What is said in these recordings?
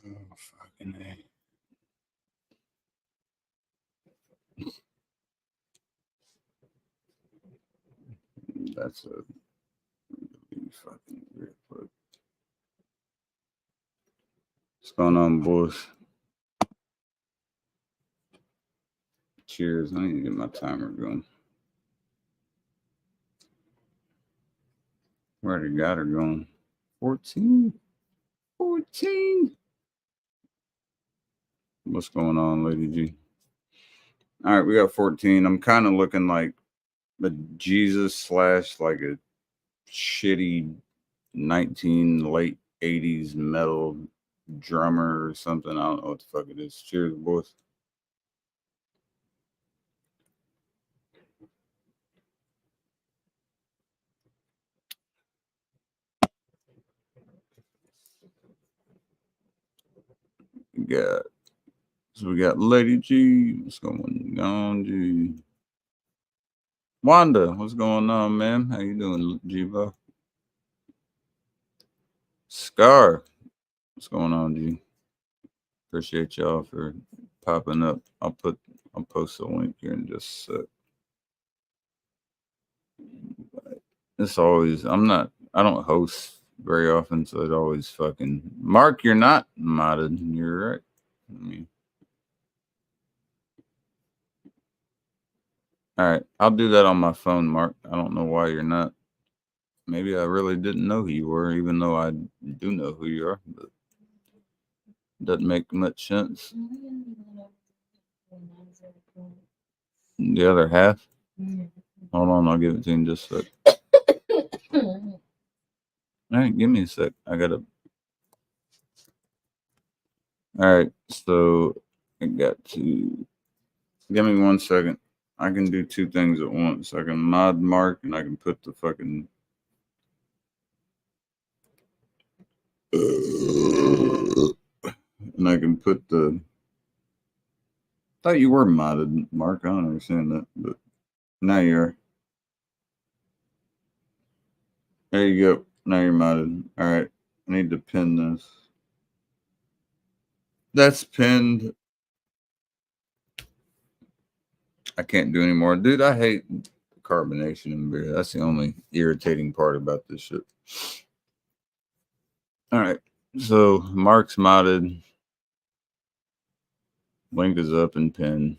Oh, fucking A. That's a really fucking weird look. What's going on, boys? Cheers. I need to get my timer going. We already got her going. 14? 14? What's going on, Lady G? All right, we got 14. I'm kind of looking like a Jesus slash like a shitty 19 late 80s metal drummer or something. I don't know what the fuck it is. Cheers, boys. We got Lady G. What's going on, G? Wanda, what's going on, man? How you doing, G-Bo? Scar, what's going on, G? Appreciate y'all for popping up. I'll post a link here in just a sec. It's always I don't host very often, so it always fucking Mark, you're not modded. You're right. All right, I'll do that on my phone, Mark. I don't know why you're not. Maybe I really didn't know who you were, even though I do know who you are. But doesn't make much sense. The other half? Hold on, I'll give it to you in just a sec. All right, give me a sec. I gotta. All right, so I got to. Give me 1 second. I can do two things at once. I can mod Mark and I can put the fucking. And I can put the. I thought you were modded, Mark. I don't understand that, but now you're. There you go. Now you're modded. All right. I need to pin this. That's pinned. I can't do anymore. Dude, I hate carbonation in beer. That's the only irritating part about this shit. All right. So Mark's modded. Link is up and pinned.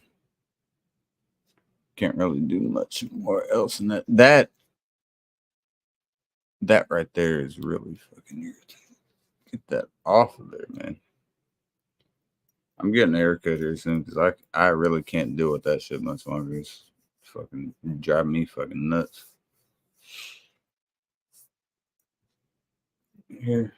Can't really do much more else than that. That right there is really fucking irritating. Get that off of there, man. I'm getting a haircut here soon because I really can't deal with that shit much longer. It's fucking driving me fucking nuts. Here.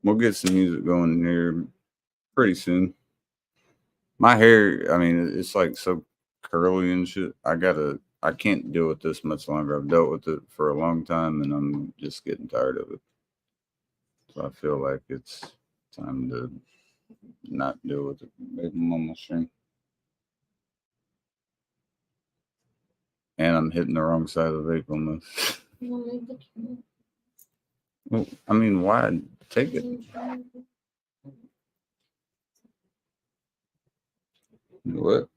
We'll get some music going here pretty soon. My hair, I mean, it's like so curly and shit. I can't deal with this much longer. I've dealt with it for a long time and I'm just getting tired of it. So I feel like it's time to not deal with it. Maybe I'm on my stream. And I'm hitting the wrong side of the vape on this. Well, I mean, why take it? What?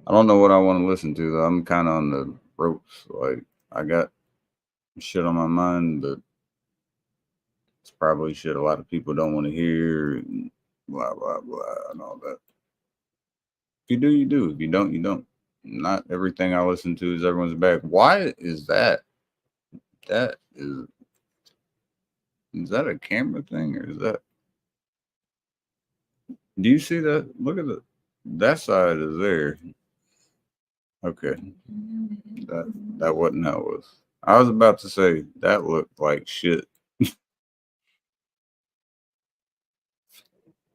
I don't know what I want to listen to though. I'm kind of on the ropes. Like I got shit on my mind, but it's probably shit a lot of people don't want to hear. And blah blah blah and all that. If you do, you do. If you don't, you don't. Not everything I listen to is everyone's back. Why is that? That is that a camera thing or is that? Do you see that? Look at that side is there. Okay, that wasn't how it was. I was about to say that looked like shit.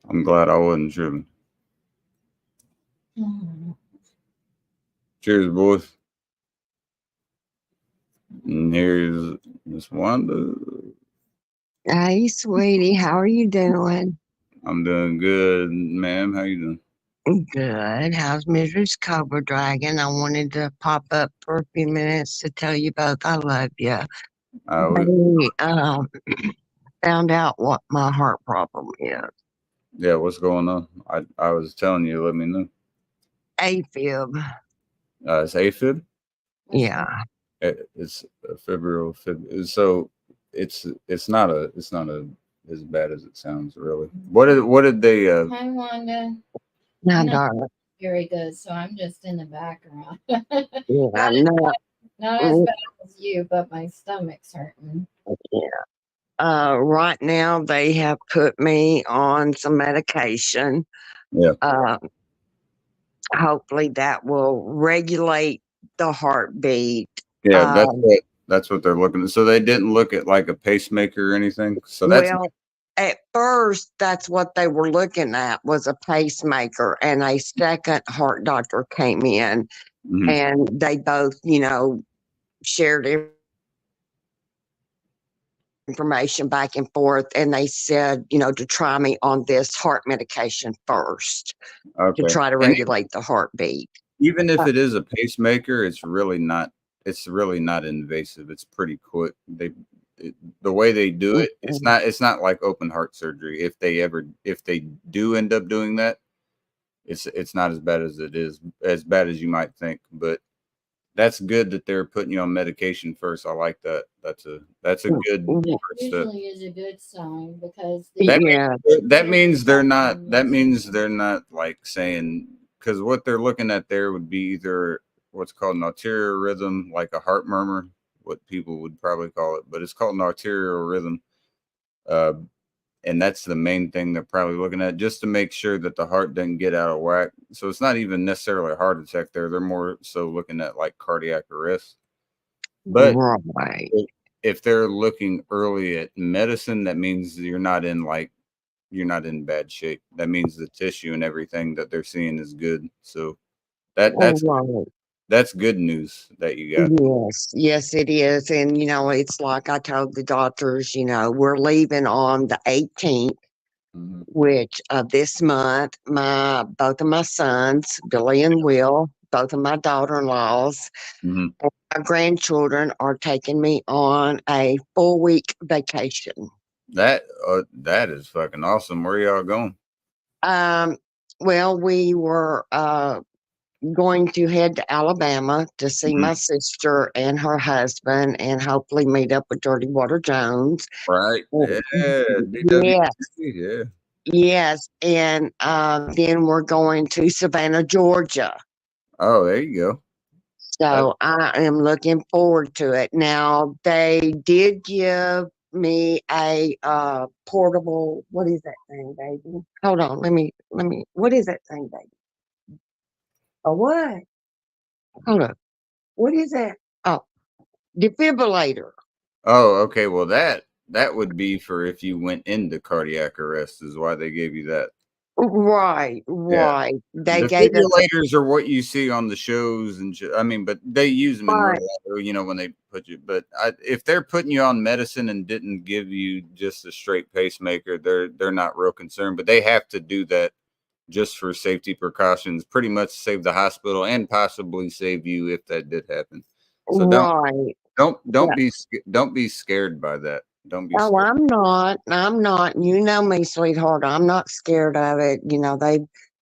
I'm glad I wasn't tripping. Cheers, boys. And here's Miss Wanda. Hey, sweetie, how are you doing? I'm doing good, ma'am. How you doing? Good. How's Mrs. Cobra Dragon? I wanted to pop up for a few minutes to tell you both I love you. We, They found out what my heart problem is. yeah, what's going on? I was telling you, let me know. AFib. It's AFib. Yeah. It's a febrile fib. So it's not a as bad as it sounds really. What did they Hi, Wanda. Now, I'm not darling. very good, so I'm just in the background. Yeah, not, no. not as bad as you, but my stomach's hurting. Yeah. Right now, they have put me on some medication. Yeah. Uh, Hopefully, that will regulate the heartbeat. Yeah, Uh, that's what they're looking at. So they didn't look at like a pacemaker or anything. So that's well, at first, that's what they were looking at was a pacemaker, and a second heart doctor came in, mhm. and they both, shared information back and forth, and they said, to try me on this heart medication first to Okay. try to And regulate the heartbeat. even if Uh, it is a pacemaker, it's really not invasive. It's pretty quick. The way they do it, it's not like open heart surgery. If they do end up doing that, it's not as bad as it is, as bad as you might think. But that's good that they're putting you on medication first. I like that. That's a good mm, first step. Usually is a good sign because That the yeah, means they're not like saying, because what they're looking at there would be either what's called an arterial rhythm, like a heart murmur, what people would probably call it, but it's called an arterial rhythm. Uh, and that's the main thing they're probably looking at, just to make sure that the heart doesn't get out of whack. So it's not even necessarily a heart attack there. They're more so looking at like cardiac arrest. But right. if they're looking early at medicine, that means you're not in bad shape. That means the tissue and everything that they're seeing is good. So that Oh, that's right. that's good news that you got. Yes, yes, it is. And, it's like I told the doctors, we're leaving on the 18th, Hmm. which this month, both of my sons, Billy and Will, both of my daughter-in-laws, Hmm. and my grandchildren are taking me on a 4-week vacation. That is fucking awesome. Where y'all going? Um, well, we were going to head to Alabama to see Mhm. my sister and her husband and hopefully meet up with Dirty Water Jones. Right. Oh, Yeah. yeah, DWC. Yeah. yes. And then we're going to Savannah, Georgia. Oh, there you go. That. So I am looking forward to it. Now, they did give me a portable, what is that thing, baby? Hold on, what is that thing, baby? A what? Hold on. What is that? Oh, defibrillator. Oh, okay. Well, that would be for if you went into cardiac arrest, is why they gave you that. Right, Yeah. right. They gave us a Defibrillators are what you see on the shows and shit. I mean, but they use them in real right. life, when they put you. But if they're putting you on medicine and didn't give you just a straight pacemaker, they're not real concerned. But they have to do that just for safety precautions, pretty much save the hospital and possibly save you if that did happen. So don't Right. don't Yeah. don't be don't be scared by that. Don't be Oh, scared. I'm not. I'm not. You know me, sweetheart. I'm not scared of it.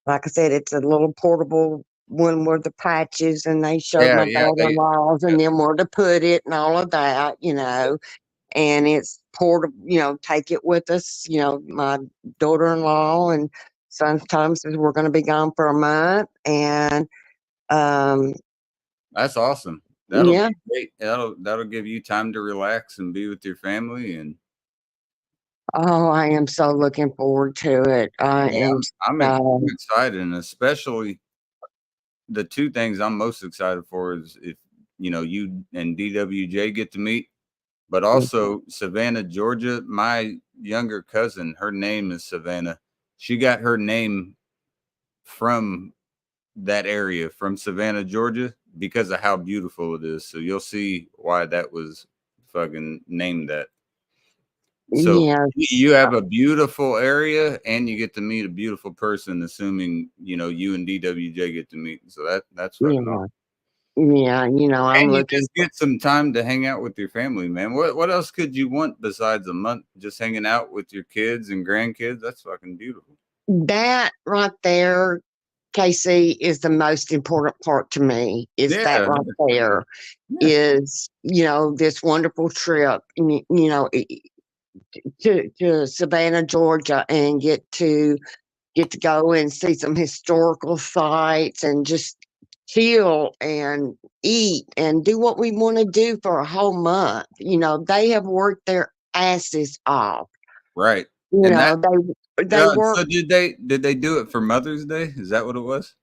Like I said, it's a little portable one with the patches, and they showed Yeah, my yeah, daughter-in-laws yeah. and then where to put it and all of that. And it's portable, take it with us. My daughter-in-law and sometimes says we're going to be gone for a month. And, um, That's awesome. That'll yeah. be great. That'll give you time to relax and be with your family. And Oh, I am so looking forward to it. I yeah, am I'm so excited, and especially the two things I'm most excited for is if you and DWJ get to meet, but also Savannah, Georgia. My younger cousin, her name is Savannah. She got her name from that area, from Savannah, Georgia, because of how beautiful it is. So you'll see why that was fucking named that. So Yeah, you have a beautiful area and you get to meet a beautiful person, assuming you and DWJ get to meet. So that's fucking yeah, awesome. yeah. I'm And you looking. just get some time to hang out with your family, man. What else could you want besides a month just hanging out with your kids and grandkids? That's fucking beautiful. That right there, Casey, is the most important part to me. Is that Yeah, right there? yeah. Is this wonderful trip? To Savannah, Georgia, and get to go and see some historical sites and just chill and eat and do what we want to do for a whole month. They have worked their asses off. Right. You And that know, they work. so did they do it for Mother's Day? Is that what it was?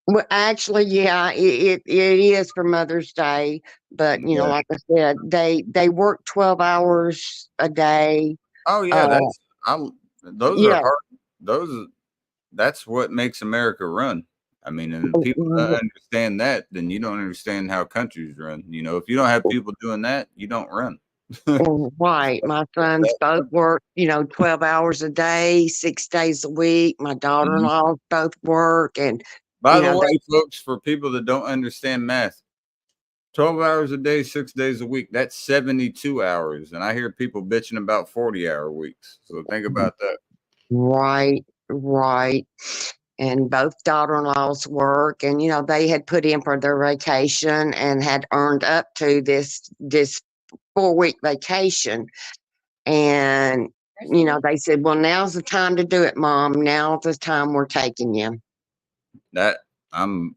Well, actually, yeah, it is for Mother's Day, but Yeah. like I said, they work 12 hours a day. Oh yeah, Uh, those are yeah, hard. That's what makes America run. I mean, and if people don't understand that, then you don't understand how countries run. If you don't have people doing that, you don't run. right. My sons both work, 12 hours a day, 6 days a week. My Mhm. daughter-in-law both work, and By the they way, folks, for people that don't understand math, 12 hours a day, 6 days a week, that's 72 hours. And I hear people bitching about 40-hour weeks. So think about that. right. And both daughter-in-laws work, and they had put in for their vacation and had earned up to this 4-week vacation. And they said, well, now's the time to do it, Mom. Now's the time we're taking you. That I'm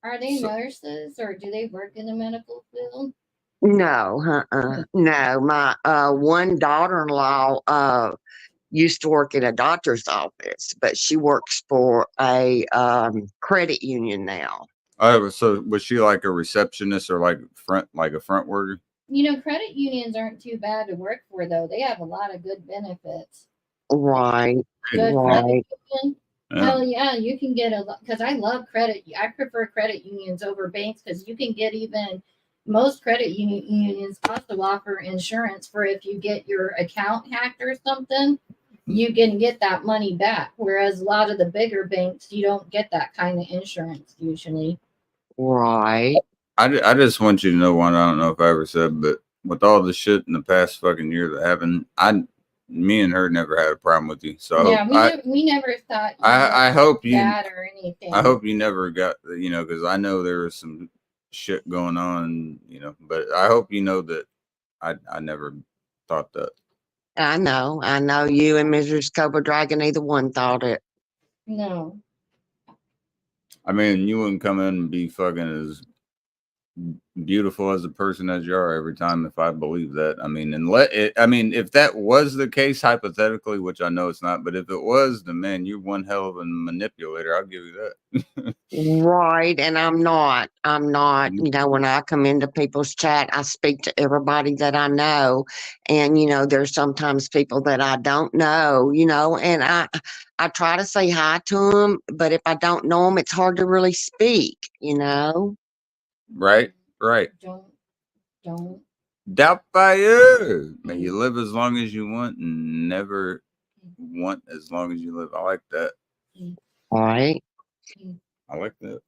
Are they so, nurses or do they work in the medical field? No, no. My one daughter-in-law used to work in a doctor's office, but she works for a credit union now. oh, so was she like a receptionist or like a front worker? Credit unions aren't too bad to work for, though. They have a lot of good benefits. Right, Good right. credit union. Yeah. Hell yeah, you can get a lot, because I love credit. I prefer credit unions over banks because you can get even most credit unions also offer insurance for if you get your account hacked or something, you can get that money back. Whereas a lot of the bigger banks, you don't get that kind of insurance usually. Right. I just want you to know one. I don't know if I ever said, but with all the shit in the past fucking year that happened, me and her never had a problem with you. So Yeah, we never thought I hope you bad or anything. I hope you never got because I know there was some shit going on, but I hope you know that I never thought that. I know you and Mrs. Cobra Dragon, either one thought it. No. I mean, you wouldn't come in and be fucking as beautiful as a person as you are every time if I believe that. I mean, if that was the case hypothetically, which I know it's not, but if it was, then man, you're one hell of a manipulator. I'll give you that. Right. And I'm not. Mhm. When I come into people's chat, I speak to everybody that I know. And, there's sometimes people that I don't know, and I try to say hi to them, but if I don't know them, it's hard to really speak. Right. Don't. Doubt by you. May you live as long as you want and never want as long as you live. I like that. Right. I like that.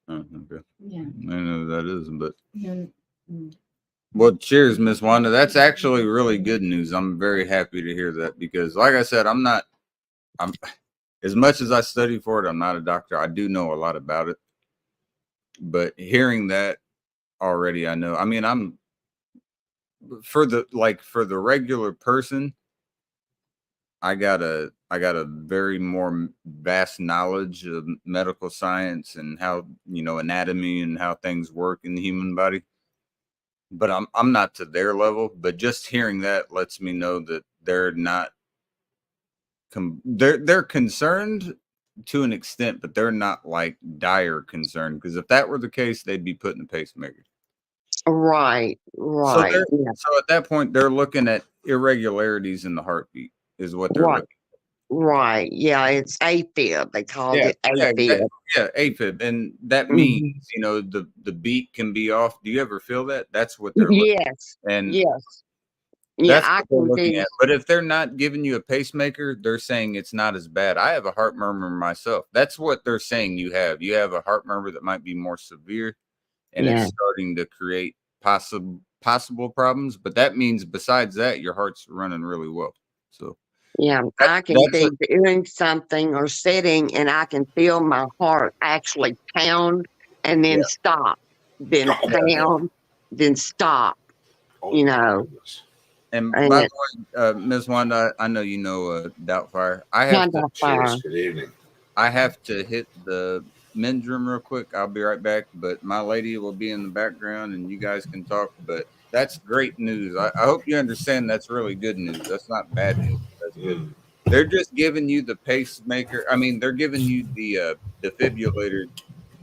Oh, okay. Yeah. I don't know who that is, but Mm. well, cheers, Miss Wanda. That's actually really good news. I'm very happy to hear that because, like I said, I'm as much as I study for it, I'm not a doctor. I do know a lot about it, but hearing that already, I know. I mean, I'm for the regular person, I got a very more vast knowledge of medical science and how anatomy and how things work in the human body. But I'm not to their level. But just hearing that lets me know that they're not they're concerned, to an extent, but they're not like dire concern. Because if that were the case, they'd be putting a pacemaker. Right, So right, they're yeah, so at that point they're looking at irregularities in the heartbeat is what they're right, looking. right. Yeah, it's AFib. They called Yeah, it yeah, AFib. yeah, AFib, and that means Mhm. the beat can be off. Do you ever feel that? That's what they're looking, Yes, and yes. Yeah, that's I what they're can looking do. at. But if they're not giving you a pacemaker, they're saying it's not as bad. I have a heart murmur myself. That's what they're saying you have. You have a heart murmur that might be more severe, and it's Yeah, starting to create possible problems. But that means besides that, your heart's running really well. So yeah. that, I can that's be doing something or sitting, and I can feel my heart actually pound and yeah. then stop, then Oh, pound, then stop. oh You my know, goodness. And by and the way, Ms. Wanda, I know you know Doubtfire. kind of Cheers. fire. Good evening. I have to hit the men's room real quick. I'll be right back, but my lady will be in the background and you guys can talk. But that's great news. I hope you understand that's really good news. That's not bad news. That's good. Mm. They're just giving you the pacemaker. I mean, they're giving you the defibrillator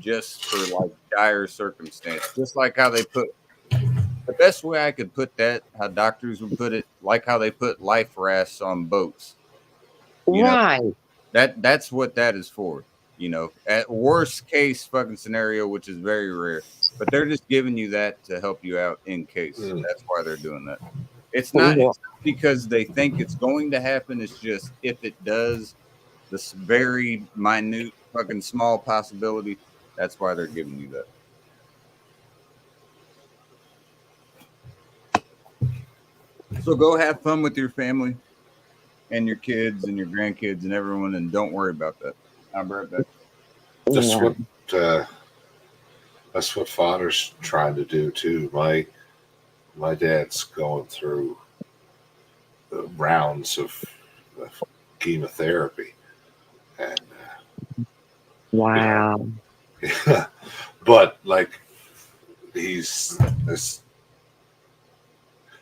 just for like dire circumstance. Just like how they put the best way I could put that, how doctors would put it, like how they put life rafts on boats. You know, Right. that's what that is for. At worst case fucking scenario, which is very rare, but they're just giving you that to help you out in case. Mm. That's why they're doing that. It's not Yeah. because they think it's going to happen. It's just if it does, this very minute fucking small possibility. That's why they're giving you that. So go have fun with your family and your kids and your grandkids and everyone, and don't worry about that. I'll be right back. That's Yeah. what that's what Father's trying to do too. My dad's going through rounds of chemotherapy, and Wow. but like he's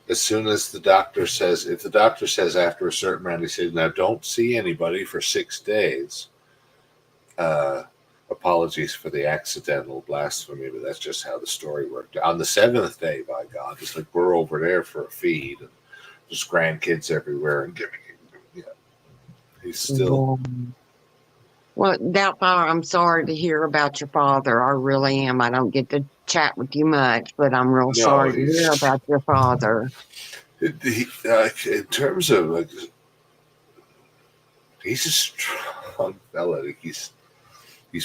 as soon as the doctor says, if the doctor says after a certain amount, he said, now don't see anybody for 6 days. Apologies for the accidental blasphemy, but that's just how the story worked. On the 7th day, by God, it's like we're over there for a feed, and there's grandkids everywhere, and he's still. Yeah. Well, Doubtfire, I'm sorry to hear about your father. I really am. I don't get to chat with you much, but I'm real No, sorry to hear he's about your father. in terms of like, he's a strong fella. Like, he's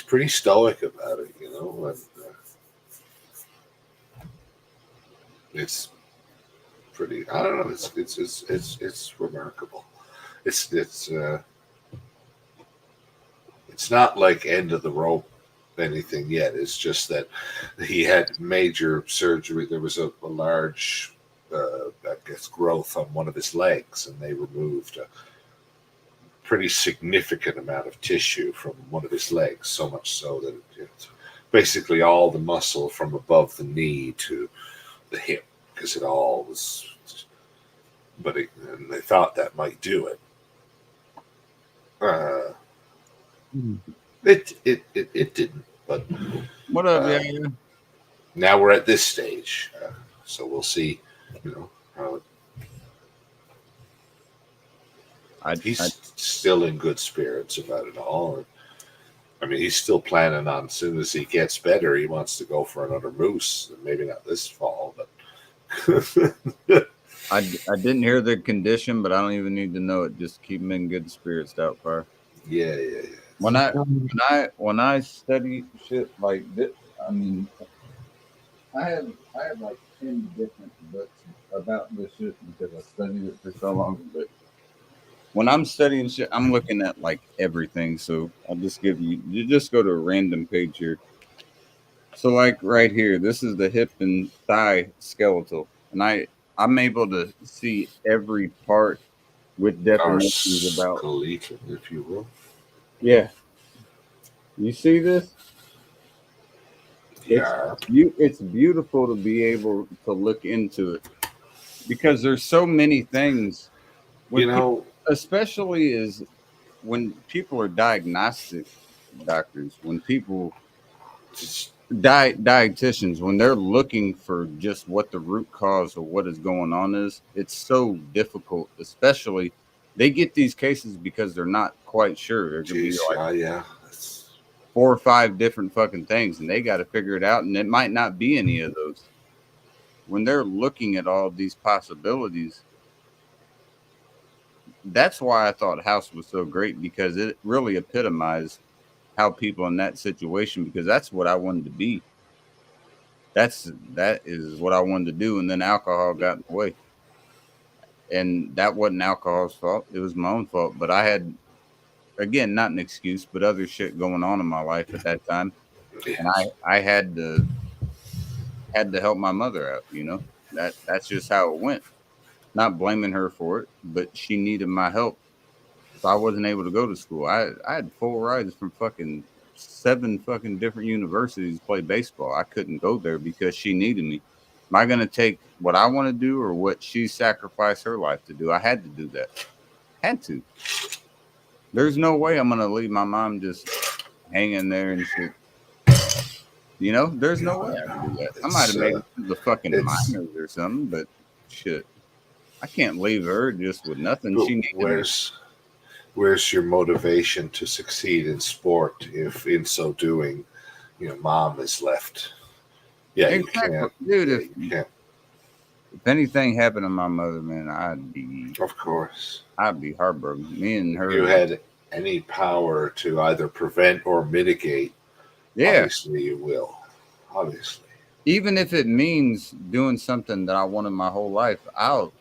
pretty stoic about it, and it's pretty. I don't know. It's remarkable. It's not like end of the rope anything yet. It's just that he had major surgery. There was a large, I guess, growth on one of his legs, and they removed a pretty significant amount of tissue from one of his legs, so much so that it's basically all the muscle from above the knee to the hip, because it all was. But and they thought that might do it. It didn't. But What up, Uh, yeah? now we're at this stage, so we'll see. How he's still in good spirits about it all. And, I mean, he's still planning on, as soon as he gets better, he wants to go for another moose. Maybe not this fall, but I didn't hear the condition, but I don't even need to know it. Just keep him in good spirits, Doubtfire. yeah. When I study shit like this, I mean, I have like 10 different books about this shit because I studied it for so long. But when I'm studying shit, I'm looking at like everything. So I'll just give you just go to a random page here. So like right here, this is the hip and thigh skeletal, and I'm able to see every part with Our definitions about. skeleton, if you will. Yeah, you see this? Yeah. It's beautiful to be able to look into it because there's so many things. Especially is when people are diagnostic doctors, when people Just- dietitians, when they're looking for just what the root cause of what is going on is, it's so difficult. Especially, they get these cases because they're not quite sure. There could be Geez, like yeah. That's, 4 or 5 different fucking things, and they got to figure it out. And it might not be any of those. When they're looking at all these possibilities, that's why I thought House was so great, because it really epitomized how people in that situation, because that's what I wanted to be. That is what I wanted to do, and then alcohol got in the way, and that wasn't alcohol's fault. It was my own fault. But I had, again, not an excuse, but other shit going on in my life at that time, and yes. I had to help my mother out. You know, that's just how it went. Not blaming her for it, but she needed my help. So I wasn't able to go to school. I had full rides from fucking 7 fucking different universities to play baseball. I couldn't go there because she needed me. Am I going to take what I want to do or what she sacrificed her life to do? I had to do that. Had to. There's no way I'm going to leave my mom just hanging there and shit. You know, there's no way I can do that. I might have made it to the fucking minors or something, but shit. I can't leave her just with nothing. She needed me. Where's your motivation to succeed in sport if, in so doing, mom is left? Yeah, Exactly. you can't. Dude, You can't. if anything happened to my mother, man, I'd be heartbroken. Me and her. If you had any power to either prevent or mitigate, obviously you will. Obviously. Even if it means doing something that I wanted my whole life, I'll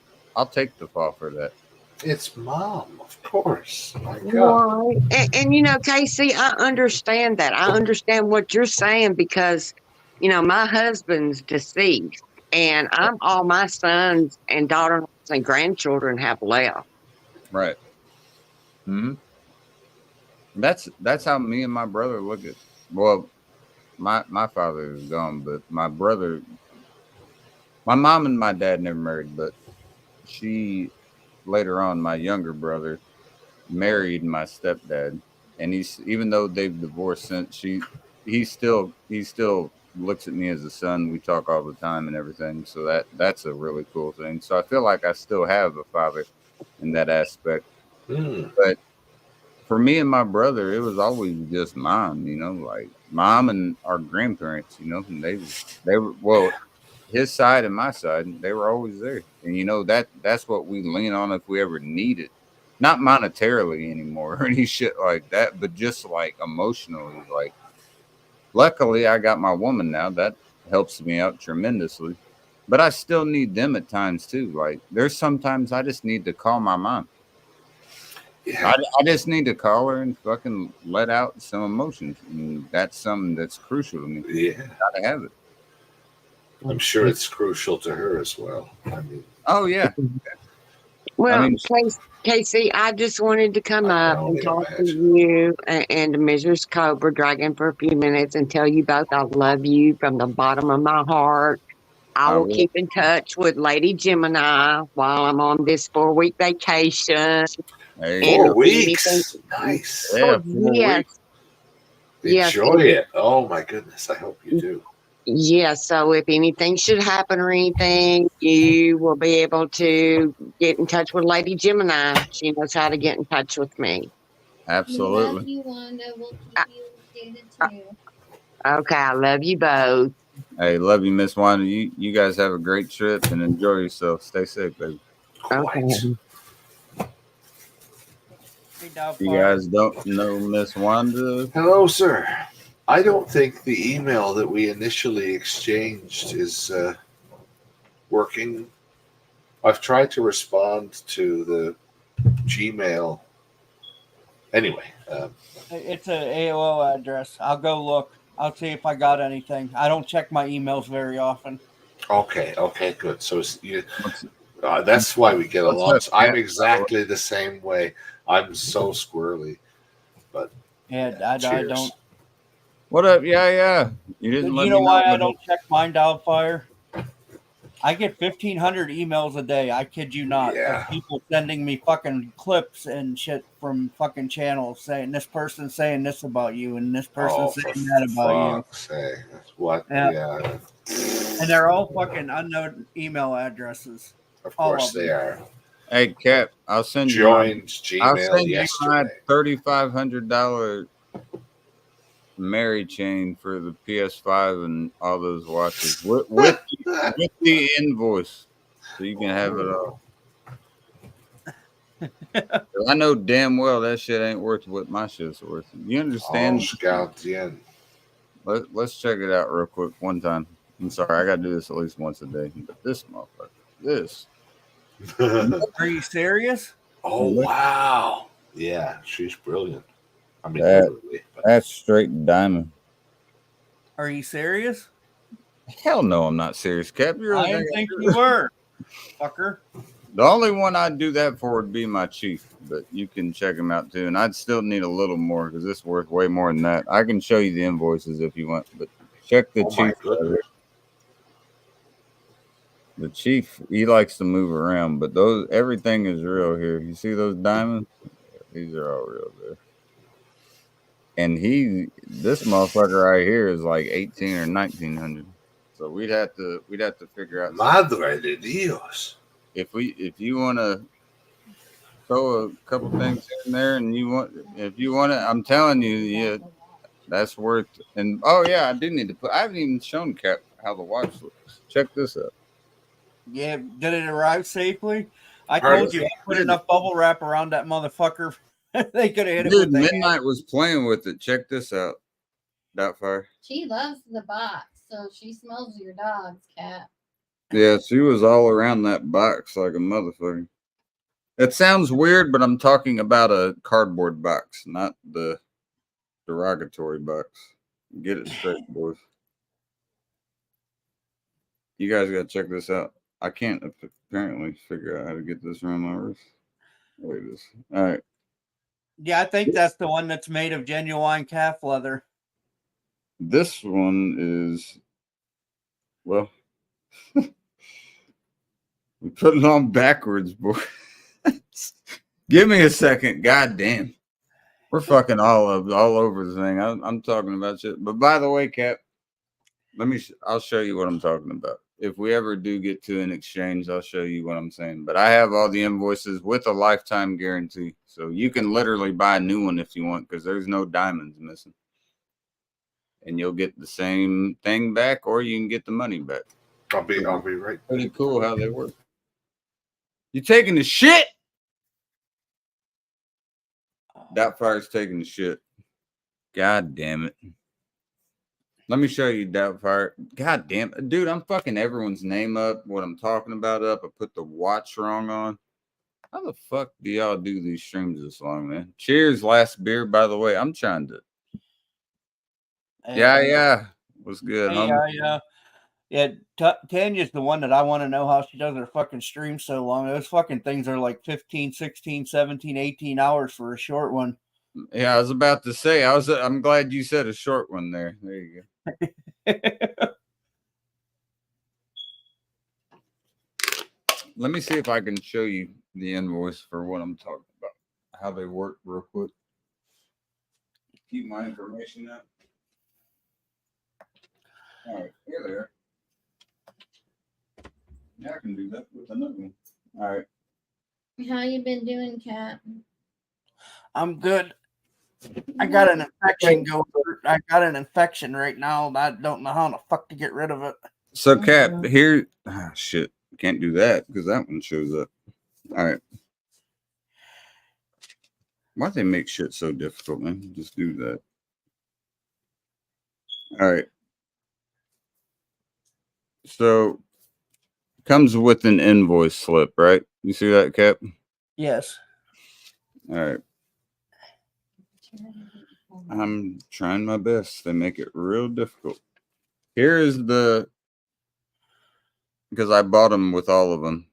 take the fall for that. It's mom, of course. My God. Right. And Casey, I understand that. I understand what you're saying because, my husband's deceased and I'm all my sons and daughters and grandchildren have left. Right. Hmm. That's how me and my brother look at. Well, my father is gone, but my brother, my mom and my dad never married, but she later on, my younger brother married my stepdad, and he's, even though they've divorced since, he still looks at me as a son. We talk all the time and everything, so that's a really cool thing. So I feel like I still have a father in that aspect. But for me and my brother, it was always just mom, like mom and our grandparents, and they were, well, his side and my side, they were always there. And that's what we lean on if we ever need it. Not monetarily anymore or any shit like that, but just like emotionally. Like, luckily I got my woman now. That helps me out tremendously. But I still need them at times too. Like, there's sometimes I just need to call my mom. Yeah. I just need to call her and fucking let out some emotions. And that's something that's crucial to me. Yeah. Gotta have it. I'm sure it's crucial to her as well. I mean, oh yeah. Well, Casey, I just wanted to come up and talk to you and to Mrs. Cobra Dragon for a few minutes and tell you both I love you from the bottom of my heart. I will keep in touch with Lady Gemini while I'm on this 4-week vacation. Hey, 4 weeks. Nice. Yeah, 4 weeks. Enjoy it. Oh my goodness. I hope you do. Yeah, so if anything should happen or anything, you will be able to get in touch with Lady Gemini. She knows how to get in touch with me. Absolutely. We love you, Wanda. We'll keep you updated too. Okay, I love you both. Hey, love you, Miss Wanda. You guys have a great trip and enjoy yourself. Stay safe, baby. Okay. You guys don't know Miss Wanda? Hello, sir. I don't think the email that we initially exchanged is working. I've tried to respond to the Gmail. Anyway. It's an AOL address. I'll go look. I'll see if I got anything. I don't check my emails very often. Okay, good. So that's why we get along. I'm exactly the same way. I'm so squirrely. But yeah, I don't. What up? Yeah. You didn't let me know. Why I don't check Mind Fire? I get 1,500 emails a day. I kid you not. Yeah. Of people sending me fucking clips and shit from fucking channels saying this person's saying this about you and this person's For saying that about you. fuck's sake. What? Yeah. Yeah. And they're all fucking unknown email addresses. Of All course of they them. are. Hey, Cap, I'll send you. Joined I'll Gmail send you my yesterday. $3,500 Mary chain for the PS5 and all those watches with the invoice, so you can have it all. I know damn well that shit ain't worth what my shit's worth. You understand? Let's check it out real quick one time. I'm sorry, I gotta do this at least once a day. But this motherfucker, this. Are you serious? Oh wow! Yeah, she's brilliant. I mean, That- literally. But That's straight diamond. Are you serious? Hell no, I'm not serious, Cap. You really I didn't think think you were, fucker. the only one I'd do that for would be my chief, but you can check him out too. And I'd still need a little more because it's worth way more than that. I can show you the invoices if you want, but check the oh my chief. goodness. The chief, he likes to move around, but everything is real here. You see those diamonds? These are all real there. And this motherfucker right here is like 18 or 1900. So we'd have to figure out Madre de Dios. if you want to throw a couple things in there, and if you want it, I'm telling you, yeah, that's worth. And oh yeah, I do need to I haven't even shown Cap how the watch looks. Check this out. Yeah, did it arrive safely? I Pardon? told you, I put enough bubble wrap around that motherfucker. They could have hit it Dude, with the Midnight was playing with it. Check this out. Doubtfire. She loves the box, so she smells your dog's cat. Yeah, she was all around that box like a motherfucker. It sounds weird, but I'm talking about a cardboard box, not the derogatory box. Get it straight, boys. You guys got to check this out. I can't apparently figure out how to get this around my wrist. Wait this. All right. Yeah, I think that's the one that's made of genuine calf leather. This one is, well, we put it on backwards, boy. Give me a second. God damn. We're fucking all over the thing. I'm talking about shit. But by the way, Cap, I'll show you what I'm talking about. If we ever do get to an exchange, I'll show you what I'm saying. But I have all the invoices with a lifetime guarantee. So you can literally buy a new one if you want, because there's no diamonds missing. And you'll get the same thing back, or you can get the money back. I'll be right. Pretty cool how they work. You taking the shit? Doubtfire's taking the shit. God damn it. Let me show you Doubtfire. God damn it. Dude, I'm fucking everyone's name up, what I'm talking about up. I put the watch wrong on. How the fuck do y'all do these streams this long, man? Cheers, last beer, by the way. I'm trying to. Yeah. What's good, homie? Yeah, Tanya's the one that I want to know how she does her fucking stream so long. Those fucking things are like 15, 16, 17, 18 hours for a short one. Yeah, I was about to say, I'm glad you said a short one there. There you go. Let me see if I can show you the invoice for what I'm talking about, how they work real quick. Keep my information out. All right, here they are. Yeah, I can do that with another one. All right. How you been doing, Cat? I'm good. I got an infection I got an infection right now. I don't know how the fuck to get rid of it. So, Cap, here. Oh, shit. Can't do that because that one shows up. All right. Why they make shit so difficult, man? Just do that. All right. So, comes with an invoice slip, right? You see that, Cap? Yes. All right. I'm trying my best. They make it real difficult. Here is because I bought them with all of them.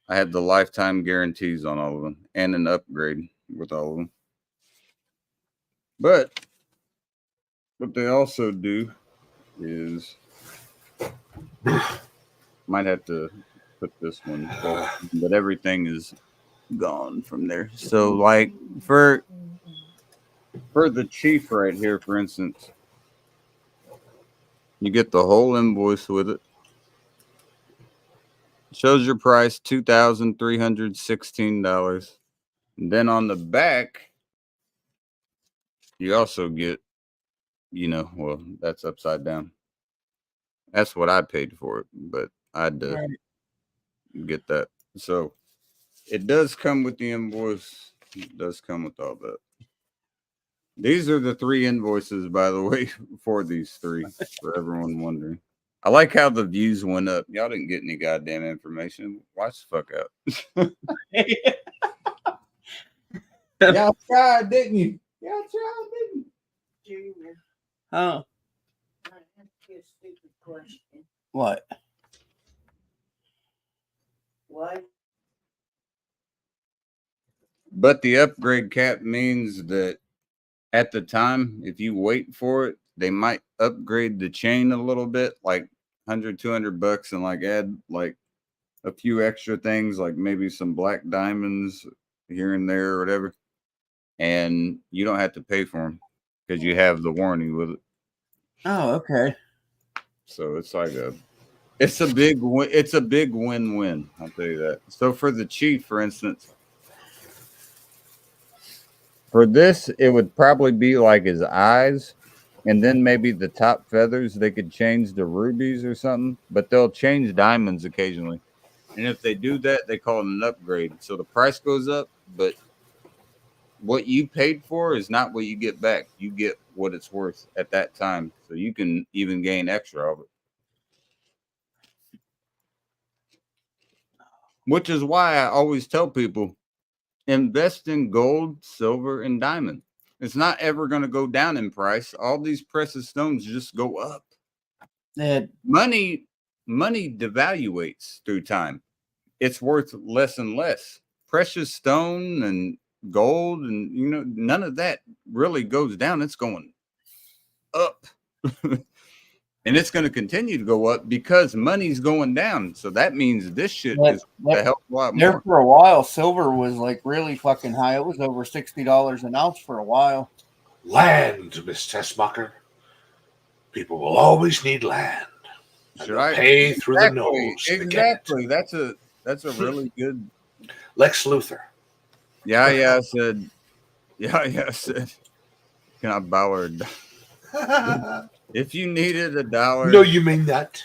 I had the lifetime guarantees on all of them and an upgrade with all of them. But what they also do is Might have to put this one, but everything is gone from there. So, like for the chief right here, for instance, you get the whole invoice with it. Shows your price $2,316. And then on the back, you also get, well, that's upside down. That's what I paid for it, but I had to get that. So it does come with the invoice. It does come with all that. These are the 3 invoices, by the way, for these 3, for everyone wondering. I like how the views went up. Y'all didn't get any goddamn information. Watch the fuck out. Y'all tried, didn't you? Y'all tried, didn't you? Junior, Huh? I asked you a stupid question. What? What? But the upgrade cap means that at the time, if you wait for it, they might upgrade the chain a little bit, like $100-$200, and like add like a few extra things, like maybe some black diamonds here and there or whatever. And you don't have to pay for them because you have the warranty with it. Oh, okay. So it's like it's a big win-win. I'll tell you that. So for the chief, for instance, for this, it would probably be like his eyes, and then maybe the top feathers. They could change to rubies or something, but they'll change diamonds occasionally. And if they do that, they call it an upgrade. So the price goes up, but what you paid for is not what you get back. You get what it's worth at that time. So you can even gain extra of it. Which is why I always tell people, invest in gold, silver, and diamond. It's not ever going to go down in price. All these precious stones just go up. Money devaluates through time. It's worth less and less. Precious stone and gold and none of that really goes down. It's going up. And it's going to continue to go up because money's going down. So that means this shit is a hell of a lot more. There for a while, silver was like really fucking high. It was over $60 an ounce for a while. Land, Miss Tessmacher. People will always need land. Should I pay through the nose? Exactly. That's a really good Lex Luthor. Yeah, I said. Can I borrow $1? If you needed $1. No, you mean that.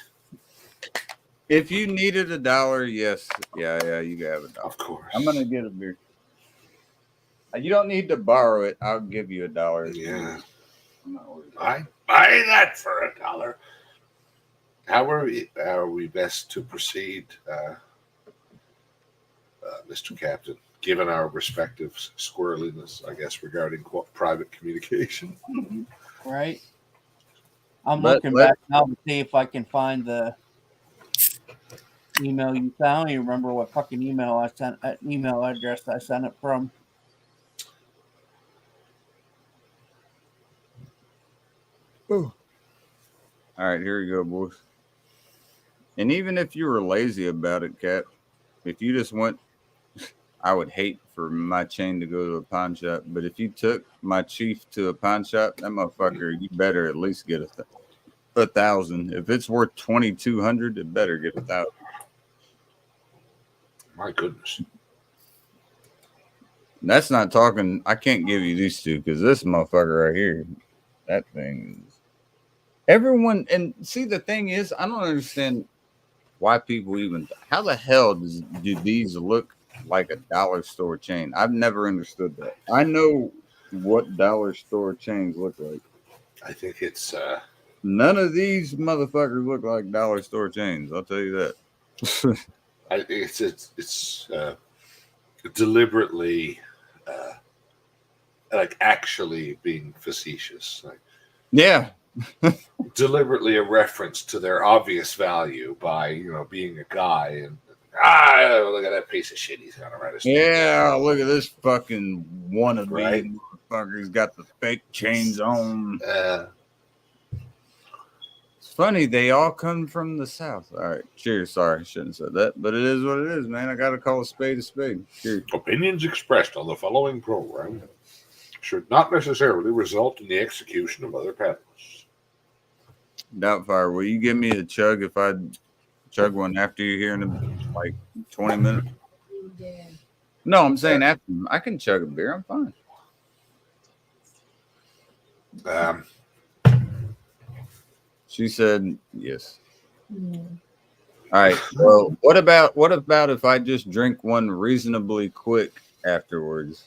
If you needed $1, yes. Yeah, you can have $1. Of course. I'm gonna get a beer. You don't need to borrow it. I'll give you $1. Yeah. I'm not worried. I buy that for $1. How are we best to proceed, Mr. Captain? Given our respective squirreliness, I guess, regarding private communication. Right. I'm looking back now to see if I can find the email you found. I don't even remember what fucking email I sent, email address I sent it from. Ooh. All right, here you go, boys. And even if you were lazy about it, Cap, if you just went, I would hate for my chain to go to a pawn shop, but if you took my chief to a pawn shop, that motherfucker, you better at least get $1,000. If it's worth $2,200, it better get $1,000. My goodness. That's not talking. I can't give you these two because this motherfucker right here, that thing is everyone. And see, the thing is, I don't understand why people even. How the hell do these look like a dollar store chain? I've never understood that. I know what dollar store chains look like. I think it's none of these motherfuckers look like dollar store chains. I'll tell you that. I think it's deliberately like actually being facetious, like deliberately a reference to their obvious value by being a guy and look at that piece of shit he's gonna write us. Yeah, look at this fucking wannabe right? Motherfucker. He's got the fake chains on. It's funny. They all come from the South. All right. Cheers. Sorry, I shouldn't have said that. But it is what it is, man. I got to call a spade a spade. Cheers. Opinions expressed on the following program should not necessarily result in the execution of other panelists. Doubtfire, will you give me a chug if I chug one after you here in like 20 minutes? No, I'm saying after. I can chug a beer. I'm fine. She said yes. All right. Well, what about if I just drink one reasonably quick afterwards?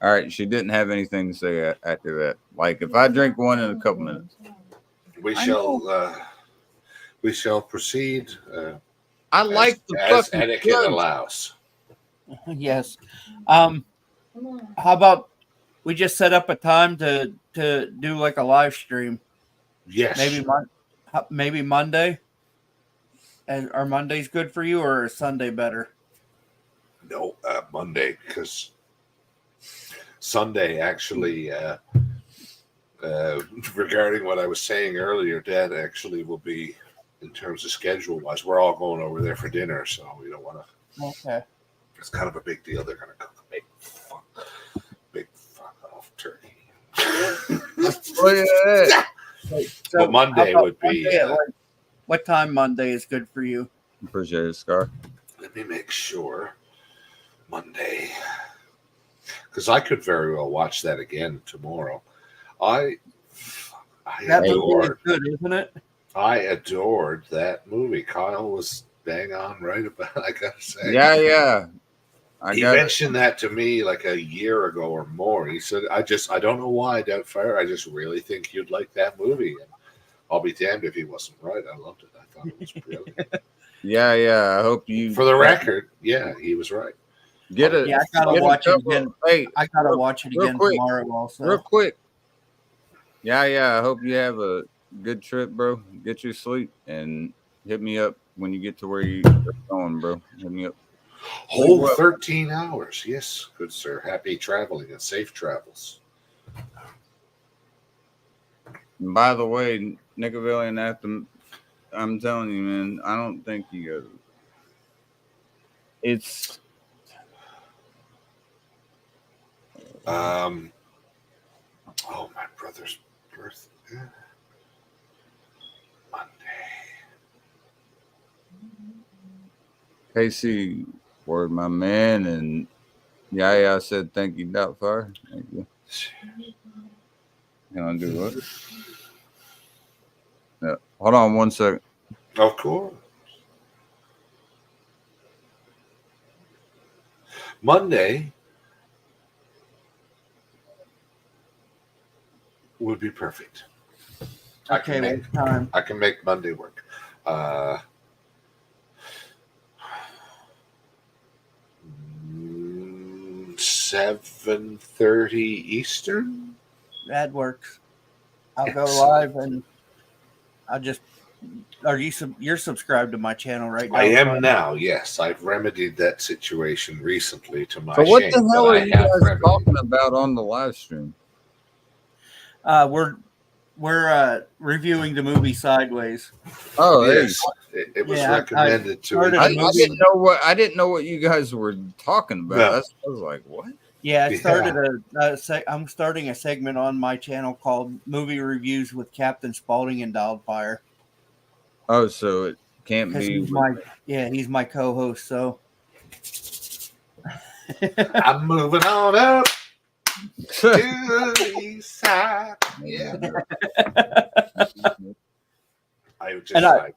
All right. She didn't have anything to say after that. Like if I drink one in a couple minutes. We shall proceed. I like the as fucking etiquette chug. allows. Yes. How about we just set up a time to do like a live stream? Yes. Maybe Monday. And are Mondays good for you, or is Sunday better? No, Monday, because Sunday actually, regarding what I was saying earlier, Dad actually will be, in terms of schedule wise, we're all going over there for dinner, so we don't want to. Okay. It's kind of a big deal. They're going to cook a big fuck off turkey. Look at that. So Well, Monday how about would be. Monday, what time Monday is good for you? Appreciate it, Scar. Let me make sure. Monday. Because I could very well watch that again tomorrow. I That movie is adored. good, isn't it? I adored that movie. Kyle was bang on right about. I gotta say. Yeah. He mentioned that to me like a year ago or more. He said, I don't know why, Doubtfire. I just really think you'd like that movie. And I'll be damned if he wasn't right. I loved it. I thought it was brilliant. Yeah. I hope you. For the record, yeah, he was right. Get it. Yeah, I gotta watch it again. Hey, I gotta watch it again quick, tomorrow also. real quick. Yeah. I hope you have a good trip, bro. Get your sleep and hit me up when you get to where you're going, bro. Hit me up. Whole 13 hours. Yes, good sir. Happy traveling and safe travels. And by the way, Nickavillian Anthem, I'm telling you, man, I don't think you guys. It's. Oh, my brother's birthday. Monday. Casey, word my man, and yeah, I said thank you, Doubtfire. Thank you. Can I do what? Yeah. Hold on 1 second. Of course. Monday would be perfect. Okay, what time? I can make Monday work. 7:30 Eastern. That works. I'll go Excellent. live and I'll just. Are you you're subscribed to my channel right now? I am now. Yes, I've remedied that situation recently. To my So what shame, the hell but are I you have guys remedied. talking about on the live stream? We're reviewing the movie Sideways. Oh, Yes, it was Yeah, recommended to started me. I didn't know what you guys were talking about. No. I was like, what? Yeah, I Yeah. started I'm starting a segment on my channel called Movie Reviews with Captain Spaulding and Doubtfire. Oh, so it can't Because be. he's my co-host. So I'm moving on up to the east side. Yeah, I just And I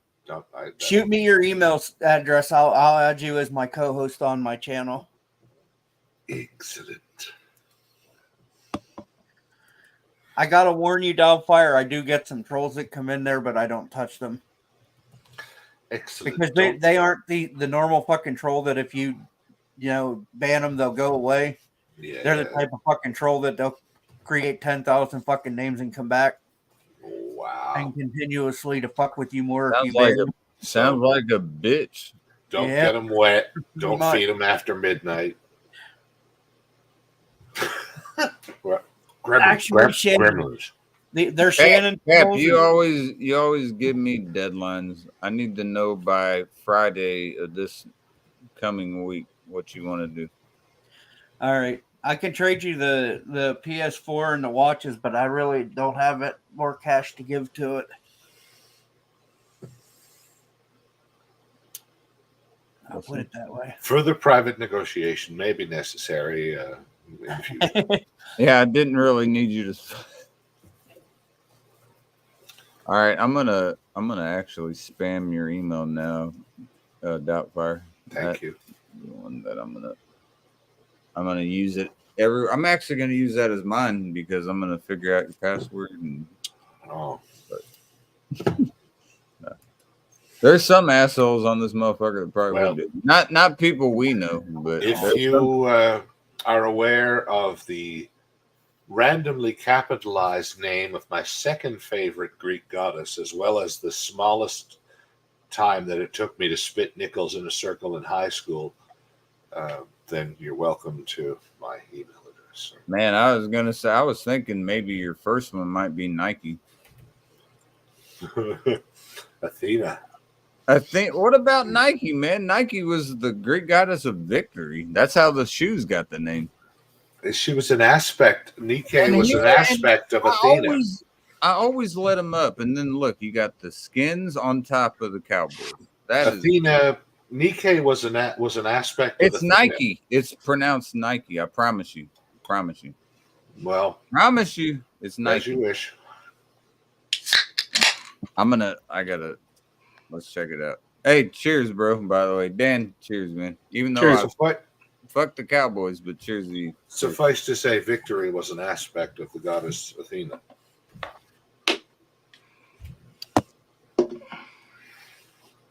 shoot me your email address. I'll add you as my co-host on my channel. Excellent. I gotta warn you, Doubtfire. I do get some trolls that come in there, but I don't touch them. Excellent. Because they aren't the normal fucking troll that if you ban them, they'll go away. Yeah. They're the type of fucking troll that they'll create 10,000 fucking names and come back Wow. and continuously to fuck with you more. Sounds like a bitch. Don't Yeah. get them wet. Don't Much. feed them after midnight. Gremlins. Actually, Shannon- Gremlins. They're Shannon. Pep, trolls you and- always give me deadlines. I need to know by Friday of this coming week what you want to do. All right. I can trade you the PS4 and the watches, but I really don't have it more cash to give to it. I'll put it that way. Further private negotiation may be necessary in future. Yeah, I didn't really need you to. All right, I'm gonna actually spam your email now, Doubtfire. Thank you. The one that I'm gonna use it I'm actually gonna use that as mine because I'm gonna figure out your password and. Oh, There's some assholes on this motherfucker that probably Well, would do. Not people we know, but if there's you are aware of the randomly capitalized name of my second favorite Greek goddess, as well as the smallest time that it took me to spit nickels in a circle in high school, then you're welcome to my email address. man, I was gonna say I was thinking maybe your first one might be Nike. Athena. I think. What about Nike, man? Nike was the Greek goddess of victory. That's how the shoes got the name. She was an aspect. Nike And was you- an aspect of Athena. I always let them up, and then look, you got the skins on top of the Cowboys. That is. Athena. Nike was an aspect. It's of Athena. Nike. It's pronounced Nike. I promise you. Promise you. Well, Promise you. It's as Nike. you wish. Let's check it out. Hey, cheers, bro. By the way, Dan, cheers, man. Even though Cheers. I What? fuck the Cowboys, but cheers to you. Suffice to say, victory was an aspect of the goddess Athena.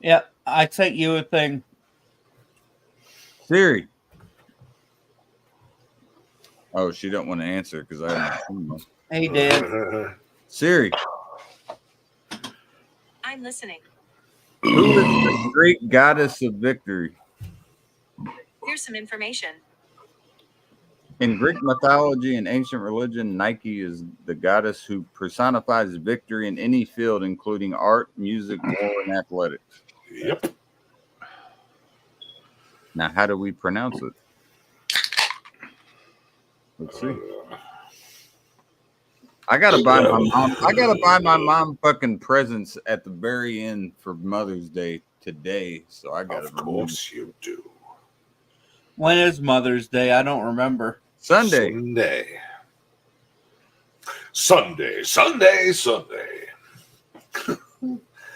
Yeah, I sent you a thing. Siri. Oh, she don't want to answer because I haven't seen one. Hey, Dad. Siri, I'm listening. who is the Greek goddess of victory? Here's some information. In Greek mythology and ancient religion, Nike is the goddess who personifies victory in any field, including art, music, war, and athletics. Yep. Now, how do we pronounce it? Let's see. I gotta buy my mom fucking presents at the very end for Mother's Day today. So I gotta Of course you do. When is Mother's Day? I don't remember. Sunday. Sunday.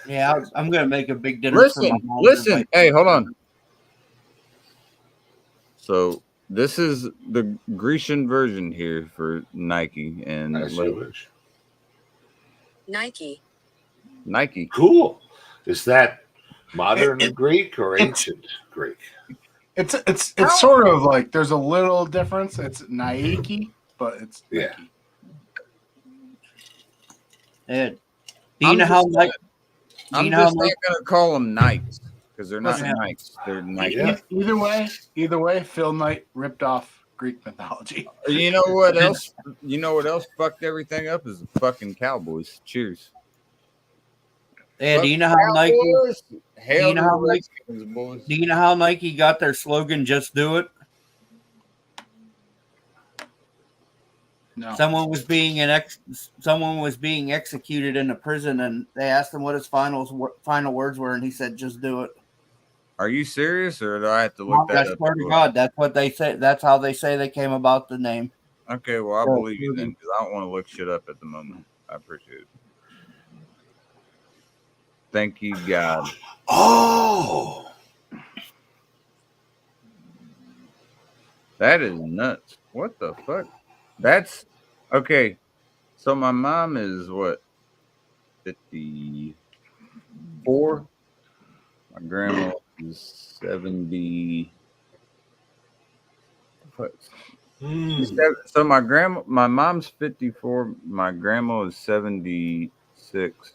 Yeah, I'm gonna make a big dinner for my mom. Listen. Hey, hold on. So this is the Grecian version here for Nike and As you wish. Nike. Nike. Cool. Is that modern Greek or ancient Greek? It's sort of like there's a little difference. It's Nike, but it's Yeah. Nike. Ed, do you know how like? I'm you know how just not gonna call them Nikes because they're not Listen. Nikes. They're Nike. Yeah. Either way, Phil Knight ripped off Greek mythology. You know what else? You know what else fucked everything up is the fucking Cowboys. Cheers. Ed, do you know how Nike? Hell you know how to the Nike- Redskins, boys. Do you know how Nike got their slogan? Just do it. No. Someone was being executed in a prison, and they asked him what his final words were, and he said, "Just do it." Are you serious, or do I have to look that That's up? part of God. That's what they say. That's how they say they came about the name. Okay, well, I Yeah, believe you then because I don't want to look shit up at the moment. I appreciate it. Thank you, God. Oh, That is nuts. What the fuck? That's okay. So my mom is what, 54? My grandma is 70. What? So my mom's 54. My grandma is 76.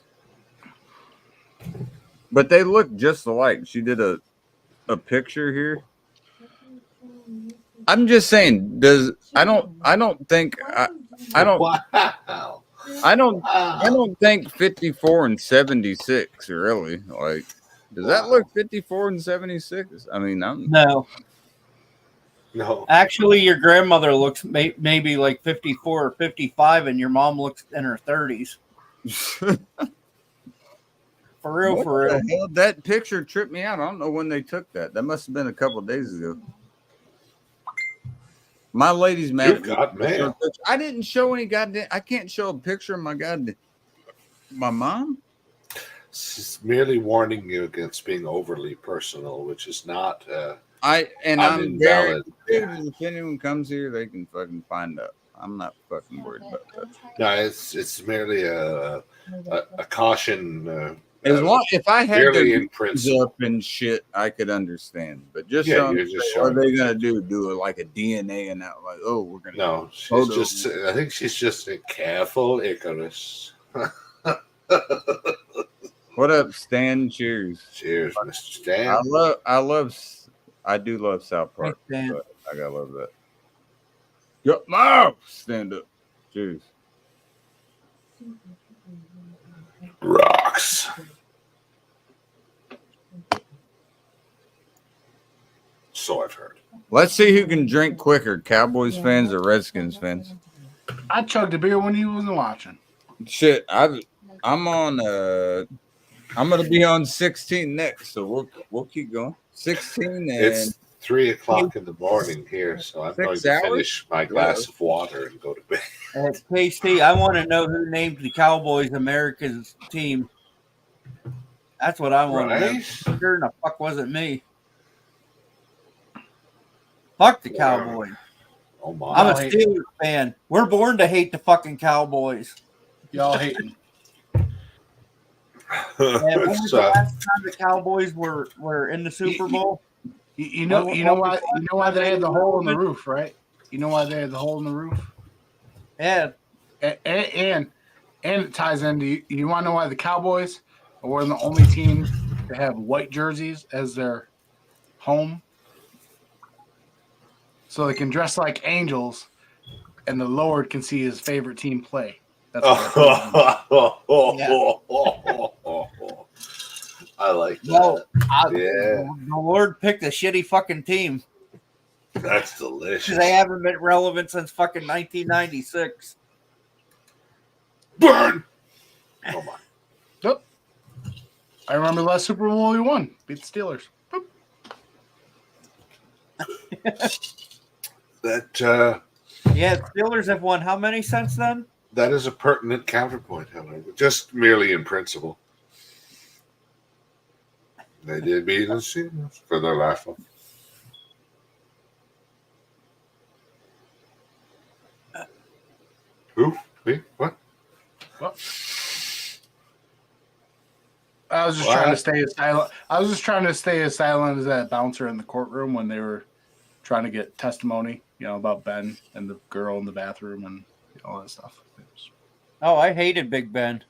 But they look just alike. She did a picture here. I'm just saying. I don't think. wow. I don't think 54 and 76 really. Like, does that Wow. look 54 and 76? I mean, I'm No. No. Actually, your grandmother looks maybe like 54 or 55, and your mom looks in her 30s. For real, what for real. the hell? That picture tripped me out. I don't know when they took that. That must have been a couple of days ago. My lady's mad You at me. got mail. I didn't show any goddamn. I can't show a picture of my goddamn my mom. It's merely warning you against being overly personal, which is not I'm invalid. If anyone comes here, they can fucking find out. I'm not fucking worried about that. No, it's merely a caution. As long if I had merely their in names principle. up and shit, I could understand. But just Yeah, showing, you're just what are showing they them. gonna do? Do it like a DNA and out like, oh, we're gonna No, she's photo. just. I think she's just a careful Icarus. What up, Stan? Cheers. Cheers, Mr. Stan. I do love South Park. Thanks, Dan. But I gotta love that. Yo, no, stand up. Cheers. Rocks. So I've heard. Let's see who can drink quicker, Cowboys fans or Redskins fans. I chugged a beer when you wasn't watching. Shit, I'm on. I'm gonna be on 16 next, so we'll keep going. 16 and It's 3 o'clock in the morning here, so I'm going 6 to hours? finish my glass of water and go to bed. KC, I want to know who named the Cowboys America's team. That's what I want to know. Right? Sure in the fuck wasn't me. Fuck the Cowboys. Oh I'm a my! Steelers fan. We're born to hate the fucking Cowboys. Y'all hating. And when was It's, the last time the Cowboys were in the Super Bowl? You know why they had the hole in the roof, right? You know why they had the hole in the roof? Yeah. And it ties into you want to know why the Cowboys are one of the only teams that have white jerseys as their home? So they can dress like angels and the Lord can see his favorite team play. That's why I like that. Well, Yeah. the Lord picked a shitty fucking team That's delicious. because they haven't been relevant since fucking 1996. Burn! Oh my. Yep. I remember the last Super Bowl we won. Beat the Steelers. Boop. That Yeah, Steelers have won how many since then? that is a pertinent counterpoint, however, just merely in principle. They did beat the Steelers for their last one. Who? Me? What? I was just trying to stay as silent. I was just trying to stay as silent as that bouncer in the courtroom when they were trying to get testimony, about Ben and the girl in the bathroom and all that stuff. Oh, I hated Big Ben.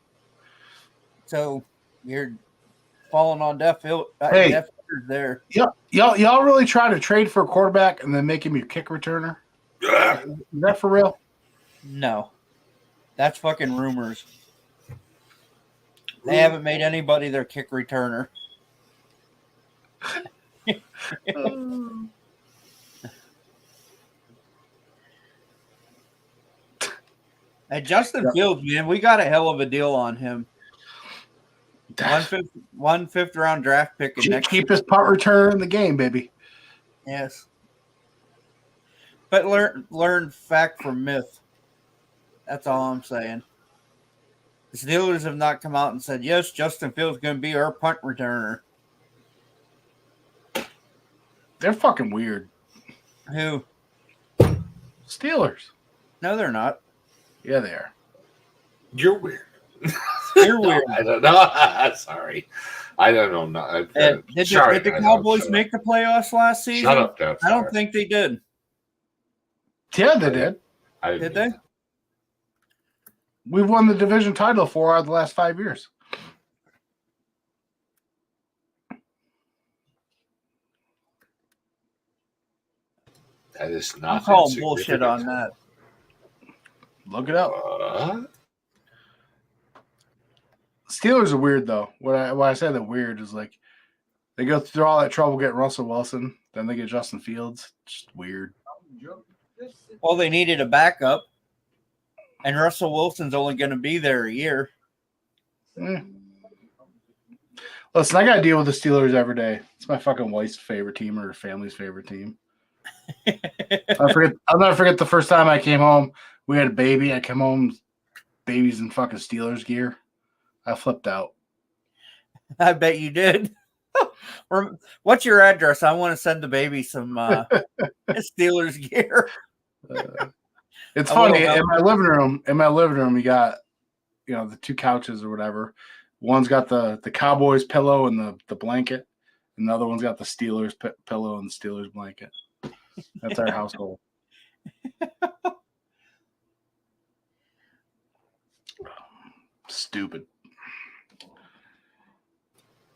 So you're falling on deaf ears there. Y'all really try to trade for a quarterback and then make him your kick returner? Is that for real? No. That's fucking rumors. They haven't made anybody their kick returner. And Justin Fields, man, we got a hell of a deal on him. One fifth round draft pick. Keep his punt return in the game, baby. Yes. But learn fact from myth. That's all I'm saying. The Steelers have not come out and said, yes, Justin Fields is going to be our punt returner. They're fucking weird. Who? Steelers. No, they're not. Yeah, they are. You're weird. You're weird. I don't know. Sorry. I don't know. Did the Cowboys make the playoffs last season? Shut up, Dad. I don't think they did. Yeah, they did. Did they? We've won the division title 4 out of the last 5 years. That is not. I'm calling bullshit on that. Look it up. Steelers are weird though. Why I say that weird is like they go through all that trouble getting Russell Wilson, then they get Justin Fields. Just weird. Well, they needed a backup, and Russell Wilson's only going to be there a year. Listen, I got to deal with the Steelers every day. It's my fucking wife's favorite team or her family's favorite team. I'll never forget the first time I came home. We had a baby. I came home, baby's in fucking Steelers gear. I flipped out. I bet you did. What's your address? I want to send the baby some Steelers gear. It's funny in my living room. In my living room, you got the two couches or whatever. One's got the Cowboys pillow and the blanket, and the other one's got the Steelers pillow and the Steelers blanket. That's our household. Stupid.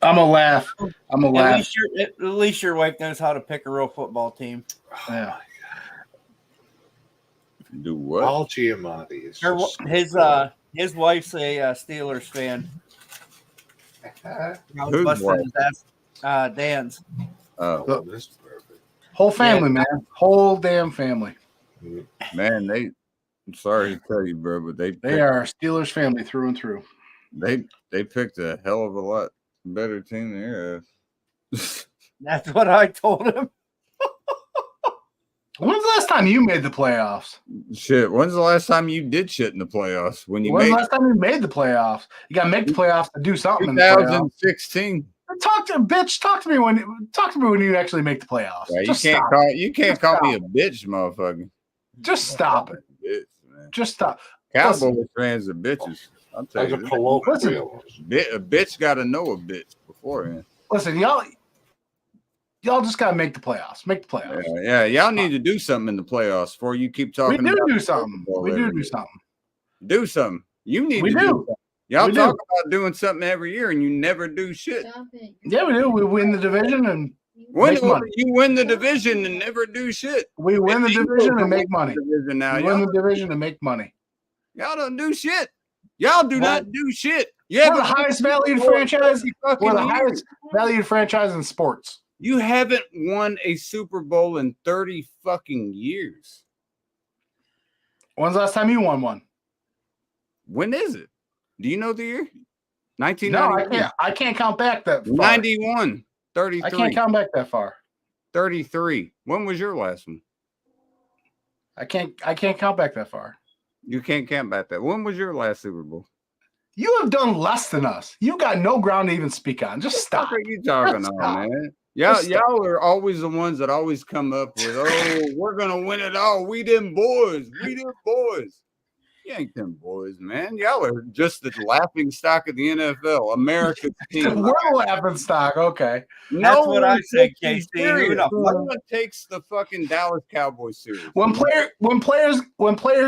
I'm gonna laugh. At least your wife knows how to pick a real football team. Yeah. Do what? Paul Giamatti is his wife's a Steelers fan. Whose wife? Dan's. Oh, this is perfect. Whole family, man. Whole damn family. man, I'm sorry to tell you, bro, but They are a Steelers family through and through. They picked a hell of a lot better team than yours. That's what I told him. When's the last time you made the playoffs? Shit, when's the last time you did shit in the playoffs? When's the last time you made the playoffs? You got to make the playoffs to do something. 2016. Talk to me when you actually make the playoffs. Yeah, you can't call me a bitch, motherfucker. Just stop it. Bitch, man. Just stop. Cowboys fans are bitches. I'll tell you. A bitch got to know a bitch beforehand. Listen, y'all just got to make the playoffs. Make the playoffs. Yeah, y'all need to do something in the playoffs before you keep talking. We do something. Do something. You need to do something. Y'all talk about doing something every year and you never do shit. Yeah, we do. We win the division and you win the division and never do shit. We win the division and make money. We win the division and make money. Y'all don't do shit. Y'all do not do shit. We're the highest valued franchise. We're the highest valued franchise in sports. You haven't won a Super Bowl in 30 fucking years. When's the last time you won one? When is it? Do you know the year? 1991. No, I can't count back that far. 91, 33. I can't count back that far. 33. When was your last one? I can't count back that far. You can't count back that. When was your last Super Bowl? You have done less than us. You got no ground to even speak on. Just stop. What are you talking on, man? Y'all are always the ones that always come up with, we're gonna win it all. We them boys. You ain't them boys, man. Y'all are just the laughing stock of the NFL, America's team. We're laughing stock, okay. That's what I said, KC. No one takes the fucking Dallas Cowboys serious. When players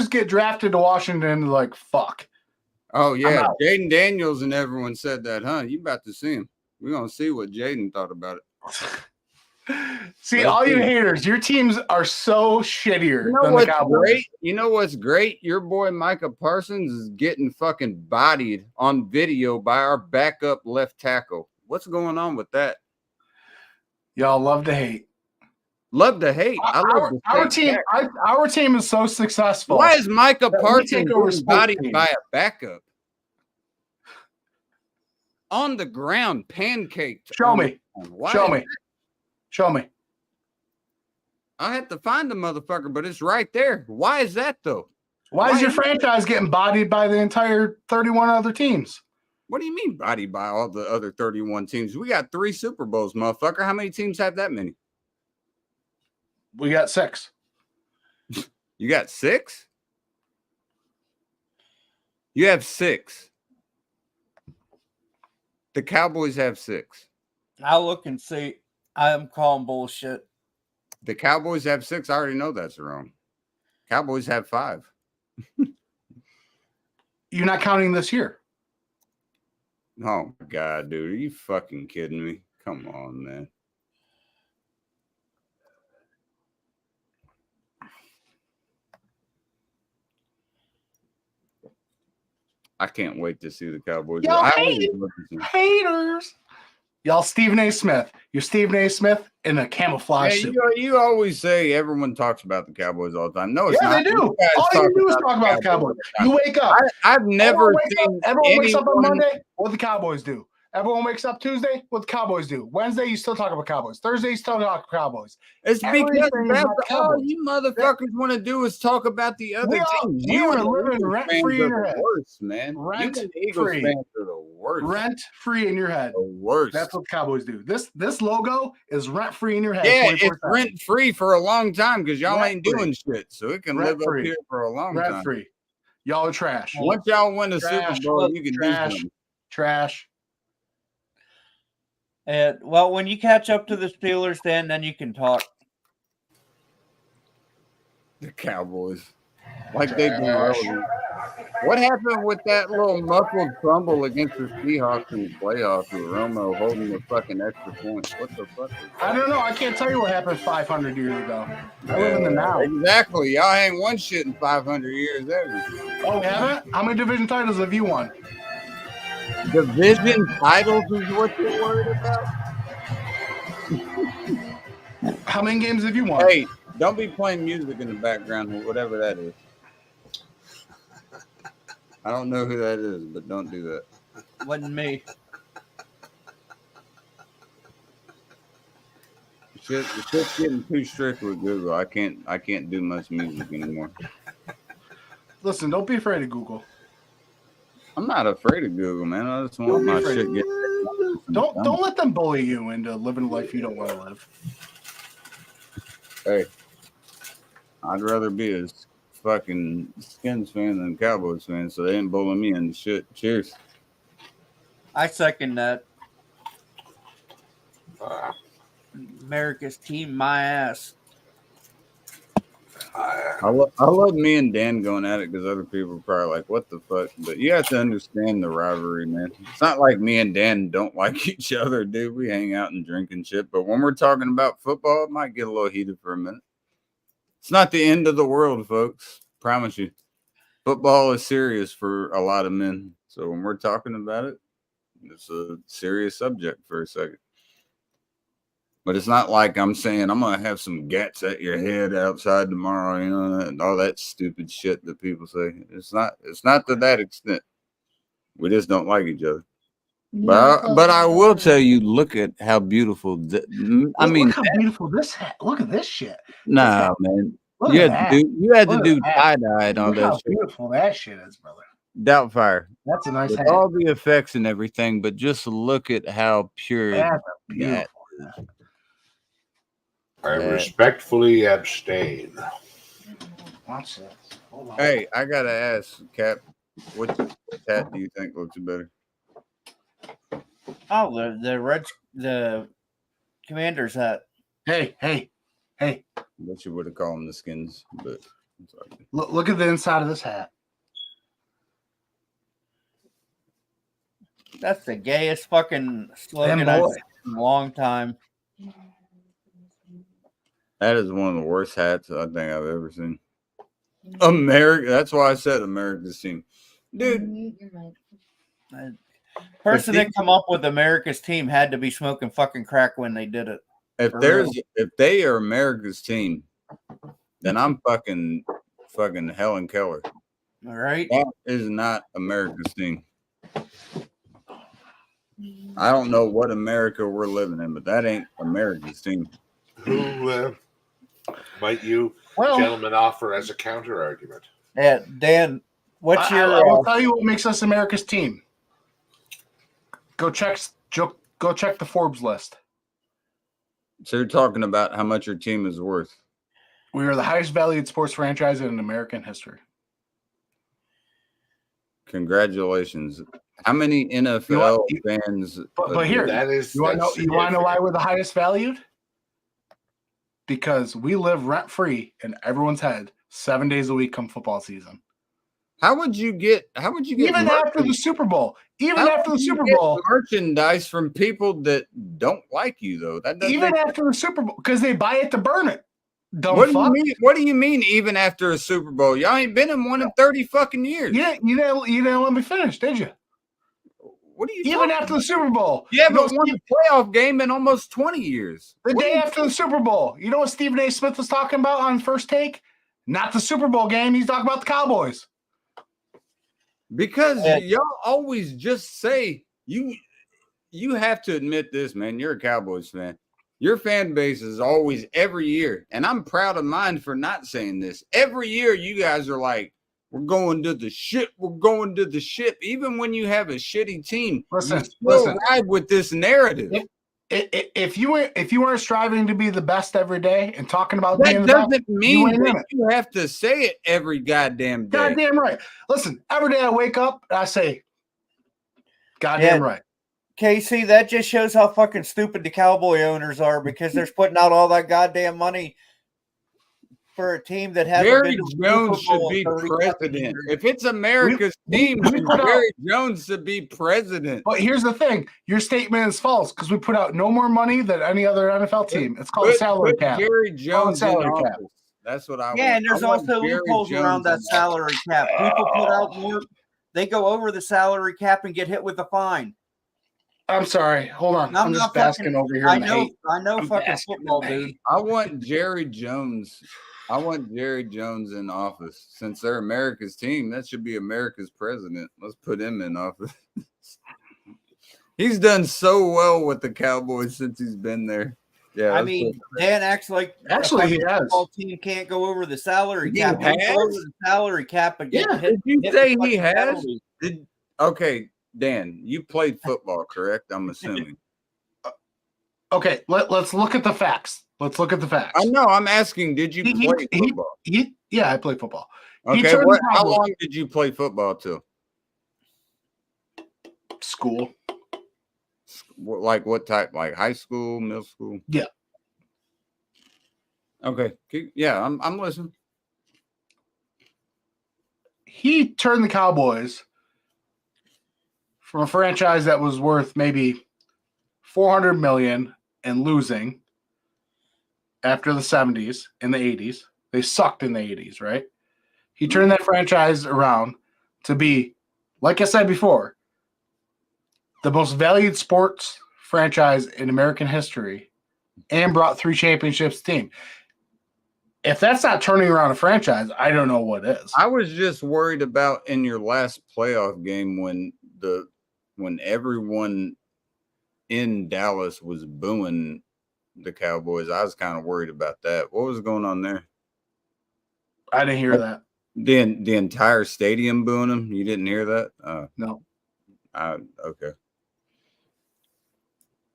get drafted to Washington, like fuck. Oh yeah, Jaden Daniels and everyone said that, huh? You about to see him. We're gonna see what Jaden thought about it. See, all you haters, your teams are so shittier than the Cowboys. Great? You know what's great? Your boy Micah Parsons is getting fucking bodied on video by our backup left tackle. What's going on with that? Y'all love to hate. Love to hate. Our team is so successful. Why is Micah Parsons getting bodied by a backup? On the ground, pancaked. Show me. Show me. I have to find the motherfucker, but it's right there. Why is that though? Why is your franchise getting bodied by the entire 31 other teams? What do you mean bodied by all the other 31 teams? We got 3 Super Bowls, motherfucker. How many teams have that many? We got 6. You got 6? You have 6. The Cowboys have 6. I'll look and see. I'm calling bullshit. The Cowboys have 6. I already know that's wrong. Cowboys have 5. You're not counting this year. Oh my God, dude. Are you fucking kidding me? Come on, man. I can't wait to see the Cowboys. Y'all I hate always look at them. Haters. Y'all Stephen A. Smith. You're Stephen A. Smith in a camouflage Hey, suit. you always say everyone talks about the Cowboys all the time. No, it's Yeah, not. they do. You guys All you do is talk about the Cowboys. all the time. You wake up. I've never Everyone wakes up on anyone- Monday. What the Cowboys do? Everyone wakes up Tuesday. What the Cowboys do? Wednesday, you still talk about Cowboys. Thursday, you still talk about Cowboys. It's because Everything is that's about all Cowboys. you motherfuckers want to do is talk about the other teams. we You are and the living Eagles rent-free fans in are your the head. worst, man. You and the Eagles Rent-free. fans are the worst. Rent free in your head. The worst. That's what the Cowboys do. This logo is rent free in your head. Yeah, it's 24/7. rent free for a long time because y'all ain't Rent-free. doing shit, so it can live up Rent-free. here for a long Rent time. free. Y'all are trash. Once y'all win the Trash. Super Bowl, you can Trash. do something. Trash. And well, when you catch up to the Steelers, then you can talk. The Cowboys, like they do earlier. What happened with that little muffled fumble against the Seahawks in the playoffs with Romo holding the fucking extra point? What the fuck? I don't know. I can't tell you what happened 500 years ago. I live in the now. Exactly. Y'all ain't won shit in 500 years, have you? Oh, we haven't? How many division titles have you won? Division titles is what you're worried about? How many games have you won? Hey, don't be playing music in the background, whatever that is. I don't know who that is, but don't do that. Wasn't me. The shit's getting too strict with Google. I can't do much music anymore. Listen, don't be afraid of Google. I'm not afraid of Google, man. I just want Don't be my afraid. shit get. Don't let them bully you into living a life you don't want to live. Hey, I'd rather be a fucking Skins fan than a Cowboys fan, so they didn't bully me into shit. Cheers. I second that. Uh, America's team, my ass. I love me and Dan going at it because other people are probably like, what the fuck? But you have to understand the rivalry, man. It's not like me and Dan don't like each other, dude. We hang out and drink and shit. But when we're talking about football, it might get a little heated for a minute. It's not the end of the world, folks. Promise you. Football is serious for a lot of men. So when we're talking about it, it's a serious subject for a second. But it's not like I'm saying I'm gonna have some gats at your head outside tomorrow, you know, and all that stupid shit that people say. It's not to that extent. We just don't like each other. But I will tell you, look at how beautiful. I mean, look how beautiful this hat. Look at this shit. nah, man. Look You at had that. to Look at do that. tie dye and all Look that how shit. beautiful that shit is, brother. Doubtfire. That's a nice With hat. all the effects and everything, but just look at how pure That's a that beautiful. is. I respectfully abstain. Watch this. Hold on. Hey, I gotta ask, Cap, what hat do you think looks better? Oh, the Commander's hat. Hey. I wish you would have called them the Skins, but I'm sorry. Look at the inside of this hat. That's the gayest fucking slogan I've seen in a long time. That is one of the worst hats I think I've ever seen. America. That's why I said America's team, dude. Person that come up with America's team had to be smoking fucking crack when they did it. If they are America's team, then I'm fucking Helen Keller. All right. That is not America's team. I don't know what America we're living in, but that ain't America's team. Who might you Well, gentlemen offer as a counter argument? Yeah, Dan, what's I your will tell you what makes us America's team. Go check the Forbes list. So you're talking about how much your team is worth. We are the highest valued sports franchise in American history. Congratulations. How many NFL fans? But here, That is you want to know why we're the highest valued? Because we live rent free in everyone's head 7 days a week come football season. How would you get Even after the Super Bowl? Merchandise from people that don't like you though. That doesn't Even after the Super Bowl, because they buy it to burn it. Dumb What do you fuck. mean? What do you mean? Even after a Super Bowl, y'all ain't been in one in 30 fucking years. Yeah, you didn't let me finish, did you? What are you Even talking after about? the Super Bowl. You haven't know, won a playoff game in almost 20 years. The What day are you- after the Super Bowl. You know what Stephen A. Smith was talking about on First Take? Not the Super Bowl game. He's talking about the Cowboys. Because y'all always just say you have to admit this, man. You're a Cowboys fan. Your fan base is always every year, and I'm proud of mine for not saying this. Every year, you guys are like, "We're going to the ship. We're going to the ship." Even when you have a shitty team, you still ride with this narrative. If you weren't striving to be the best every day and talking about That being the best, doesn't mean that you have to say it every goddamn day. Goddamn right. Listen, every day I wake up and I say, "Goddamn right." Casey, that just shows how fucking stupid the Cowboy owners are because they're putting out all that goddamn money for a team that hasn't Jerry been to Jones should football in be 30 fucking president. years. If it's America's team, then Jerry Jones should be president. But here's the thing: your statement is false because we put out no more money than any other NFL team. It's called salary cap. Jerry Jones in salary office. cap. That's what I want. Yeah, and there's I want also Jerry loopholes Jones around that in office. salary cap. People put out more, they go over the salary cap and get hit with a fine. I'm sorry. Hold on. I'm just basking over here. I in the know. hate. I know. I'm Fucking basking in football, the dude. hate. I want Jerry Jones. I want Jerry Jones in office. Since they're America's team, that should be America's president. Let's put him in office. He's done so well with the Cowboys since he's been there. Yeah, I mean, Dan acts like Actually, he has. football team can't go over the salary He cap. He has? go over the salary cap and get Yeah, hit. did you hit say with he fucking has? penalties. Okay, Dan, you played football, correct? I'm assuming. Okay, let's look at the facts. Let's look at the facts. I know. I'm asking. Did you play football? Yeah, I played football. Okay. How long did you play football till? School. Like what type? Like high school, middle school? Yeah. Okay. Yeah, I'm listening. He turned the Cowboys from a franchise that was worth maybe $400 million and losing after the 70s and the 80s. They sucked in the 80s, right? He turned that franchise around to be, like I said before, the most valued sports franchise in American history and brought 3 championships team. If that's not turning around a franchise, I don't know what is. I was just worried about in your last playoff game when everyone in Dallas was booing the Cowboys. I was kind of worried about that. What was going on there? I didn't hear that. The entire stadium booing them? You didn't hear that? No. Okay.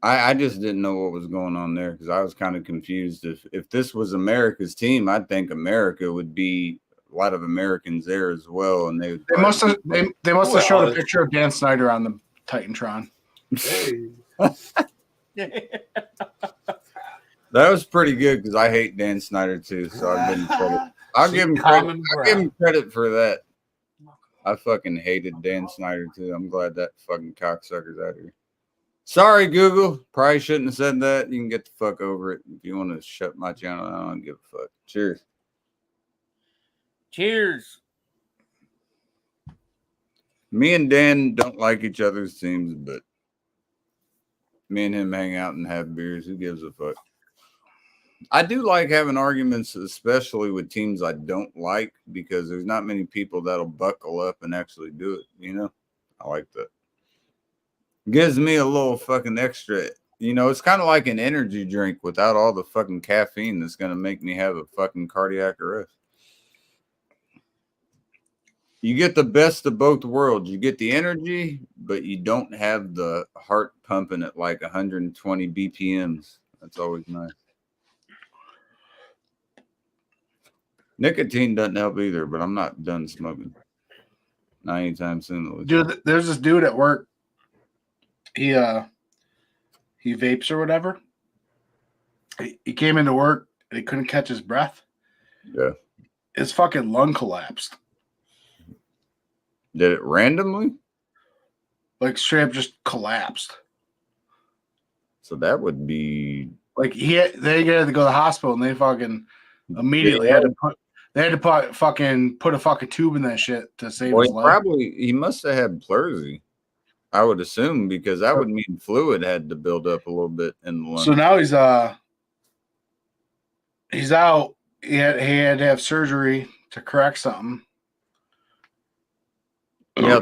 I just didn't know what was going on there because I was kind of confused. If this was America's team, I'd think America would be a lot of Americans there as well, and they must have showed a picture of Dan Snyder on the Titantron. That was pretty good because I hate Dan Snyder too. So I'll give him credit. I'll give him credit for that. I fucking hated Dan Snyder too. I'm glad that fucking cocksucker's out here. Sorry, Google. Probably shouldn't have said that. You can get the fuck over it. If you want to shut my channel, I don't give a fuck. Cheers. Cheers. Me and Dan don't like each other's teams, but me and him hang out and have beers. Who gives a fuck? I do like having arguments, especially with teams I don't like, because there's not many people that'll buckle up and actually do it. You know, I like that. Gives me a little fucking extra. You know, it's kind of like an energy drink without all the fucking caffeine that's going to make me have a fucking cardiac arrest. You get the best of both worlds. You get the energy, but you don't have the heart pumping at like 120 BPMs. That's always nice. Nicotine doesn't help either, but I'm not done smoking. Not anytime soon. Dude, there's this dude at work. He vapes or whatever. He came into work and he couldn't catch his breath. Yeah. His fucking lung collapsed. Did it randomly? Like straight up just collapsed. So that would be like they had to go to the hospital and they fucking Immediately Yeah. they had to put a fucking tube in that shit to save Well, his leg. he must have had pleurisy, I would assume, because that would mean fluid had to build up a little bit in the lung. So now he's out. He had to have surgery to correct something. Yeah,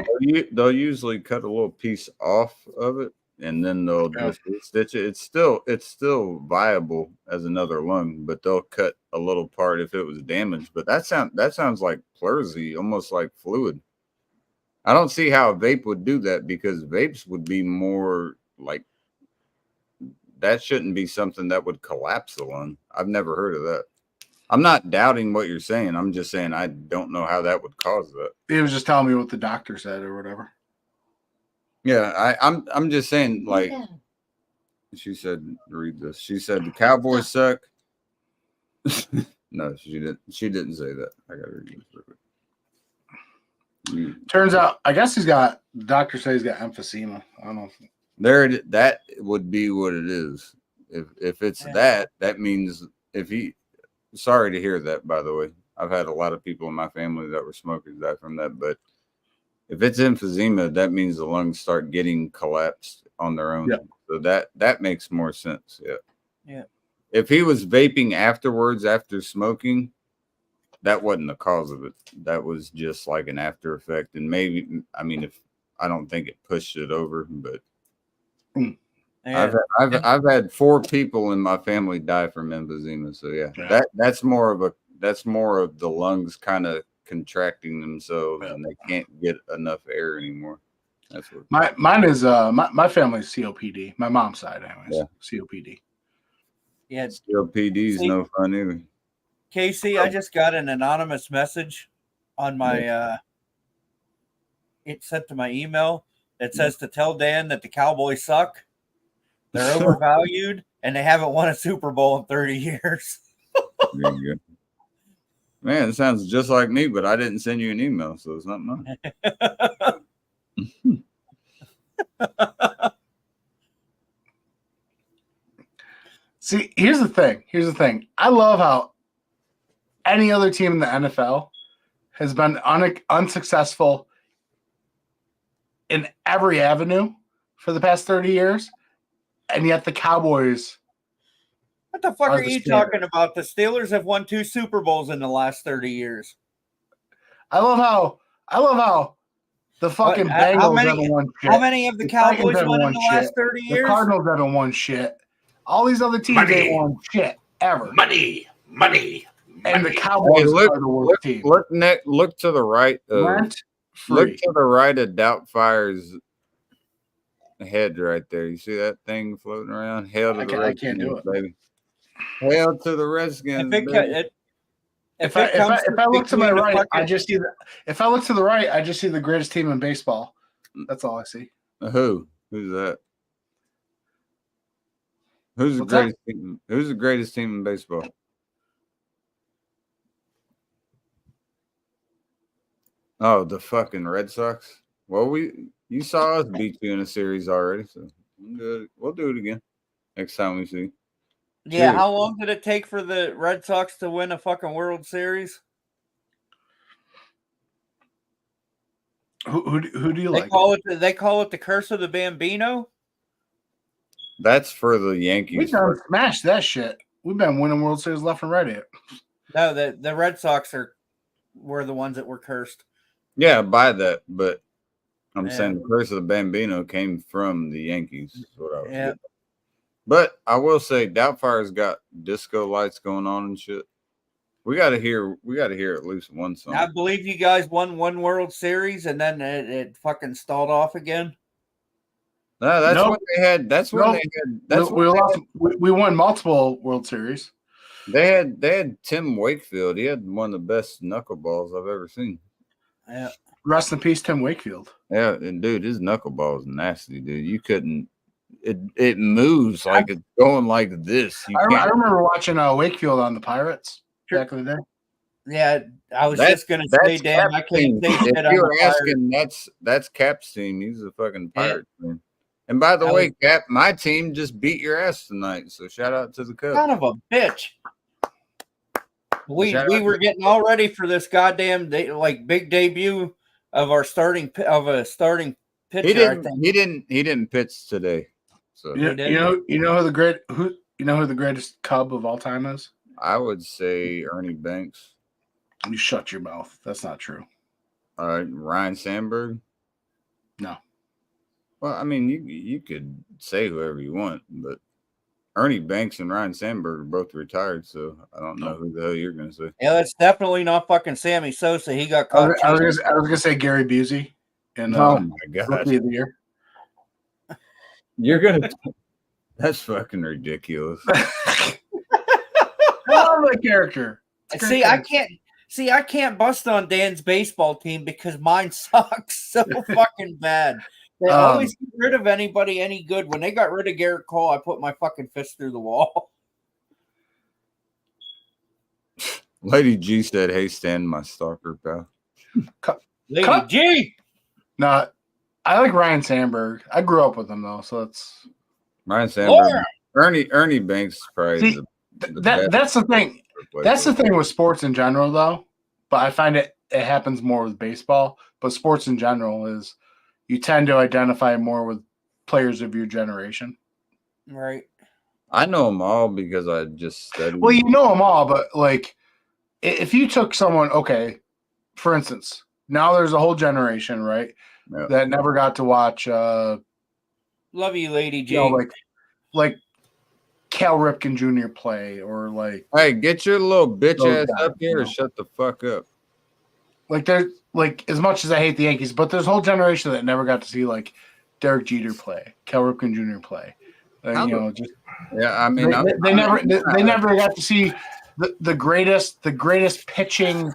they'll usually cut a little piece off of it, and then they'll just stitch it. It's still viable as another lung, but they'll cut a little part if it was damaged. But that sounds like pleurisy, almost like fluid. I don't see how a vape would do that, because vapes would be more like, that shouldn't be something that would collapse the lung. I've never heard of that. I'm not doubting what you're saying. I'm just saying I don't know how that would cause that. He was just telling me what the doctor said or whatever. Yeah, I'm just saying, like, she said, read this. She said the Cowboys suck. No, she didn't say that. I gotta read this real quick. Turns out, I guess the doctor says he's got emphysema. I don't know. That would be what it is. If it's that means sorry to hear that, by the way. I've had a lot of people in my family that were smokers die from that, but if it's emphysema, that means the lungs start getting collapsed on their own. Yeah. So that makes more sense. Yeah. Yeah. If he was vaping afterwards, after smoking, that wasn't the cause of it. That was just like an after effect. And maybe, I mean, I don't think it pushed it over, but Yeah. I've had 4 people in my family die from emphysema. So yeah. That's more of the lungs kind of contracting themselves, and they can't get enough air anymore. That's what mine is. My family's COPD. My mom's side, anyways. Yeah. COPD. Yeah. COPD is no fun either. Casey, I just got an anonymous message on my it sent to my email that says to tell Dan that the Cowboys suck. They're overvalued and they haven't won a Super Bowl in 30 years. There you go. Man, it sounds just like me, but I didn't send you an email, so it's not mine. See, here's the thing. I love how any other team in the NFL has been unsuccessful in every avenue for the past 30 years, and yet the Cowboys. What the fuck are you talking about? The Steelers have won 2 Super Bowls in the last 30 years. I love how the fucking Bengals haven't won shit. How many of the Cowboys won in the last 30 years? The Cardinals haven't won shit. All these other teams ain't won shit ever. Money. And the Cowboys are the worst team. Look to the right. Look to the right of Doubtfire's head right there. You see that thing floating around? Hail to the Redskins, I can't do it, baby. Hail to the Redskins. If I look to my right, I just see if I look to the right, I just see the greatest team in baseball. That's all I see. Who's that? Who's the greatest team in baseball? Oh, the fucking Red Sox. Well, you saw us beat you in a series already, so we'll do it again next time we see. Yeah, Cheers. how long did it take for the Red Sox to win a fucking World Series? Who do you like? They call it the curse of the Bambino. That's for the Yankees. We done smashed that shit. We've been winning World Series left and right here. No, the Red Sox were the ones that were cursed. Yeah, by that, but I'm saying the curse of the Bambino came from the Yankees. Is what I was getting. But I will say Doubtfire's got disco lights going on and shit. We gotta hear at least one song. I believe you guys won one World Series and then it fucking stalled off again. No, that's what they had. That's what they had. We won multiple World Series. They had Tim Wakefield. He had one of the best knuckleballs I've ever seen. Yeah. Rest in peace, Tim Wakefield. Yeah, and dude, his knuckleball is nasty, dude. You couldn't. It moves like it's going like this. I remember watching Wakefield on the Pirates back in the day. Yeah, I was just gonna say, Dan, I can't say shit if you were asking, that's Cap's team. He's a fucking Pirate team. And by the way, Cap, my team just beat your ass tonight. So shout out to the Cubs. Son of a bitch. We were getting all ready for this goddamn big debut of a starting pitcher. He didn't pitch today. So You know who the greatest Cub of all time is? I would say Ernie Banks. You shut your mouth. That's not true. Ryan Sandberg. No. Well, I mean, you could say whoever you want, but Ernie Banks and Ryan Sandberg are both retired, so I don't know who the hell you're going to say. Yeah, that's definitely not fucking Sammy Sosa. He got caught. I was gonna say Gary Busey. And oh my god, Rookie of the Year. You're gonna. That's fucking ridiculous. I love that character. See, I can't bust on Dan's baseball team because mine sucks so fucking bad. They always get rid of anybody any good. When they got rid of Garrett Cole, I put my fucking fist through the wall. Lady G said, "Hey, Stan, my stalker pal." Lady G. No, I like Ryan Sandberg. I grew up with him though, so it's Ryan Sandberg. Ernie Banks probably. That's the thing. That's the thing with sports in general, though. But I find it happens more with baseball. But sports in general is you tend to identify more with players of your generation. Right. I know them all because I just studied. Well, you know them all, but like if you took someone, okay, for instance, now there's a whole generation, right, that never got to watch. Love you, Lady G. Like Cal Ripken Jr. play, or like, hey, get your little bitch ass up here, or shut the fuck up. Like there's like, as much as I hate the Yankees, but there's a whole generation that never got to see like Derek Jeter play, Cal Ripken Jr. play. I mean, they never got to see the greatest pitching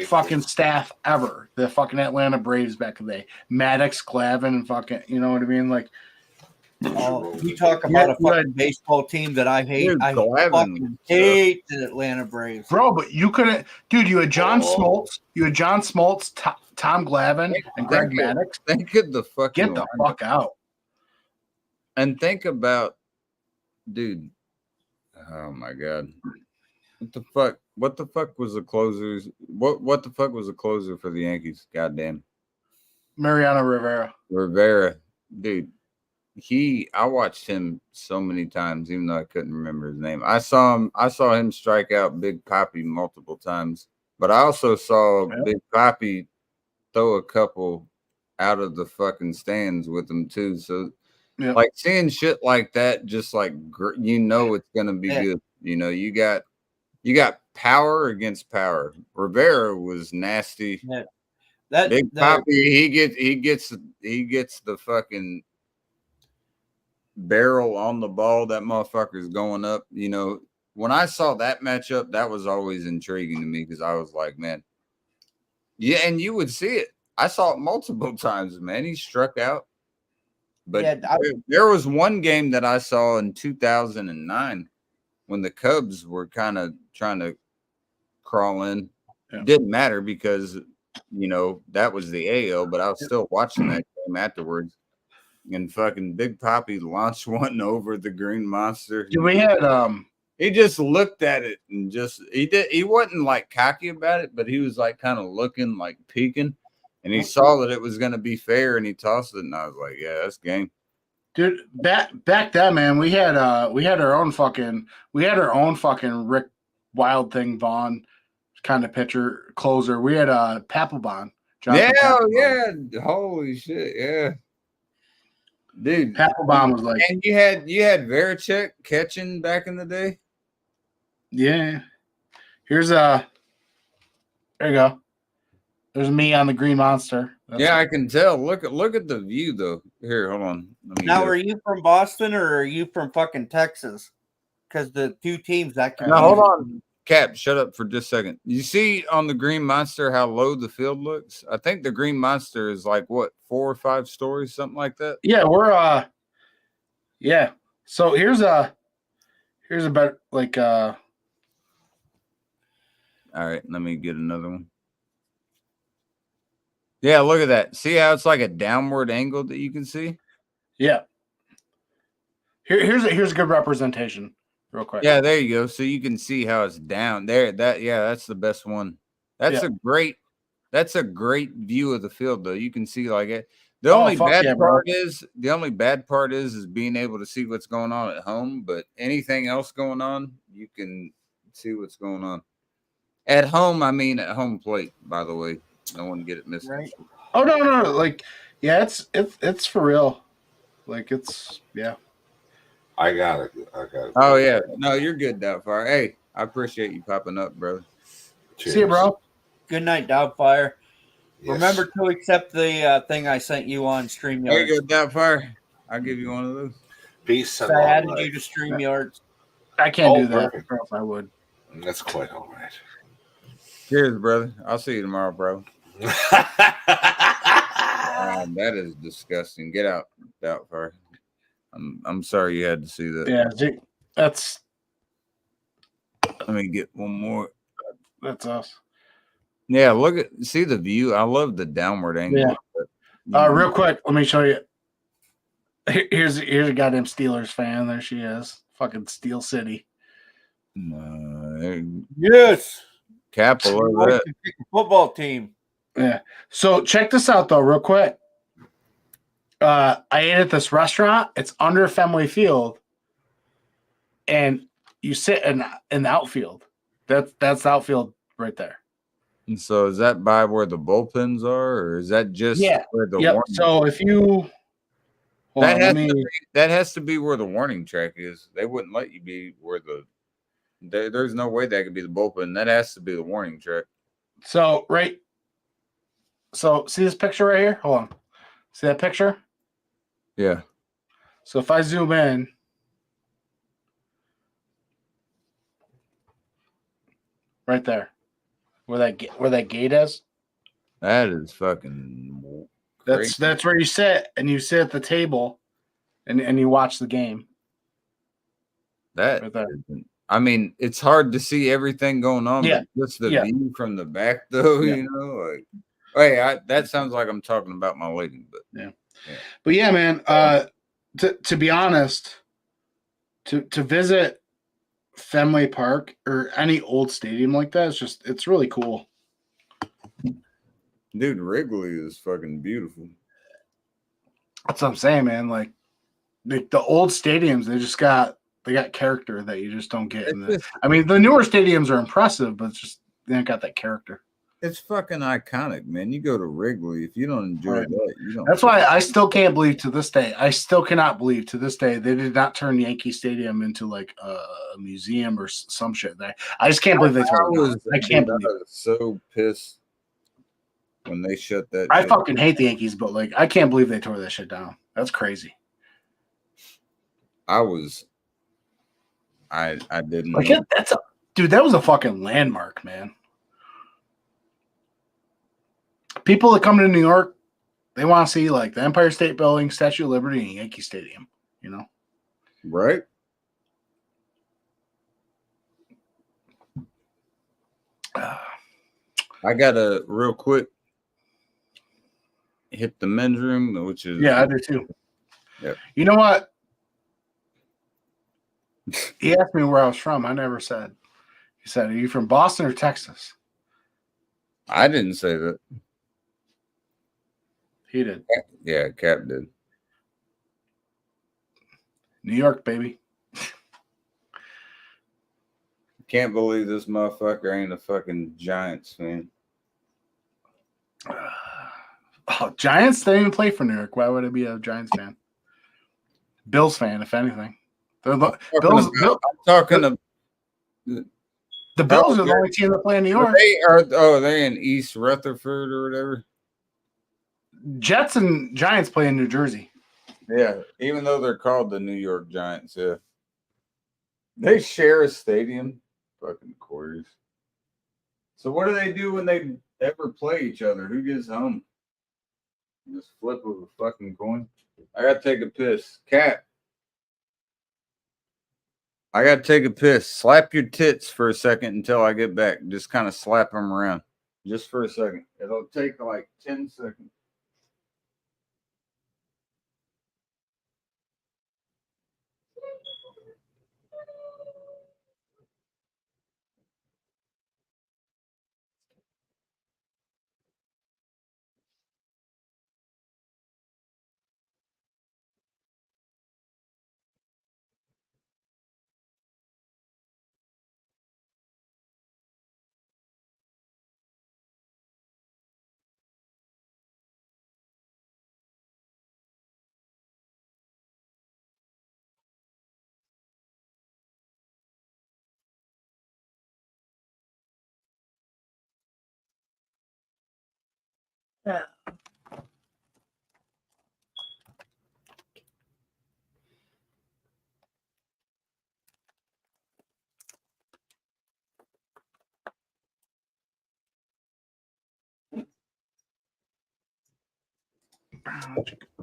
fucking staff ever. The fucking Atlanta Braves back in the day, Maddox, Glavine, and fucking, you know what I mean, like. You talk about a fucking baseball team that I hate. I fucking hate the Atlanta Braves, bro. But you couldn't, dude. You had John Smoltz, Tom Glavine, and Greg Maddox. Think of the fucking get the fuck out. And think about, dude. Oh my god, what the fuck? What the fuck was the closers? What the fuck was the closer for the Yankees? Goddamn, Mariano Rivera, dude. I watched him so many times, even though I couldn't remember his name. I saw him strike out Big Papi multiple times, but I also saw Big Papi throw a couple out of the fucking stands with him too. So, like seeing shit like that, just like it's gonna be good. You know, you got power against power. Rivera was nasty. Yeah. Big Papi, he gets the fucking barrel on the ball. That motherfucker's going up. You know, when I saw that matchup, that was always intriguing to me because I was like, man, yeah, and you would see it. I saw it multiple times, man. He struck out. But there was one game that I saw in 2009 when the Cubs were kind of trying to crawl in. Yeah. Didn't matter because, you know, that was the AL, but I was still watching that game afterwards. And fucking Big Papi launched one over the Green Monster. We had he just looked at it and he wasn't like cocky about it, but he was like kind of looking like peeking, and he saw that it was gonna be fair and he tossed it, and I was like, yeah, that's game. Dude, back then, man, we had our own fucking Rick Wild Thing Vaughn kind of pitcher closer. We had Papelbon. Yeah, holy shit, yeah. Dude, Papelbon was like, and you had Varichek catching back in the day. Yeah, there you go. There's me on the Green Monster. I can tell. Look at the view though. Here, hold on. Now, are you from Boston or are you from fucking Texas? Because the two teams that can. Now, hold on. Cap, shut up for just a second. You see on the Green Monster how low the field looks? I think the Green Monster is like what, 4 or 5 stories, something like that. Yeah, we're So here's about like all right, let me get another one. Yeah, look at that. See how it's like a downward angle that you can see? Yeah. Here's a good representation. real quick. Yeah, there you go. So you can see how it's down there. That's the best one. That's a great view of the field, though. You can see like it. The only bad part is being able to see what's going on at home. But anything else going on, you can see what's going on at home. I mean, at home plate. By the way, no one get it missed. Right. Oh no. Like, yeah, it's for real. Like I got it. Oh yeah, no, you're good, Doubtfire. Hey, I appreciate you popping up, brother. Cheers. See you, bro. Good night, Doubtfire. Yes. Remember to accept the thing I sent you on StreamYard. There you go, Doubtfire. I'll give you one of those. Peace and I long added life. you to StreamYard. I can't do that. Perfect. Or else I would. That's quite all right. Cheers, brother. I'll see you tomorrow, bro. That is disgusting. Get out, Doubtfire. I'm sorry you had to see that. Yeah, that's Let me get one more. us. Yeah, see the view. I love the downward angle. Yeah. Real quick, let me show you. Here's a goddamn Steelers fan. There she is. Fucking Steel City. Yes. Cap below that. Football team. Yeah. So check this out though, real quick. I ate at this restaurant. It's under Fenway Field, and you sit in the outfield. That's the outfield right there. And so is that by where the bullpens are, or is that just where the Yep. warning? So if you that has to be where the warning track is. They wouldn't let you be where there's no way that could be the bullpen. That has to be the warning track. So see this picture right here? Hold on. See that picture? Yeah. So if I zoom in, right there, where that gate is. That is fucking crazy. That's where you sit, and you sit at the table, and you watch the game. That Right there. I mean, it's hard to see everything going on, but just the view from the back, though, you know, like, hey, that sounds like I'm talking about my lady, but But yeah, man. To be honest, to visit Fenway Park or any old stadium like that, it's really cool. Dude, Wrigley is fucking beautiful. That's what I'm saying, man. Like the old stadiums, they got character that you just don't get. I mean, the newer stadiums are impressive, but they ain't got that character. It's fucking iconic, man. You go to Wrigley, if you don't enjoy that, you don't. That's why I still can't believe to this day. I still cannot believe to this day they did not turn Yankee Stadium into like a museum or some shit. I just can't believe they tore it. I can't believe. I was so pissed when they shut that. I fucking hate the Yankees, but like I can't believe they tore that shit down. That's crazy. I didn't like dude, that was a fucking landmark, man. People that come to New York, they want to see like the Empire State Building, Statue of Liberty, and Yankee Stadium, you know? Right? I got a real quick hit the men's room, which is I do too. Yeah. You know what? He asked me where I was from. I never said. He said, "Are you from Boston or Texas?" I didn't say that. He did. Yeah, Cap did. New York, baby. Can't believe this motherfucker ain't a fucking Giants fan. Giants? They didn't even play for New York. Why would I be a Giants fan? Bills fan, if anything. The Bills are the only team that play in New York. They're in East Rutherford or whatever. Jets and Giants play in New Jersey. Yeah, even though they're called the New York Giants, yeah. They share a stadium. Fucking quarters. So what do they do when they ever play each other? Who gets home? Just flip of a fucking coin. I gotta take a piss. Cat. I gotta take a piss. Slap your tits for a second until I get back. Just kind of slap them around. Just for a second. It'll take like 10 seconds.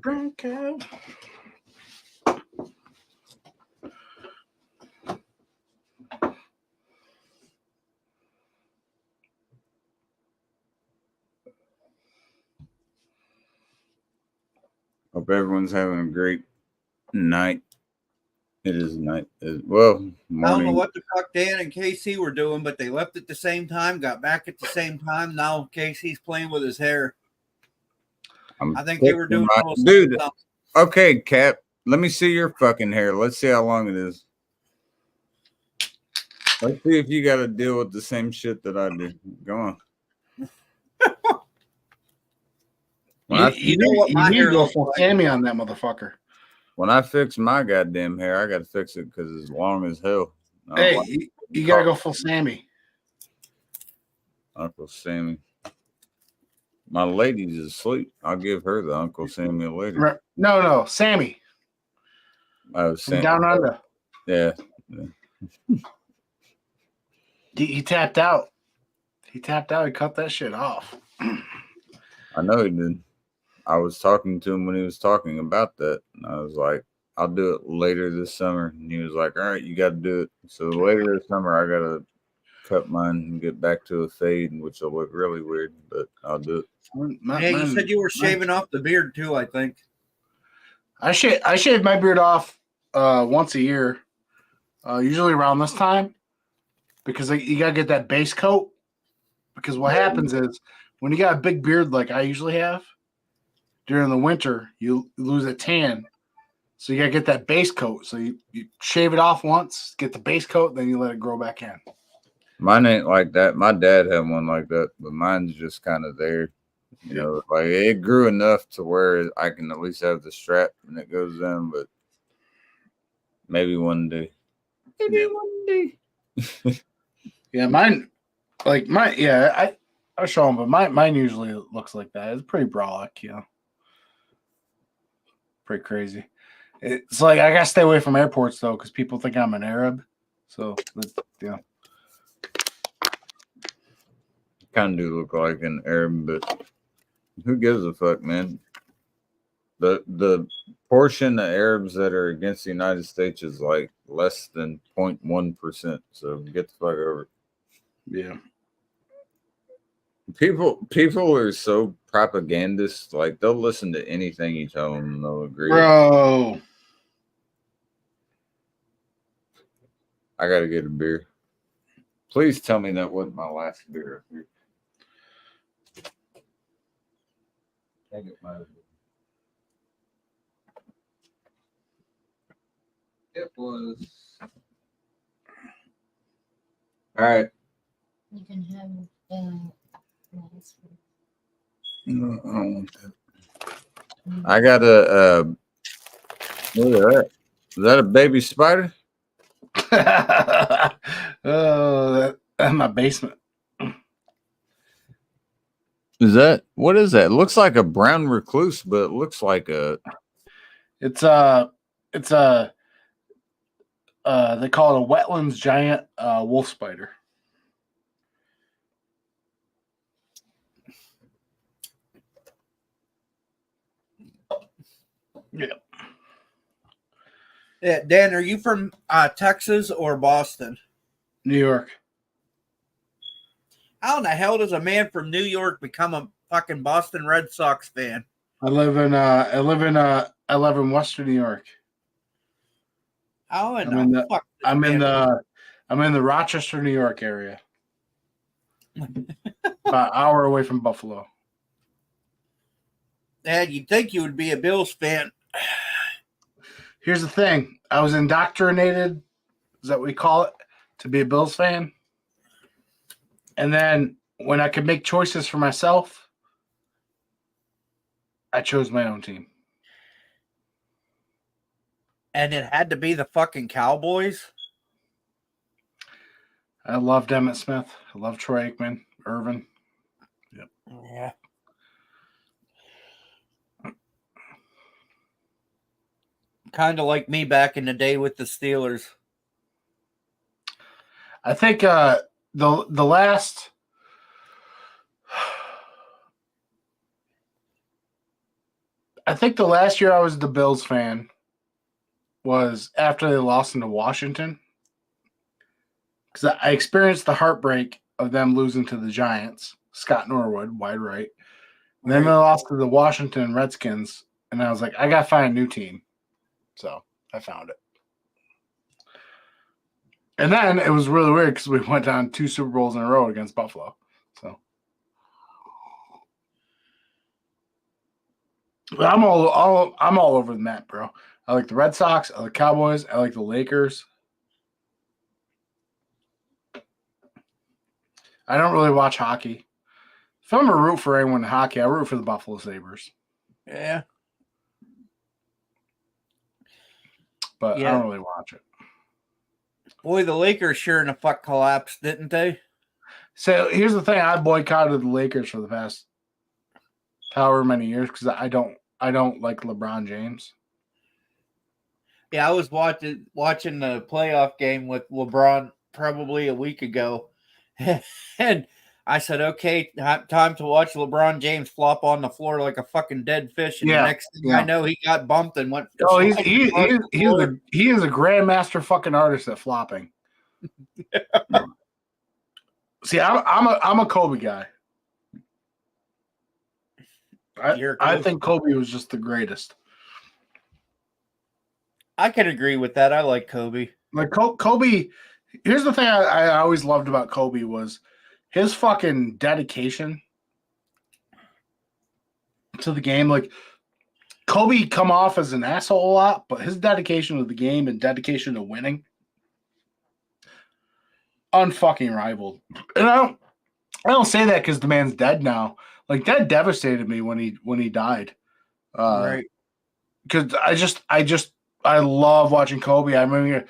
Bronco. Hope everyone's having a great night. It is night. Well, I don't know morning. what the fuck Dan and KC were doing, but they left at the same time, got back at the same time. Now KC's playing with his hair. I think they were doing a little dude. something. Okay, Cap. Let me see your fucking hair. Let's see how long it is. Let's see if you got to deal with the same shit that I do. Go on. You need to go full Sammy on that motherfucker. When I fix my goddamn hair, I got to fix it because it's long as hell. Hey, you got to go full Sammy. Uncle Sammy. My lady's asleep. I'll give her the Uncle Sammy later. No, Sammy. I was saying Down under. Yeah. He tapped out. He cut that shit off. I know he did. I was talking to him when he was talking about that. And I was like, I'll do it later this summer. And he was like, all right, you got to do it. So later this summer, I got to cut mine and get back to a fade, which will look really weird, but I'll do it. You said you were shaving off the beard too, I think. I shave my beard off once a year, usually around this time, because you got to get that base coat. Because what happens is when you got a big beard like I usually have, during the winter, you lose a tan. So you got to get that base coat. So you shave it off once, get the base coat, then you let it grow back in. Mine ain't like that. My dad had one like that, but mine's just kind of there. You know, like it grew enough to where I can at least have the strap and it goes in, but maybe one day. One day. Yeah, mine, I'll show them, but mine usually looks like that. It's pretty brolic, you know. Pretty crazy. It's like I gotta stay away from airports though, because people think I'm an Arab. So yeah. Kind of do look like an Arab, but who gives a fuck, man? The portion of Arabs that are against the United States is like less than 0.1%. So get the fuck over it. Yeah. People are so propagandist, like they'll listen to anything you tell them and they'll agree. Bro. I gotta get a beer. Please tell me that wasn't my last beer up here. I get my It was. All right. You can have nice. No, I don't want that. I got a. Look at that. Is that a baby spider? Oh, that's my basement. Is that what is that? It looks like a brown recluse, but it looks like a. It's a they call it a wetlands giant wolf spider. Yeah. Yeah, Dan, are you from Texas or Boston? New York. How in the hell does a man from New York become a fucking Boston Red Sox fan? I live in Western New York. How in I'm the fuck? I'm in the Rochester, New York area. About an hour away from Buffalo. Dad, you'd think you would be a Bills fan. Here's the thing. I was indoctrinated, is that what we call it, to be a Bills fan. And then when I could make choices for myself, I chose my own team. And it had to be the fucking Cowboys? I loved Emmitt Smith. I love Troy Aikman, Irvin. Yep. Yeah. Kind of like me back in the day with the Steelers. I think the last year I was the Bills fan was after they lost into Washington, because I experienced the heartbreak of them losing to the Giants. Scott Norwood, wide right. And then they lost to the Washington Redskins, and I was like, I got to find a new team. So I found it. And then it was really weird because we went on 2 Super Bowls in a row against Buffalo. So I'm all over the map, bro. I like the Red Sox. I like Cowboys. I like the Lakers. I don't really watch hockey. If I'm going to root for anyone in hockey, I root for the Buffalo Sabres. Yeah. But I don't really watch it. Boy, the Lakers sure in the fuck collapsed, didn't they? So here's the thing: I boycotted the Lakers for the past however many years because I don't like LeBron James. Yeah, I was watching the playoff game with LeBron probably a week ago, and I said, "Okay, time to watch LeBron James flop on the floor like a fucking dead fish." And the next thing I know, he got bumped and went. Oh, he is a grandmaster fucking artist at flopping. See, I'm a Kobe guy. I think Kobe was just the greatest. I can agree with that. I like Kobe. Like Kobe, here's the thing I always loved about Kobe was his fucking dedication to the game. Like Kobe come off as an asshole a lot, but his dedication to the game and dedication to winning, unfucking rivaled. And I don't say that because the man's dead now. Like that devastated me when he died. Right. Because I love watching Kobe. I remember,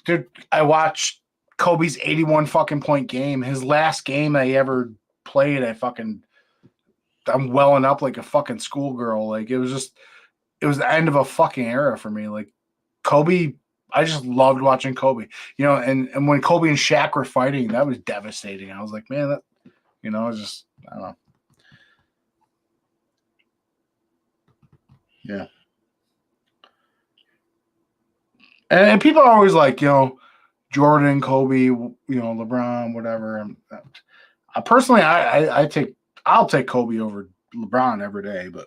dude, I watched Kobe's 81 fucking point game. His last game I ever played, I'm welling up like a fucking schoolgirl. Like it was the end of a fucking era for me. Like Kobe, I just loved watching Kobe. You know, and when Kobe and Shaq were fighting, that was devastating. I was like, man, that, you know, I don't know. Yeah. And people are always like, you know, Jordan, Kobe, you know, LeBron, whatever. Personally, I'll take Kobe over LeBron every day, but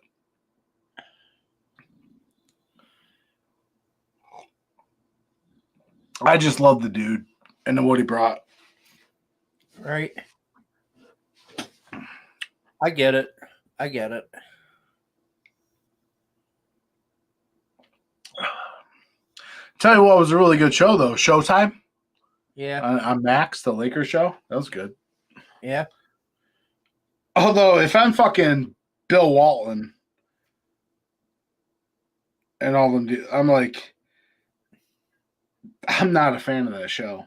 I just love the dude and what he brought. Right. I get it. Tell you what was a really good show though. Showtime. Yeah. On Max, the Lakers show. That was good. Yeah. Although if I'm fucking Bill Walton and all them, I'm like, I'm not a fan of that show.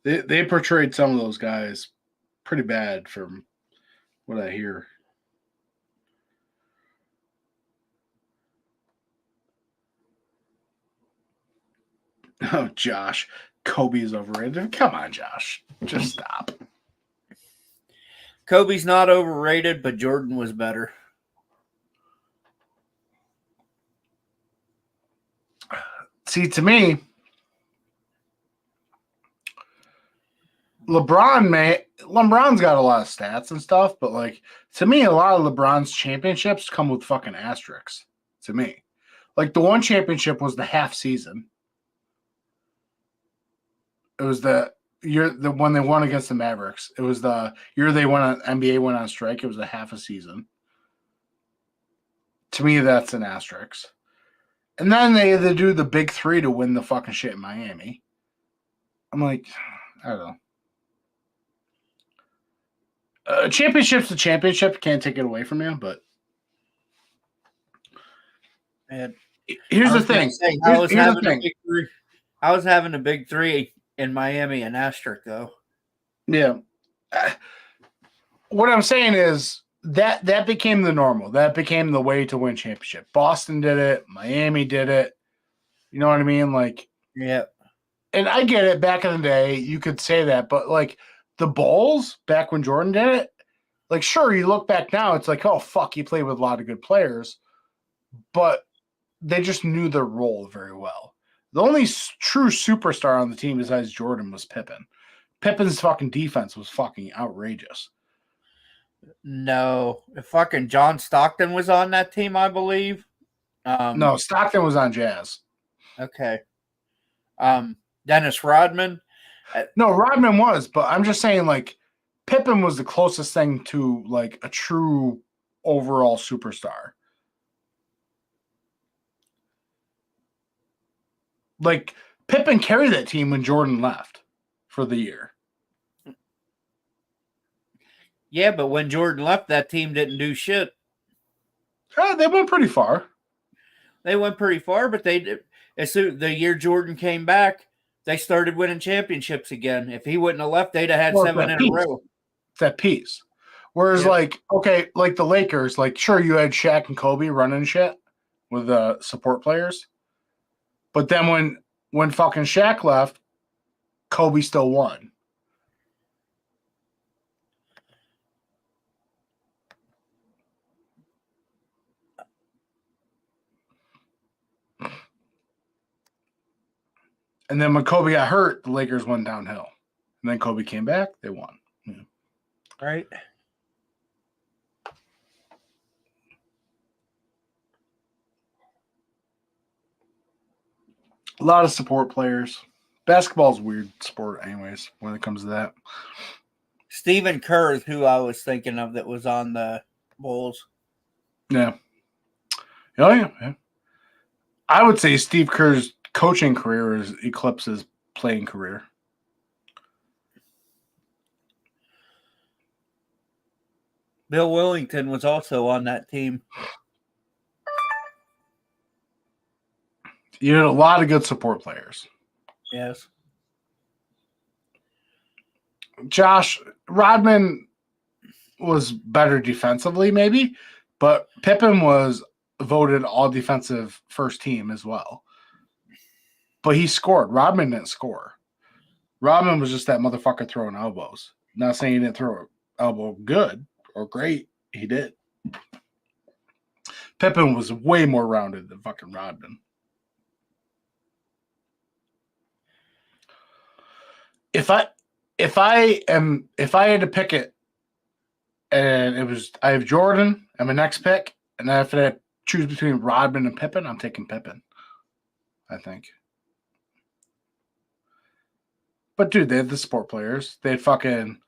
They portrayed some of those guys pretty bad from what I hear. Oh, Josh. Kobe's overrated. Come on, Josh. Just stop. Kobe's not overrated, but Jordan was better. See, to me, LeBron's got a lot of stats and stuff, but like to me, a lot of LeBron's championships come with fucking asterisks. To me, like the one championship was the half season. It was the year when they won against the Mavericks. It was the year they went on NBA went on strike. It was a half a season. To me, that's an asterisk. And then they do the big three to win the fucking shit in Miami. I'm like, I don't know. Championship's a championship. Can't take it away from you, but Man, here's the thing. I was having a big three in Miami and asterisk though. Yeah. What I'm saying is that became the normal. That became the way to win championship. Boston did it. Miami did it. You know what I mean? Like, Yeah. and I get it. Back in the day, you could say that, but like the Bulls back when Jordan did it, like sure, you look back now, it's like, oh fuck, he played with a lot of good players, but they just knew their role very well. The only true superstar on the team besides Jordan was Pippen. Pippen's fucking defense was fucking outrageous. No, fucking John Stockton was on that team, I believe. No, Stockton was on Jazz. Okay. Dennis Rodman. No, Rodman was, but I'm just saying, like, Pippen was the closest thing to like a true overall superstar. Like Pippen carried that team when Jordan left for the year. Yeah, but when Jordan left, that team didn't do shit. They went pretty far. They went pretty far, but as soon the year Jordan came back, they started winning championships again. If he wouldn't have left, they'd have had 7 in a row. It's that piece. Whereas, like, okay, like the Lakers, like, sure, you had Shaq and Kobe running shit with support players. But then when fucking Shaq left, Kobe still won. And then when Kobe got hurt, the Lakers went downhill. And then Kobe came back, they won. Yeah. Right. A lot of support players. Basketball's a weird sport anyways when it comes to that. Stephen Kerr is who I was thinking of that was on the Bulls. Yeah. Oh, yeah. I would say Steve Kerr's coaching career is eclipses playing career. Bill Wellington was also on that team. You had a lot of good support players. Yes. Josh Rodman was better defensively, maybe, but Pippen was voted all defensive first team as well. But he scored. Rodman didn't score. Rodman was just that motherfucker throwing elbows. Not saying he didn't throw an elbow good or great. He did. Pippen was way more rounded than fucking Rodman. If I had to pick it, and it was I have Jordan and my next pick, and then if I had to choose between Rodman and Pippen, I'm taking Pippen. I think. But dude, they had the sport players. They had fucking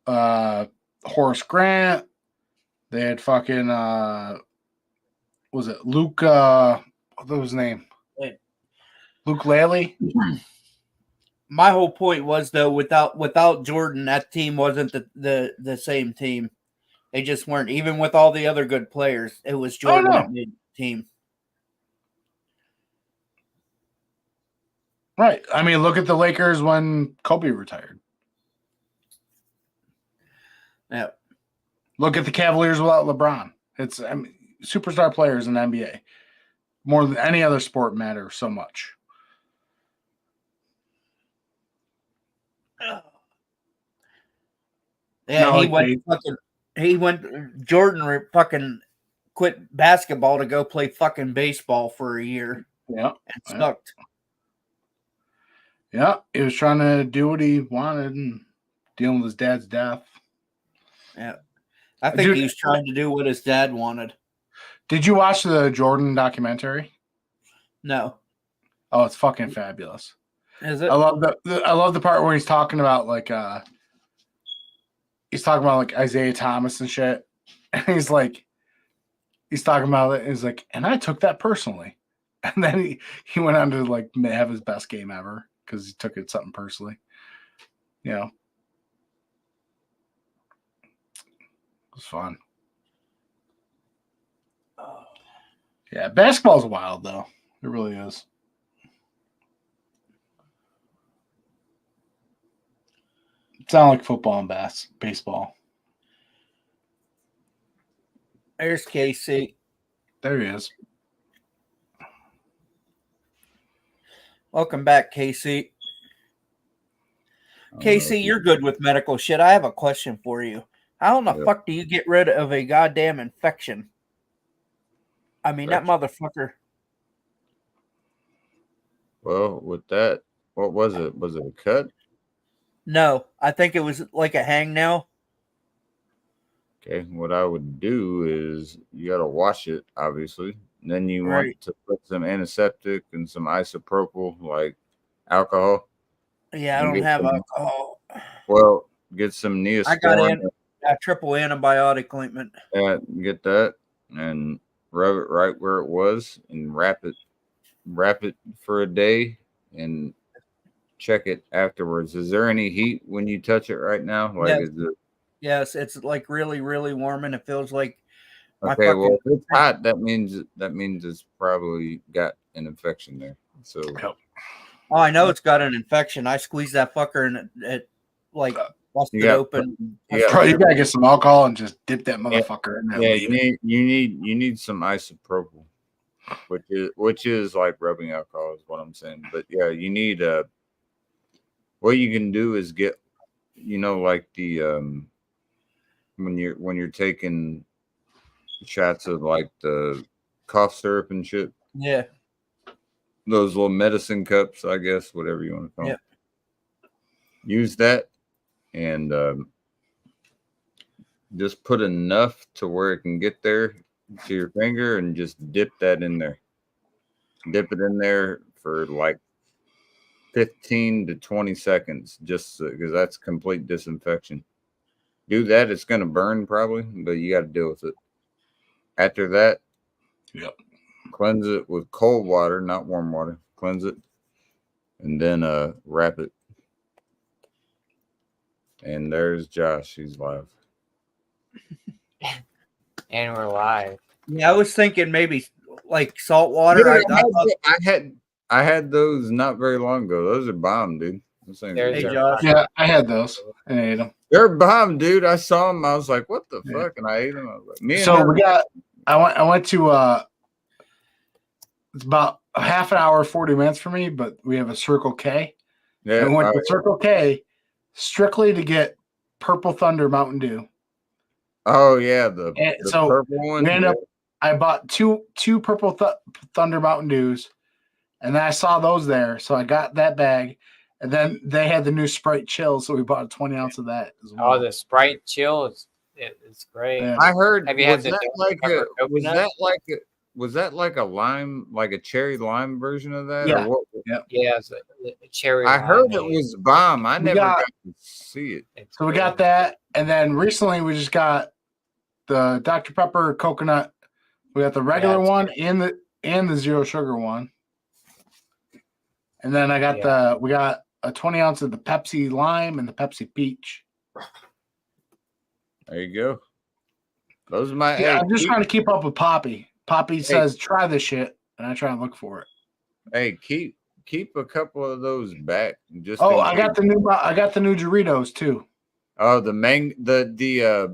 Horace Grant. They had fucking was it Luke? What was his name? Luke Laley. My whole point was though, without Jordan, that team wasn't the same team. They just weren't. Even with all the other good players, it was Jordan that made the team. Right. I mean, look at the Lakers when Kobe retired. Yeah. Look at the Cavaliers without LeBron. It's superstar players in the NBA. More than any other sport matter so much. Yeah, Jordan fucking quit basketball to go play fucking baseball for a year. Yeah. And sucked. Yeah, he was trying to do what he wanted and dealing with his dad's death. Yeah. I think he was trying to do what his dad wanted. Did you watch the Jordan documentary? No. Oh, it's fucking fabulous. Is it? I love the part where he's talking about like Isaiah Thomas and shit. And he's talking about it. He's like, and I took that personally. And then he went on to like have his best game ever because he took it something personally. You know. It was fun. Yeah, basketball's wild though. It really is. It's not like football and baseball. There's Casey. There he is. Welcome back, Casey. Casey, you're good with medical shit. I have a question for you. How in the fuck do you get rid of a goddamn infection? I mean, that motherfucker. Well, with that, what was it? Was it a cut? No, I think it was like a hangnail. Okay, what I would do is you got to wash it, obviously. And then you want to put some antiseptic and some isopropyl, like alcohol. Yeah, I don't have alcohol. Well, get some Neosporin. I got a triple antibiotic ointment. Yeah, get that and rub it right where it was and wrap it for a day and check it afterwards. Is there any heat when you touch it right now? Like, yes. is it? Yes, it's like really, really warm, and it feels like. Okay, well, if it's hot, that means it's probably got an infection there. So. Oh, I know it's got an infection. I squeezed that fucker and it like busted open. You gotta get some alcohol and just dip that motherfucker in there. Yeah, you need some isopropyl, which is like rubbing alcohol is what I'm saying. But yeah, you need what you can do is get, like the when you're taking shots of like the cough syrup and shit. Yeah. Those little medicine cups, I guess, whatever you want to call them. Use that and just put enough to where it can get there to your finger and just dip that in there. Dip it in there for like 15 to 20 seconds, just because that's complete disinfection. Do that. It's going to burn probably, but you got to deal with it. After that, cleanse it with cold water, not warm water. Cleanse it, and then wrap it. And there's Josh. He's live. And we're live. Yeah, I was thinking maybe like salt water. Dude, I had those not very long ago. Those are bomb, dude. Hey, Josh. Yeah, I had those and I ate them. They're bomb, dude. I saw them. I was like, "What the fuck?" And I ate them. I was like, I went to. It's about a half an hour, 40 minutes for me, but we have a Circle K. Yeah, I went to Circle K strictly to get Purple Thunder Mountain Dew. Oh yeah, the purple one. I bought two Purple Thunder Mountain Dews, and then I saw those there, so I got that bag. And then they had the new Sprite Chill, so we bought a 20 ounce of that as well. Oh, the Sprite Chill it's great. Yeah. I heard. Have you had Was that like a lime, like a cherry lime version of that? Yeah. Or what? Yeah, it's a cherry. I heard it was bomb. I never got to see it. So we got that, and then recently we just got the Dr. Pepper coconut. We got the regular one and the zero sugar one. And then we got a 20 ounce of the Pepsi lime and the Pepsi peach. There you go. Those are my. Yeah, I'm just trying to keep up with Poppy. Poppy says, "Try this shit," and I try and look for it. Hey, keep a couple of those back. Just I got the new Doritos too. Oh, the mango Doritos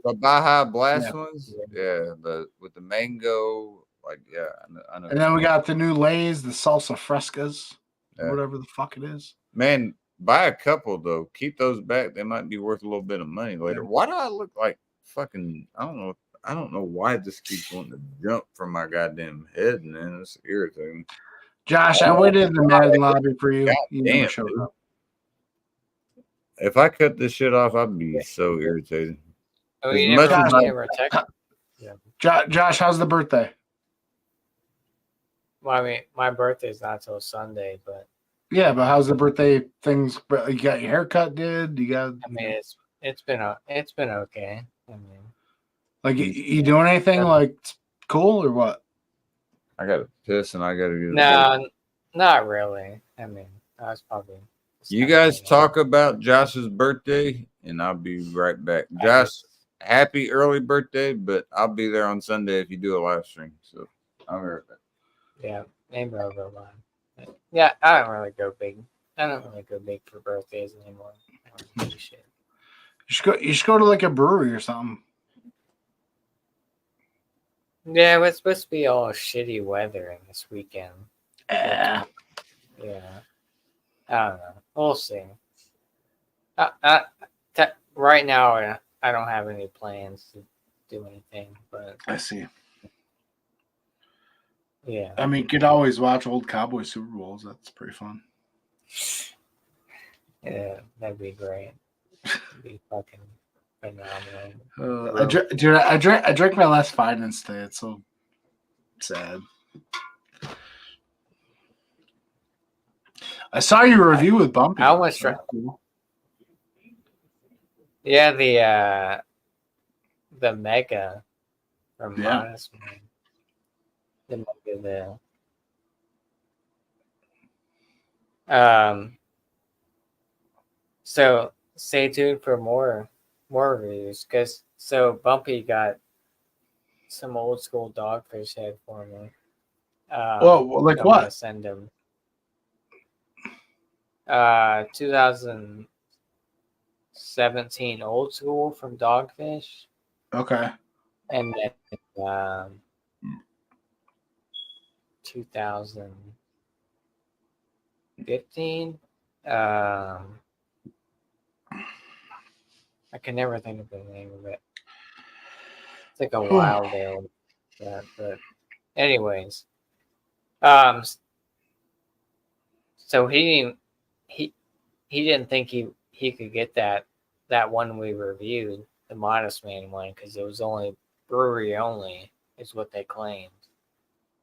the Baja Blast ones. Yeah, with the mango. Like, yeah, I know. And then we got the new Lay's, the salsa frescas, whatever the fuck it is. Man, buy a couple though. Keep those back. They might be worth a little bit of money later. Why do I look like fucking? I don't know why this keeps wanting to jump from my goddamn head, man. It's irritating. Josh, I waited in the Madden lobby for you. You never showed up. If I cut this shit off, I'd be so irritated. Oh, Josh, how's the birthday? Well, I mean, my birthday's not till Sunday, but yeah, but how's the birthday things? You got your haircut? Did you got? I mean, it's been okay. I mean, like you doing anything like cool or what? I got to piss and I got to get. No, not really. I mean, I was probably. You guys talk about Josh's birthday, and I'll be right back. Josh, happy early birthday, but I'll be there on Sunday if you do a live stream. So I'll be right back. Yeah, maybe I'll go live. Yeah, I don't really go big. I don't really go big for birthdays anymore. I don't do shit. You should go to like a brewery or something. Yeah, it was supposed to be all shitty weather this weekend. Eh. Yeah. I don't know. We'll see. Right now, I don't have any plans to do anything, but I see. yeah. I mean, you could always watch old Cowboy Super Bowls. That's pretty fun. Yeah, that'd be great. It'd be fucking phenomenal. I drank my last finance today. It's so sad. I saw your review with Bumpy. I almost So tried. that's cool. Yeah, the mega from Yeah. Modest Man. The mega so stay tuned for more reviews because Bumpy got some old school Dogfish head for me. Well, like I'm gonna what? send him 2017 old school from Dogfish, Okay. and then 2015. I can never think of the name of it. It's like a wild ale. But anyways, so he didn't think he could get that one we reviewed, the Modest Man one, because it was only brewery only, is what they claimed.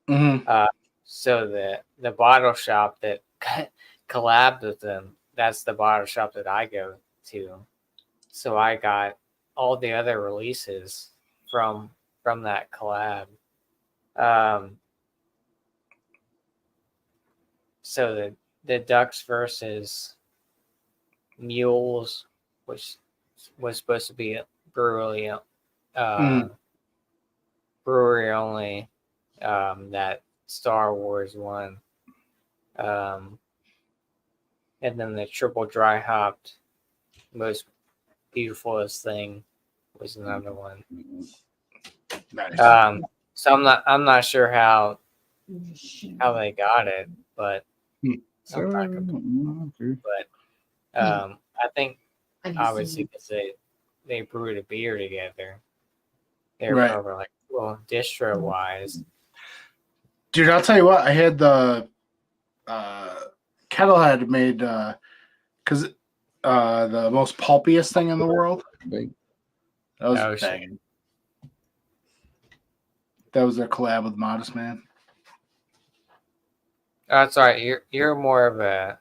Mm-hmm. So the bottle shop that collabed with them, that's the bottle shop that I go to. So I got all the other releases from that collab. So the Ducks versus Mules, which was supposed to be brewery only, that Star Wars one, and then the triple dry hopped most beautifulest thing was another one. Nice. So I'm not sure how they got it, but I'm not complaining. But I think obviously because they brewed a beer together, they were Right. probably like, well, distro wise. Dude, I'll tell you what. I had the Kettlehead made because the most pulpiest thing in the world. Big. That was Oh, shit. banging. That was their collab with Modest Man. That's all right. You're more of a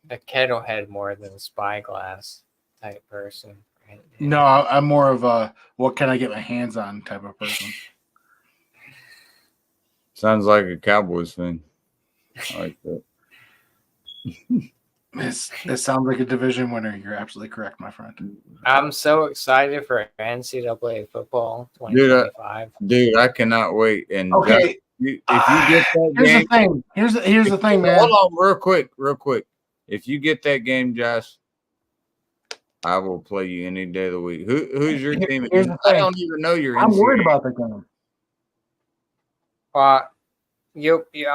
Kettlehead more than a Spyglass type person. Right? No, I'm more of a what can I get my hands on type of person. Sounds like a Cowboys thing. I like that. It sounds like a division winner. You're absolutely correct, my friend. I'm so excited for NCAA football 2025. Dude, I cannot wait. And Okay, if you get that here's game, the thing. Here's the thing, man. hold on, real quick. If you get that game, Josh, I will play you any day of the week. Who's your team? Here's the I thing. don't even know your. I'm NCAA. worried about that game. I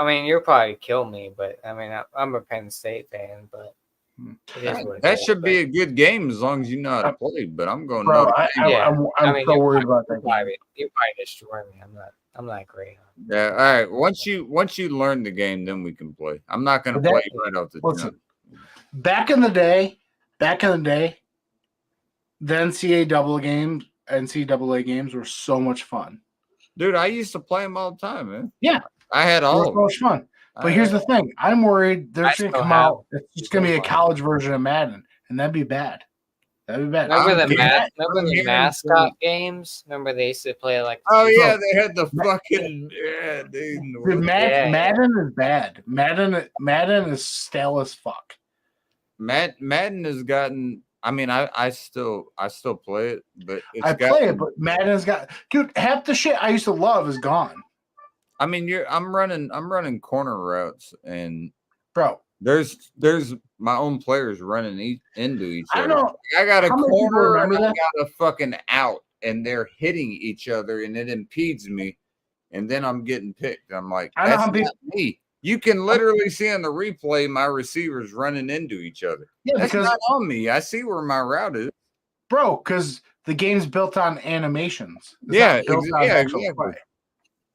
mean, you'll probably kill me, but I mean, I'm a Penn State fan, but it is what it That is, should be but- a good game as long as you know how to play. But I'm going. Bro, Notre Dame. I'm so you'll worried about probably- that game. You'll probably destroy me. I'm not great. Yeah. All right. Once you learn the game, then we can play. I'm not going to But play that- right off the Listen, jump. back in the day, the NCAA games were so much fun. Dude, I used to play them all the time, man. Yeah. I had They were all so of them. much fun. But here's the thing. I'm worried they're I just going to still come have out. It's just going to be a college version of Madden, and that'd be bad. That'd be bad. Remember I'm the hearing- remember I'm the hearing mascot games? Remember they used to play like Oh yeah, Bro. they had the fucking dude. Dude, Yeah. Madden is bad. Madden is stale as fuck. Madden has gotten. I mean, I still play it, but it's I play it, but Madden's got dude. Half the shit I used to love is gone, I mean, I'm running corner routes, and bro. there's my own players running into each I other. don't know. I got a How many people corner and remember I that? got a fucking out, and they're hitting each other, and it impedes me, and then I'm getting picked. I'm like, I know that's how people. not me. You can literally see on the replay my receivers running into each other. Yeah, That's because not on me. I see where my route is. bro, because the game's built on animations. It's Yeah, not built on actual exactly. play.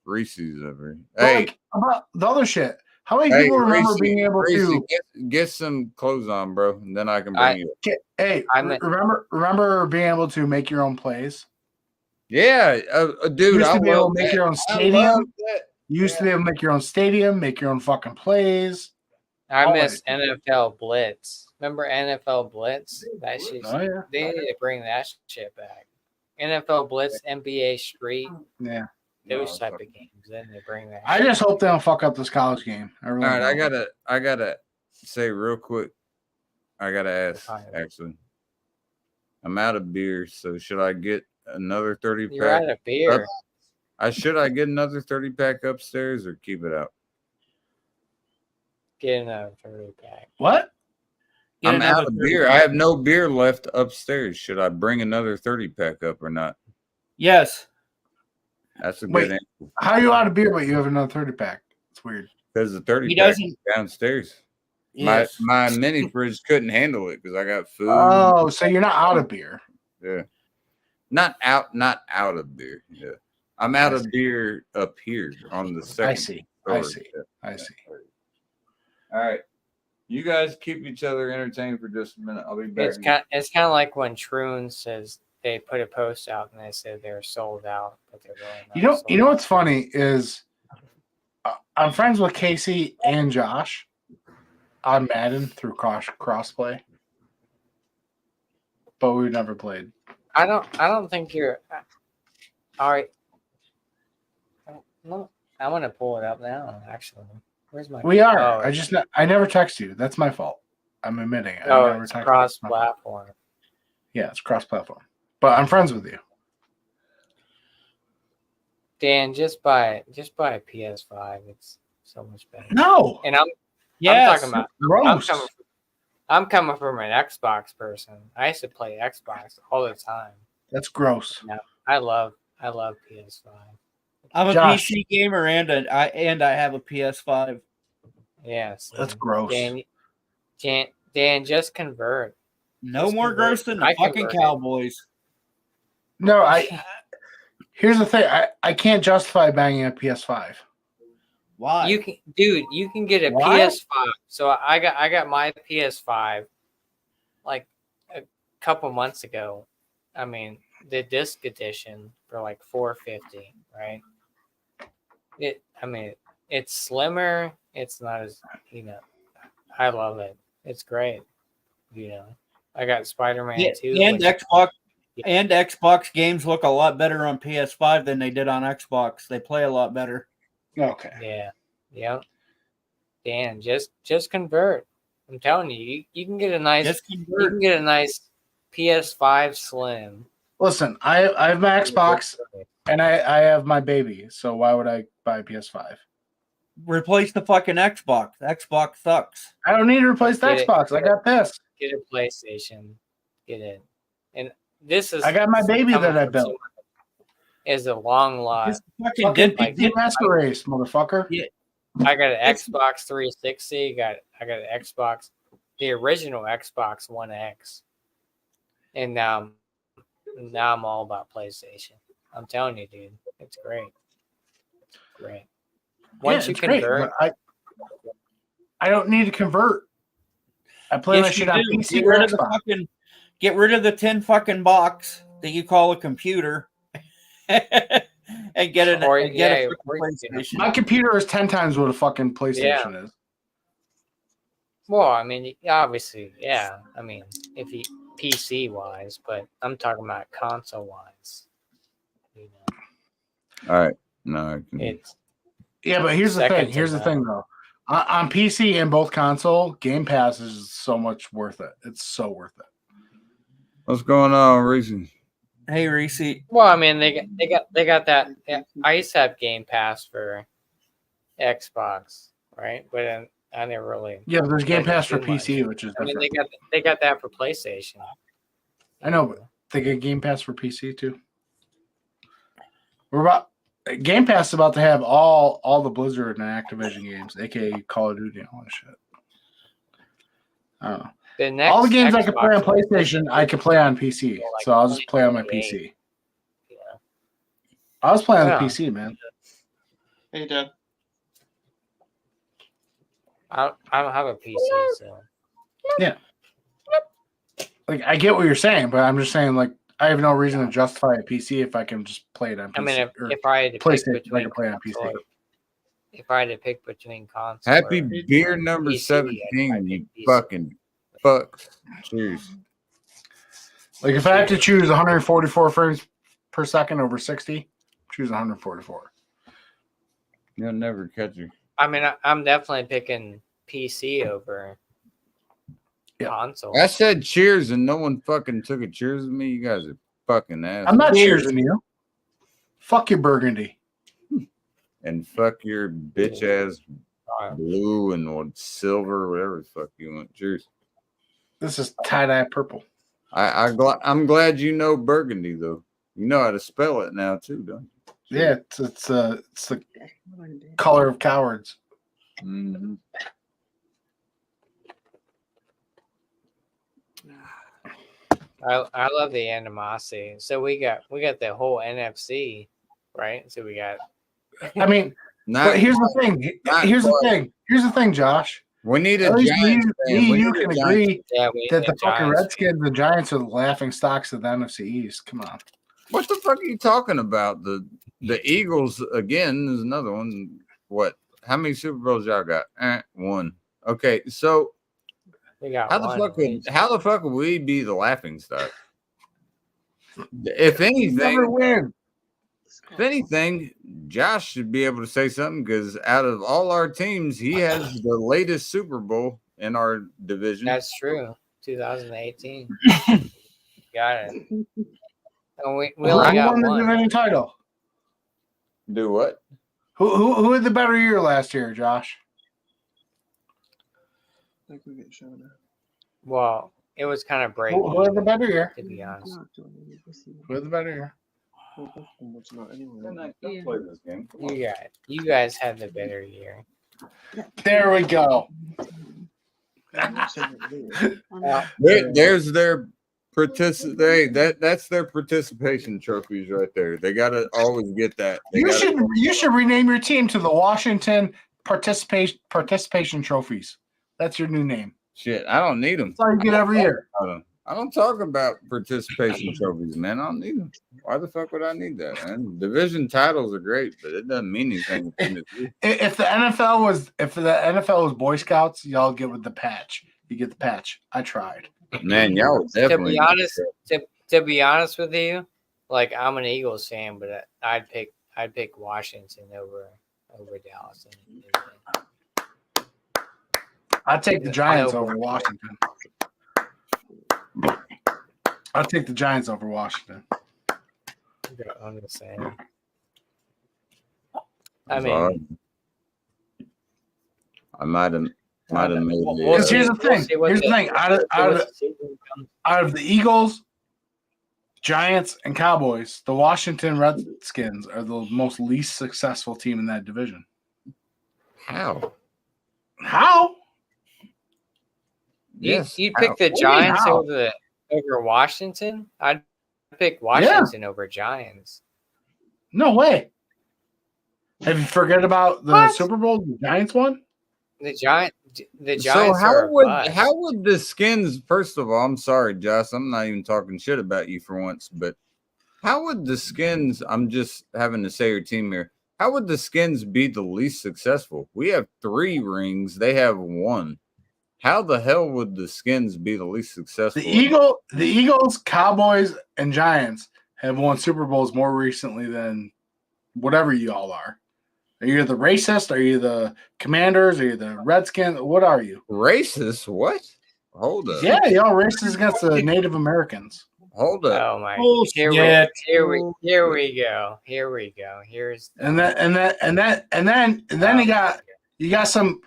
Reese's over. But Hey, like about the other shit. How many hey, people remember Reese, being able Reese, to? get some clothes on, bro, and then I can bring you. Hey, I meant- remember being able to make your own plays? Yeah, dude, You used I to be able love to make that. your own I stadium. love that. You used to be able to make your own stadium, make your own fucking plays. I All miss that. NFL Blitz. Remember NFL Blitz? That shit. Oh yeah, They need to bring that shit back. NFL Blitz, NBA Street, yeah. those type of games. Then they bring that. I just hope they don't fuck up this college game. I really All right, do. I gotta say real quick. I gotta ask. Actually, I'm out of beer, so should I get another 30 You're pack? out of beer. Should I get another 30 pack upstairs or keep it out? Get another 30 pack. What? Get I'm out another of 30 beer. I have no beer left upstairs. Should I bring another 30 pack up or not? Yes. That's a Wait. good answer. How are you out of beer, but you have another 30 pack? It's weird. Because the 30 He pack doesn't. is downstairs. Yes. My mini fridge couldn't handle it because I got food. Oh, so you're not out of beer. Yeah. Not out of beer. Yeah. I'm out of beer up here on the second. I see. I story. see. Yeah. I see. All right. You guys keep each other entertained for just a minute. I'll be back. It's kind of like when Troon says they put a post out and they said they're sold out, but they're really not. You know what's funny is I'm friends with Casey and Josh on Madden through crossplay, but we've never played. I don't think you're. All right. No, I want to pull it up now. Actually, where's my? We are. Oh, I never text you. That's my fault. I'm admitting. I oh, never it's text you. cross-platform. Yeah, it's cross-platform. But I'm friends with you. Dan, just buy a PS5. It's so much better. No. And I'm Yes. talking about. Gross. I'm coming from an Xbox person. I used to play Xbox all the time. That's gross. I love PS5. I'm a Josh. PC gamer and I have a PS5. Yes. That's gross. Dan, just convert. No Just more convert. gross than the I fucking converted. Cowboys. No, here's the thing. I can't justify banging a PS5. Why? You can get a Why? PS5. So I got my PS5 like a couple months ago. I mean, the disc edition for like $450, right? It's slimmer. It's not as, I love it. It's great. I got Spider-Man 2. and Xbox games look a lot better on PS5 than they did on Xbox. They play a lot better. Okay. Yeah. Yep. Dan, just convert. I'm telling you, you can get a nice Just you convert. can get a nice PS5 Slim. Listen, I have my Xbox and I have my baby. So why would I buy a PS5? Replace the fucking Xbox. Xbox sucks. I don't need to replace the Get it. Xbox. I got this. Get a PlayStation. Get it. And this is I got my baby coming that I from built. someone Is a long lot. Just fucking Fucking did, beat master race, motherfucker. Yeah. I got an Xbox 360. I got an Xbox, the original Xbox One X, and now I'm all about PlayStation. I'm telling you, dude, it's great. It's great. Once Yeah, you it's great, convert, but I don't need to convert. I play my Yes, shit you on do. PC Get or rid of the Xbox. fucking. Get rid of the tin fucking box that you call a computer, and get a Or, and get yeah, a or freaking you can- PlayStation. My computer is 10 times what a fucking PlayStation is. well, I mean, obviously, yeah. I mean, if you PC wise, but I'm talking about console wise. All right. No, I can. It's Yeah, but here's the Second thing. to Here's the none. thing, though. On PC and both console, Game Pass is so much worth it. It's so worth it. What's going on, Reese? Hey, Reese. well, I mean, they got that. Yeah, I used to have Game Pass for Xbox, right? But then I never really. Yeah, but there's Game Like it Pass for too much. PC, which is I mean, different. they got that for PlayStation. I know, but they get Game Pass for PC too. We're about Game Pass is about to have all the Blizzard and Activision games, aka Call of Duty and all that shit. I don't know. The next All the games I can play on Xbox one, PlayStation, I can play on PC. So I'll just play on my 2028. PC. I was playing on Yeah. the PC, man. Hey, Dad. I don't have a PC, so Like I get what you're saying, but I'm just saying like I have no reason to justify a PC if I can just play it on PC. I mean, or if I had to pick PlayStation, I between can play on PC. console, if I had to pick between console, Happy or beer number PC, 17, you PC. fucking fucks. Cheers. Like if I have to choose 144 frames per second over 60, choose 144. You'll never catch her. I mean, I'm definitely picking PC over console. I said cheers and no one fucking took a cheers with me. You guys are fucking assholes. I'm not cheersing you. Fuck your Burgundy. And fuck your bitch ass blue and what silver, whatever the fuck you want. Cheers. This is tie-dye purple. I'm glad you know Burgundy though. You know how to spell it now too, don't you? Yeah, it's the color of cowards. Mm-hmm. I love the animosity. So we got the whole NFC, right? So we got. I mean, but here's the thing. Here's the thing, Josh. We need a At least Giants fan. We you need can a agree Yeah, that the fucking Redskins and Giants are the laughing stocks of the NFC East. Come on. What the fuck are you talking about? The Eagles again is another one. What? How many Super Bowls y'all got? One. Okay, so we got how the fuck would we be the laughing stock? If anything, Never win. if anything, Josh should be able to say something because out of all our teams, he has the latest Super Bowl in our division. That's true. 2018. Got it. And we Who only got won the one. division title? Do what? Who had the better year last year, Josh? I think we get shown up. Well, it was kind of breaking. Who had the better year? To be honest. Who had the better year? It's not anywhere. Don't play this game. You guys had the better year. There we go. There's their that's their participation trophies right there. They gotta always get that. You should rename your team to the Washington participation trophies. That's your new name. Shit, I don't need them. That's all you get every year. I don't talk about participation trophies, man. I don't need them. Why the fuck would I need that, man? Division titles are great, but it doesn't mean anything. If the NFL was Boy Scouts, y'all get with the patch. You get the patch. I tried. Man, y'all definitely. To be honest with you, like I'm an Eagles fan, but I'd pick Washington over Dallas. I'd take the Giants over Washington. I'd take the Giants over Washington. I'm just saying. I mean, I might have made it. Because here's the thing. Out of the Eagles, Giants, and Cowboys, the Washington Redskins are the most least successful team in that division. How? Yes. You'd pick the Giants over Washington? I'd pick Washington over Giants. No way. Have you forget about the Super Bowl the Giants won? The Giants. So how would the Skins? First of all, I'm sorry, Josh. I'm not even talking shit about you for once, but how would the Skins? I'm just having to say your team here. How would the Skins be the least successful? We have 3 rings. They have 1. How the hell would the Skins be the least successful? The Eagles, Cowboys, and Giants have won Super Bowls more recently than whatever you all are. Are you the racist? Are you the Commanders? Are you the Redskins? What are you? Racist? What? Hold up. Yeah, y'all racist against the Native Americans. Hold up. Oh my! Here we go. Here's and then you got some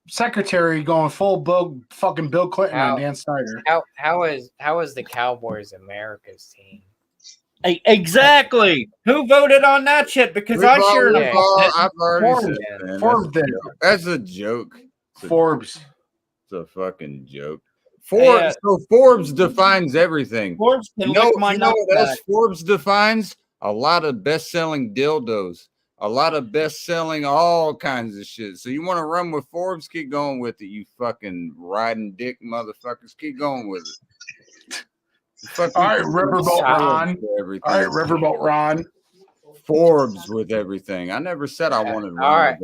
secretary going full fucking Bill Clinton on Dan Snyder. How is the Cowboys America's team? Exactly. Who voted on that shit? Because I sure enough didn't. I've already said, Forbes. man, Forbes did. that's a joke. It's a, Forbes. it's a fucking joke. Hey, So Forbes defines everything. Forbes can You know lick my nuts what else back. Forbes defines? A lot of best-selling dildos. A lot of best-selling all kinds of shit. So you want to run with Forbes? Keep going with it, you fucking riding dick motherfuckers. Keep going with it. All right, Riverboat Ron. All right, Riverboat Ron. Forbes with everything. I never said I wanted. All right,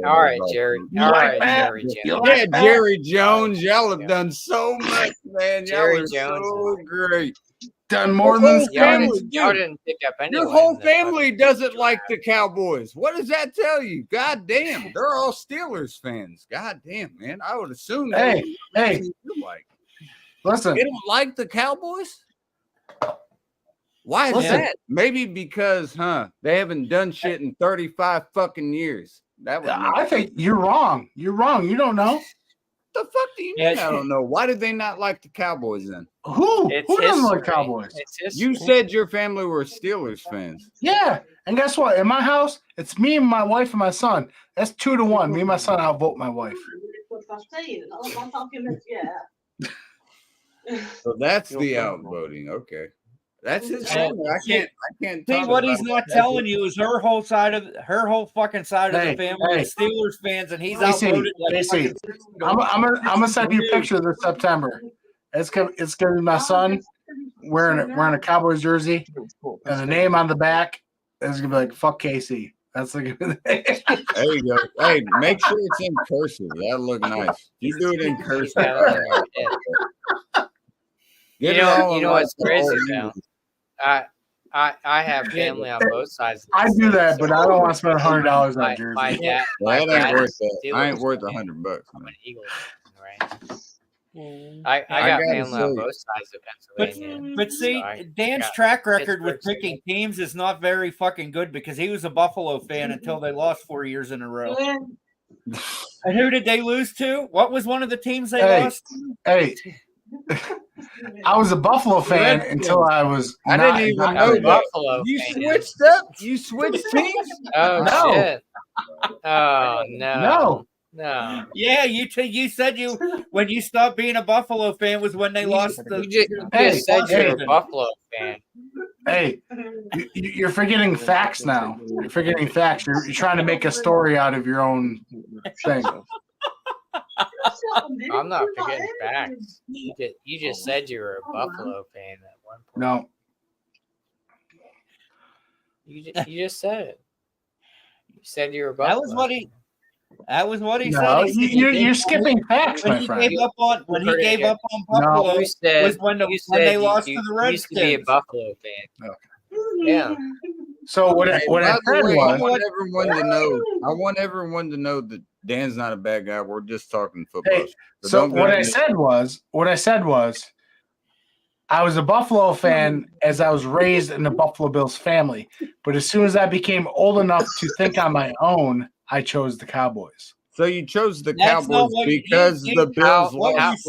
Jerry. All right, Jerry Jones. Yeah, Jerry Jones. Y'all have done so much, man. Jerry Y'all are Jones. so great. Done more than Y'all didn't pick up anyone. Your whole family doesn't like the Cowboys. What does that tell you? God damn, they're all Steelers fans. God damn, man. I would assume. Hey, listen. They don't like the Cowboys. Why is that? Maybe because, they haven't done shit in 35 fucking years. That would I think you're wrong. You're wrong. You don't know. The fuck do you mean? I don't know. Why did they not like the Cowboys then? Who doesn't like Cowboys? You said your family were Steelers fans. Yeah. And guess what? In my house, it's me and my wife and my son. That's 2-1. Me and my son outvote my wife. So that's the outvoting. Okay. That's his family. I can't See, what he's not telling you is her whole fucking side of the family is Steelers fans, and he's outvoted like fucking. I'm gonna send you a picture this September. It's gonna be my son wearing a Cowboys jersey, and the name on the back is gonna be like "fuck KC." That's the name. There you go. Hey, make sure it's in cursive. That'll look nice. You do it in cursive. You know what's crazy though? I have family on both sides. I do that, but I don't want to spend $100 on a jersey. My dad, that ain't worth that. I ain't worth $100. I'm an Eagles fan, right? I got family on both sides of Pennsylvania. But see, Dan's track record with picking teams is not very fucking good because he was a Buffalo fan until they lost 4 years in a row. And who did they lose to? What was one of the teams they lost to? Hey. I was a Buffalo fan until I was. I didn't even know Buffalo. You switched up. You switched teams. Oh no. Shit! Oh no! No. Yeah, you said when you stopped being a Buffalo fan was when they lost the. You just said you're a Buffalo fan. Hey, you're forgetting facts now. You're forgetting facts. You're trying to make a story out of your own thing. I'm not forgetting facts. You just said you were a Buffalo fan at one point. No. You just said it. You said you were a Buffalo. That was what he no, said. You're skipping facts, my friend. When he gave up on Buffalo was when they lost to the Redskins. You used to be a Buffalo fan. Okay. Yeah. So what I said was, I want everyone to know that Dan's not a bad guy. We're just talking football. Hey, so what I said was, I was a Buffalo fan as I was raised in the Buffalo Bills family. But as soon as I became old enough to think on my own, I chose the Cowboys. So you chose the Cowboys because the Bills lost.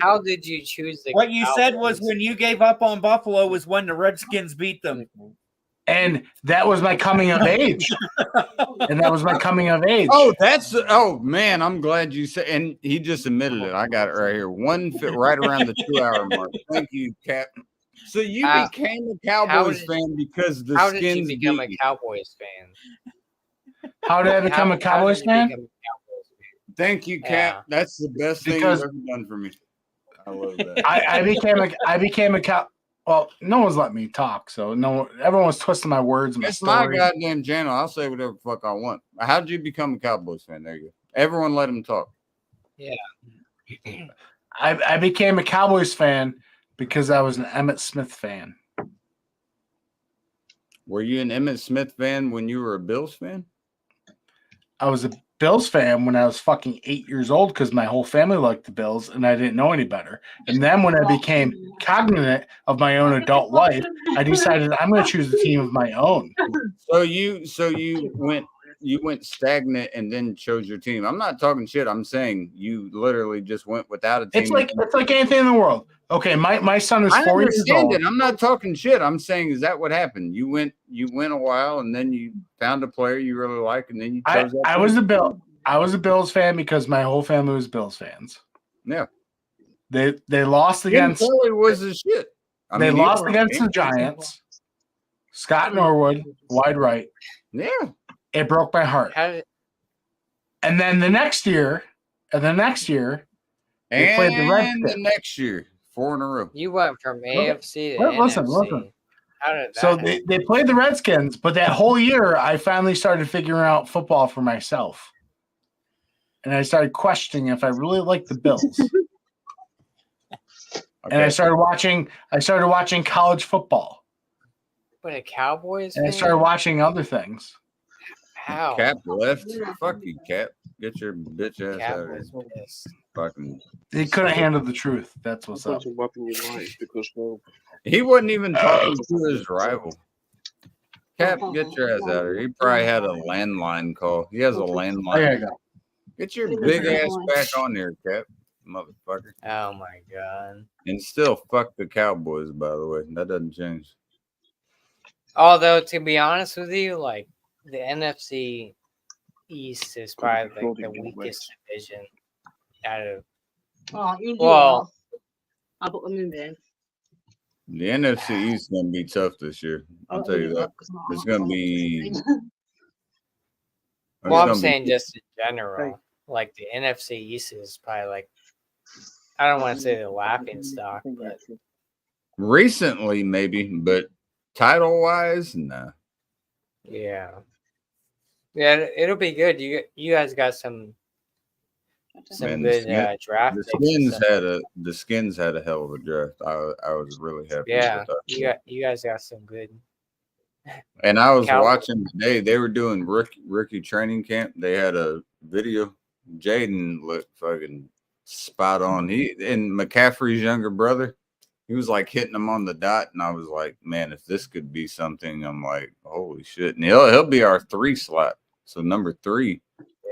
How did you choose the Cowboys? What you said was when you gave up on Buffalo was when the Redskins beat them. And that was my coming of age. Oh, man, I'm glad you said. And he just admitted it. I got it right here. One fit right around the 2-hour mark. Thank you, Cap. So you became a Cowboys fan because the How Skins did you become a beat Cowboys fan? How did I become a Cowboys fan? Thank you, Cap. That's the best thing you've ever done for me. I love that. I became a cow. Well, no one's let me talk, so everyone's twisting my words. It's my goddamn channel. I'll say whatever the fuck I want. How did you become a Cowboys fan? There you go. Everyone let him talk. Yeah. I became a Cowboys fan because I was an Emmitt Smith fan. Were you an Emmitt Smith fan when you were a Bills fan? I was a Bills fan when I was fucking 8 years old because my whole family liked the Bills and I didn't know any better. And then when I became cognizant of my own adult life, I decided I'm going to choose a team of my own. So you went stagnant and then chose your team. I'm not talking shit. I'm saying you literally just went without a team. It's like anything in the world. Okay, my son is 4 years old. I'm not talking shit. I'm saying, is that what happened? You went a while and then you found a player you really like and then you chose that. I was a Bills fan because my whole family was Bills fans. Yeah. They lost against. Kelly was the shit. They lost against the Giants. Scott Norwood, wide right. Yeah. It broke my heart. And then the next year, they played the Redskins. The next year, 4 in a row. You went from AFC to NFC. Listen. How did that So happen? they played the Redskins, but that whole year, I finally started figuring out football for myself. And I started questioning if I really liked the Bills. And I started watching college football. But a Cowboys And I fan? started watching other things. How? Cap left. Fuck you, Cap. Get your bitch ass Cap out of here. was pissed. Fucking. They couldn't handle the truth. That's what's up. That's a weapon you like because, well, He wasn't even talking to his rival. Cap, get your ass out of here. He probably had a landline call. He has a landline. There you go. Get your big ass back on there, Cap, motherfucker. Oh my god. And still fuck the Cowboys, by the way. That doesn't change. Although to be honest with you, like the NFC East is probably like the weakest division out of Oh, you do. well, I'll put them in there. The NFC East is gonna be tough this year. I'll tell you that. It's gonna be. well, I'm saying just in general, like the NFC East is probably like I don't want to say the laughing stock, but Recently, maybe, but title wise, nah. yeah, it'll be good. You guys got some Man, good draft. The Skins had a hell of a draft. I was really happy. Yeah, with that. you guys got some good. And I was watching today. They were doing rookie training camp. They had a video. Jaden looked fucking spot on. He and McCaffrey's younger brother. He was like hitting him on the dot, and I was like, man, if this could be something, I'm like, holy shit. And he'll be our 3 slot. So number 3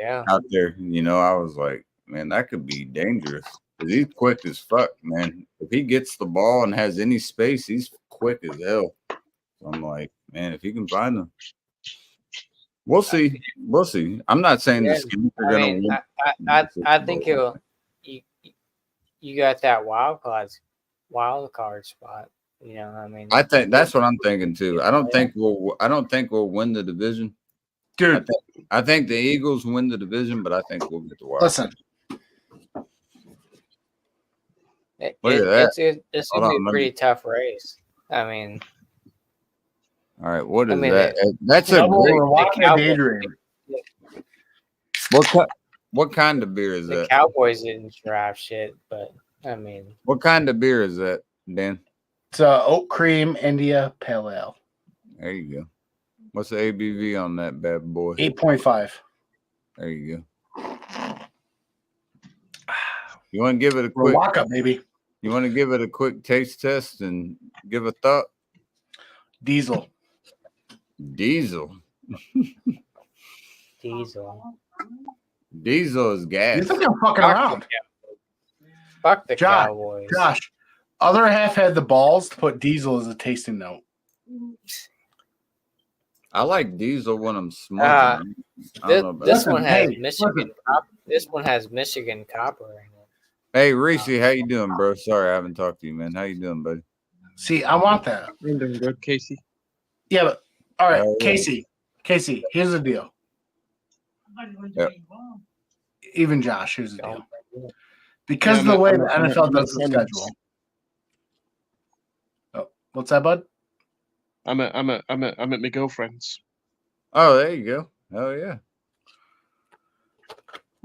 out there. You know, I was like, man, that could be dangerous. Because he's quick as fuck, man. If he gets the ball and has any space, he's quick as hell. So I'm like, man, if he can find them. We'll see. We'll see. I'm not saying the Skins are going to win. I think you got that wild card spot. You know, I mean, I think that's what I'm thinking too. I don't think we'll win the division, dude. I think the Eagles win the division, but I think we'll get the wild. Listen, it's gonna be a pretty tough race. I mean, all right, what is that? That's a great. What kind of beer is that? The Cowboys didn't draft shit, but I mean, what kind of beer is that, Dan? It's oat cream India Pale Ale. There you go. What's the ABV on that bad boy? 8.5. There you go. You want to give it a quick walk up, baby. You want to give it a quick taste test and give a thought? Diesel. Diesel is gas. You think I'm fucking around? Fuck the Cowboys. Josh, other half had the balls to put diesel as a tasting note. I like diesel when I'm smoking. This one has Michigan. This one has Michigan copper in it. Hey, Reese, how you doing, bro? Sorry, I haven't talked to you, man. How you doing, buddy? See, I want that. I'm doing good, Casey. Yeah, but all right, Casey, here's the deal. Yep. Even Josh, here's the deal. Because of the way the NFL does the schedule. Oh, what's that, bud? I'm at my girlfriend's. Oh, there you go. Oh yeah.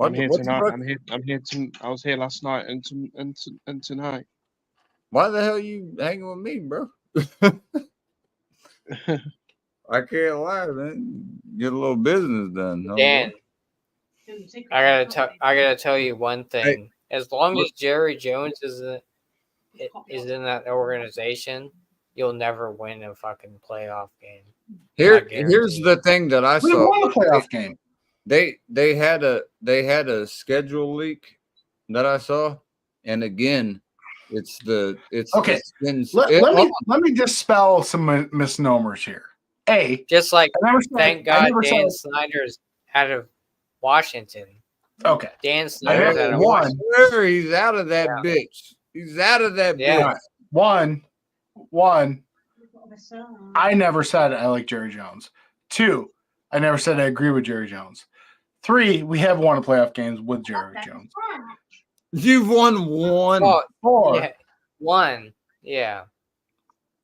I'm here tonight. I'm here. I was here last night and tonight. Why the hell are you hanging with me, bro? I can't lie, man. Get a little business done. Dan, I gotta tell you one thing. Hey, as long as Jerry Jones is in that organization, you'll never win a fucking playoff game. Here's the thing that I We saw. won the playoff game. They had a schedule leak that I saw, and again, it's Okay. the skins. Let me dispel some misnomers here. Just like I never said- thank I God never Dan said- Snyder's out of Washington. Okay. Dan Snyder's out of One. Washington. Sure, he's out of that bitch. He's out of that Yeah. bitch. One. I never said I like Jerry Jones. 2, I never said I agree with Jerry Jones. 3, we have won playoff games with Jerry Jones. You've won one. Well, 4, yeah, 1. Yeah.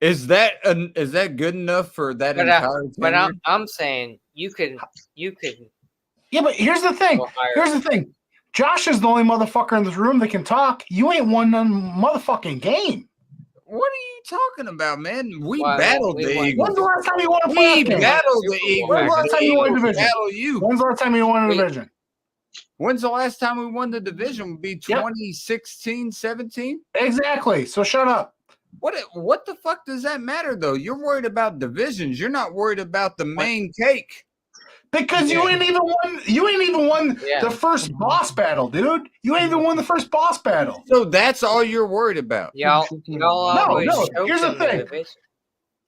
Is that good enough for that But, entire but tenure? I'm saying you could yeah, but here's the thing. go higher. Here's the thing. Josh is the only motherfucker in this room that can talk. You ain't won none motherfucking game. What are you talking about, man? We Well, battled we the won. Eagles. When's the last time you won a We playoff game? battled the Super Bowl. Eagles. When's the last The time you won a Eagles division? battle you. When's the last time you won a Wait. division? When's the last time we won the division? Would be 2016, 17? Exactly. So shut up. What the fuck does that matter though? You're worried about divisions. You're not worried about the main cake. Because you ain't even won Yeah. the first boss battle, dude. You ain't even won the first boss battle. So that's all you're worried about. Y'all No, always no, choke here's the in thing. division.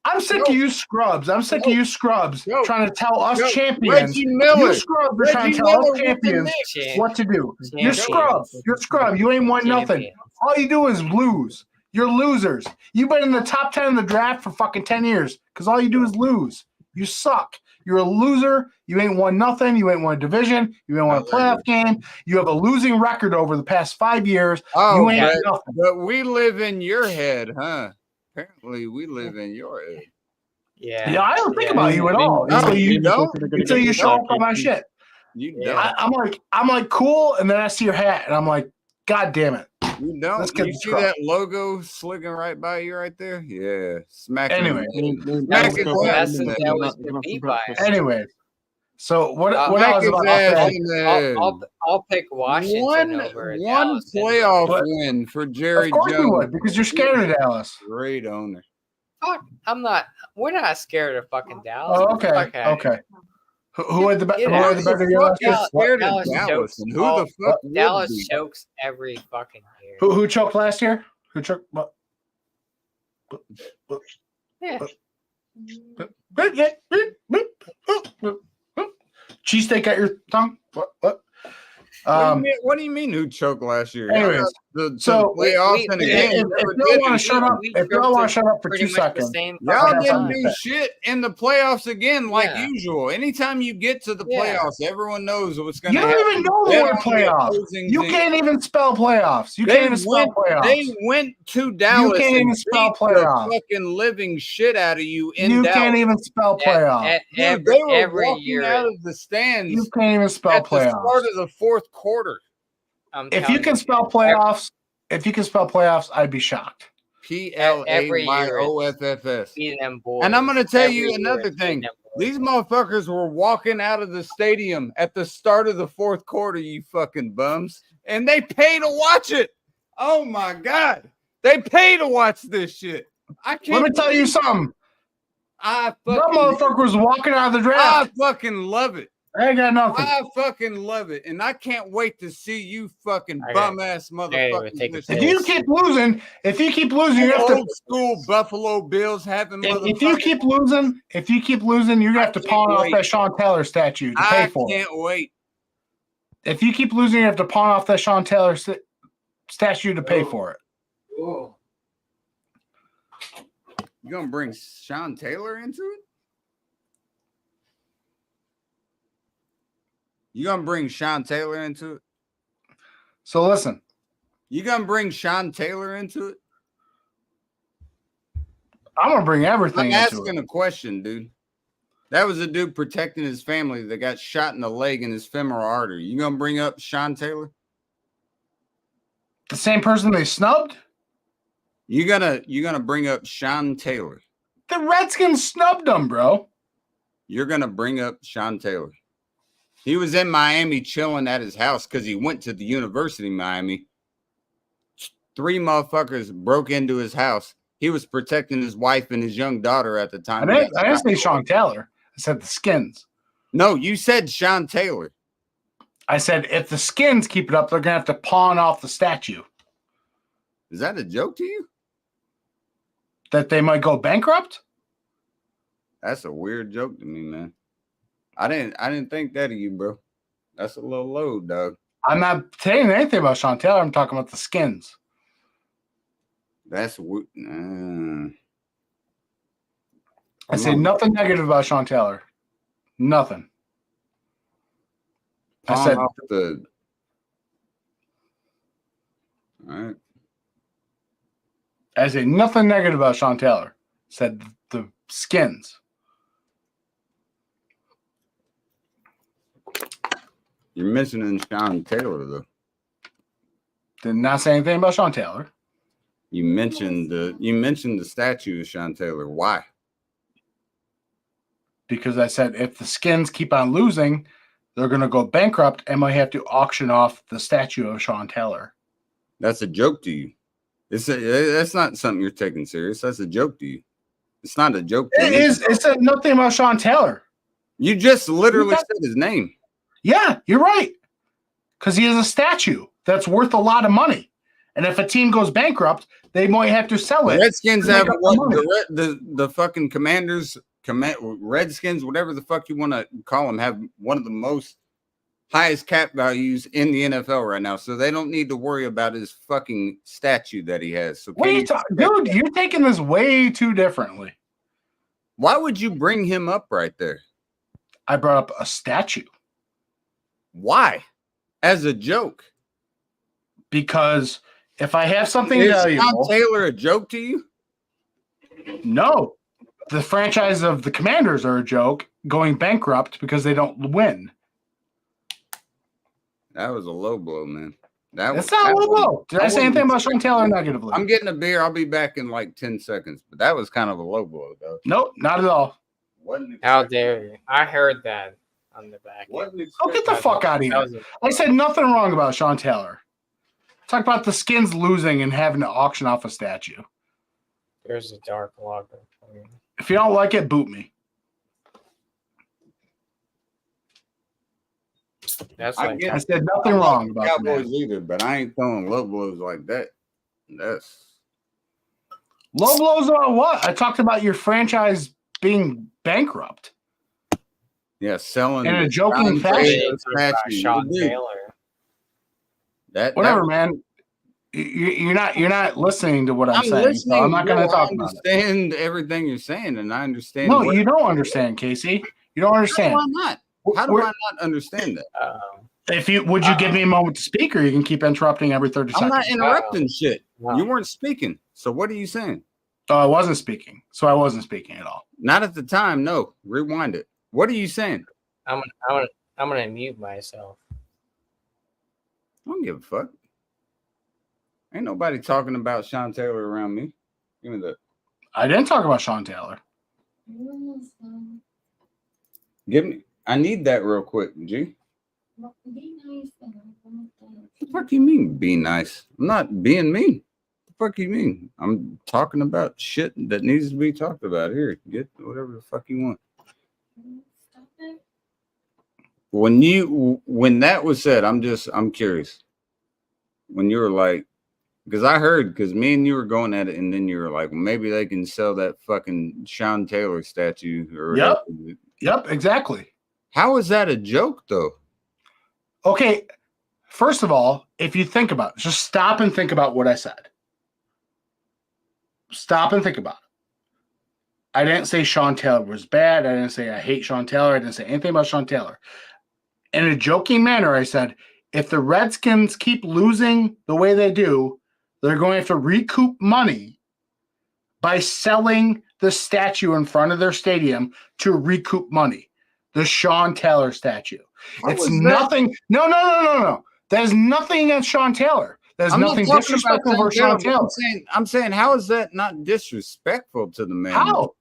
I'm sick of you scrubs. I'm sick of you scrubs Go. trying to tell us Go. champions. Reggie Miller. You scrubs are trying Reggie to tell Miller us with the champions Knicks. Champ- what to do. You're champions. scrubs. You're scrub. You ain't won nothing. Champions. All you do is lose. You're losers. You've been in the top 10 in the draft for fucking 10 years because all you do is lose. You suck. You're a loser. You ain't won nothing. You ain't won a division. You ain't won a playoff game. You have a losing record over the past 5 years. Oh, You ain't but, nothing. but we live in your head, huh? Apparently, we live in your head. Yeah, I don't think about you at all No, until you don't. until you show up on my shit. You Yeah. don't. I'm like cool, and then I see your hat, and I'm like, God damn it. You Let's don't. get You this see truck. that logo slicking right by you right there? Yeah. Smack him Anyway. in the head. That Smack his was, ass in that the was head. the beat by it. Anyway, so what I Smack was his about to ass say, in the head. I'll pick Washington over One Dallas. playoff But- win for Jerry of course you Jones. would, because you're scared of Dallas. Great owner. Fuck, I'm not. We're not scared of fucking Dallas. Oh, okay, Fuck outta okay. Who had the Get who out. had the better year last year? Dallas, Scared of Dallas Dallas, chokes. and who the fuck would Dallas be? chokes every fucking year. Who choked last year? Who choked? What? Yeah. Cheesesteak at your tongue? What? What do you mean? Who choked last year? Anyways, So so playoffs and we- again, if y'all want to shut up, if y'all want to shut up for Pretty 2 much the seconds, same y'all fucking didn't time. do shit in the playoffs again, like Yeah. usual. Anytime you get to the Yeah. playoffs, everyone knows what's going you to don't happen. even know the Bet word on the playoffs. opposing You team. can't even spell playoffs. You They can't even spell went. playoffs. They went to Dallas can't and even spell beat the playoffs. fucking living shit out of you in You Dallas. can't even spell playoffs. Dude, they were every walking year. out of the stands You can't even spell at the start playoffs. of the fourth quarter. I'm If you telling can spell playoffs, I'd be shocked. PLAYOFFS. beat them boys. And I'm going to tell Every you year another it's thing. beating them boys. These motherfuckers were walking out of the stadium at the start of the fourth quarter, you fucking bums. And they pay to watch it. Oh my God. They pay to watch this shit. I can't. Let me tell you believe- something. I That fucking, motherfucker was walking out of the I draft. fucking love it. I ain't got nothing. I fucking love it. And I can't wait to see you fucking I bum ass even motherfuckers. take a this If year. you keep losing, you have to. Old school Buffalo Bills having If you keep losing, you're gonna have to can't pawn off wait. that Sean Taylor statue to pay I for it. can't wait. If you keep losing, you have to pawn off that Sean Taylor statue to pay for it. Whoa. You gonna bring Sean Taylor into it? You gonna bring Sean Taylor into it? So listen, You gonna bring Sean Taylor into it? I'm gonna bring everything I'm into asking it. a question, dude. That was a dude protecting his family that got shot in the leg and his femoral artery. You gonna bring up Sean Taylor? The same person they snubbed? You gonna bring up Sean Taylor? The Redskins snubbed him, bro. You're gonna bring up Sean Taylor? He was in Miami chilling at his house because he went to the University of Miami. 3 motherfuckers broke into his house He was protecting his wife and his young daughter at the time. I didn't say Sean Taylor. I said the Skins. No, you said Sean Taylor. I said if the Skins keep it up, they're gonna have to pawn off the statue. Is that a joke to you? That they might go bankrupt? That's a weird joke to me, man. I didn't think that of you, bro. That's a little low, dog. I'm not saying anything about Sean Taylor. I'm talking about the Skins. That's weird. I say nothing negative about Sean Taylor. Nothing. I said off the. All right. I say nothing negative about Sean Taylor. Said the Skins. You're mentioning Sean Taylor, though. Did not say anything about Sean Taylor. You mentioned the statue of Sean Taylor. Why? Because I said if the Skins keep on losing, they're going to go bankrupt and might have to auction off the statue of Sean Taylor. That's a joke to you. That's not something you're taking serious. That's a joke to you. It's not a joke to me. It said nothing about Sean Taylor. You just literally said his name. Yeah, you're right. Because he has a statue that's worth a lot of money. And if a team goes bankrupt, they might have to sell it. Redskins have what? The fucking Commanders, Redskins, whatever the fuck you want to call them, have one of the most highest cap values in the NFL right now. So they don't need to worry about his fucking statue that he has. So what are you talking, dude? You're taking this way too differently. Why would you bring him up right there? I brought up a statue. Why? As a joke. Because if I have something is valuable, Sean Taylor a joke to you? No. The franchise of the Commanders are a joke, going bankrupt because they don't win. That was a low blow, man. That's not a low blow. Did I say anything about Sean Taylor negatively? I'm getting a beer. I'll be back in like 10 seconds. But that was kind of a low blow, though. Nope, not at all. How dare you? I heard that on the back. Oh, get the fuck out of here. I said nothing wrong about Sean Taylor. Talk about the Skins losing and having to auction off a statue. There's a dark logger. If you don't like it, boot me. That's I said nothing wrong about Cowboys either, but I ain't throwing low blows like that. That's low blows on what? I talked about your franchise being bankrupt. Yeah, selling in a joking fashion. Sean Taylor. Whatever, man. You're not listening to what I'm saying. So I'm not going to talk about it. I understand everything you're saying, and I understand. No, you don't understand, Casey. You don't understand. How do I not? How do I not understand that? Would you give me a moment to speak, or you can keep interrupting every 30 seconds? I'm not interrupting shit. You weren't speaking. So what are you saying? Oh, I wasn't speaking. So I wasn't speaking at all. Not at the time. No. Rewind it. What are you saying? I'm gonna mute myself. I don't give a fuck. Ain't nobody talking about Sean Taylor around me. Give me that. I didn't talk about Sean Taylor. Give me. I need that real quick, G. Be nice. What the fuck you mean, be nice? I'm not being mean. What the fuck you mean? I'm talking about shit that needs to be talked about. Here, get whatever the fuck you want. When that was said, I'm curious. When you were like, because I heard, because me and you were going at it, and then you were like, well, maybe they can sell that fucking Sean Taylor statue. Or Yep, exactly. How is that a joke, though? Okay, first of all, if you think about it, just stop and think about what I said. Stop and think about it. I didn't say Sean Taylor was bad. I didn't say I hate Sean Taylor. I didn't say anything about Sean Taylor. In a joking manner, I said, if the Redskins keep losing the way they do, they're going to have to recoup money by selling the statue in front of their stadium to recoup money. The Sean Taylor statue. It's nothing. No. There's nothing against Sean Taylor. There's nothing disrespectful for Sean Taylor. I'm saying, how is that not disrespectful to the man? How?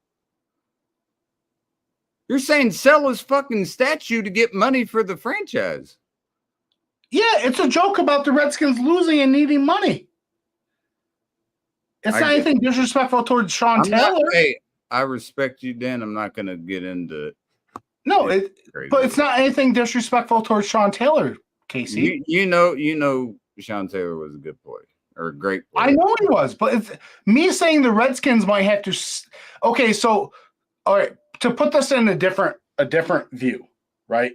You're saying sell his fucking statue to get money for the franchise. Yeah, it's a joke about the Redskins losing and needing money. It's not anything disrespectful towards Sean Taylor. Hey, I respect you, Dan. I'm not going to get into it. No, but it's not anything disrespectful towards Sean Taylor, Casey. You know, Sean Taylor was a good player or a great player. I know he was, but it's me saying the Redskins might have to. Okay, so all right, to put this in a different view, right?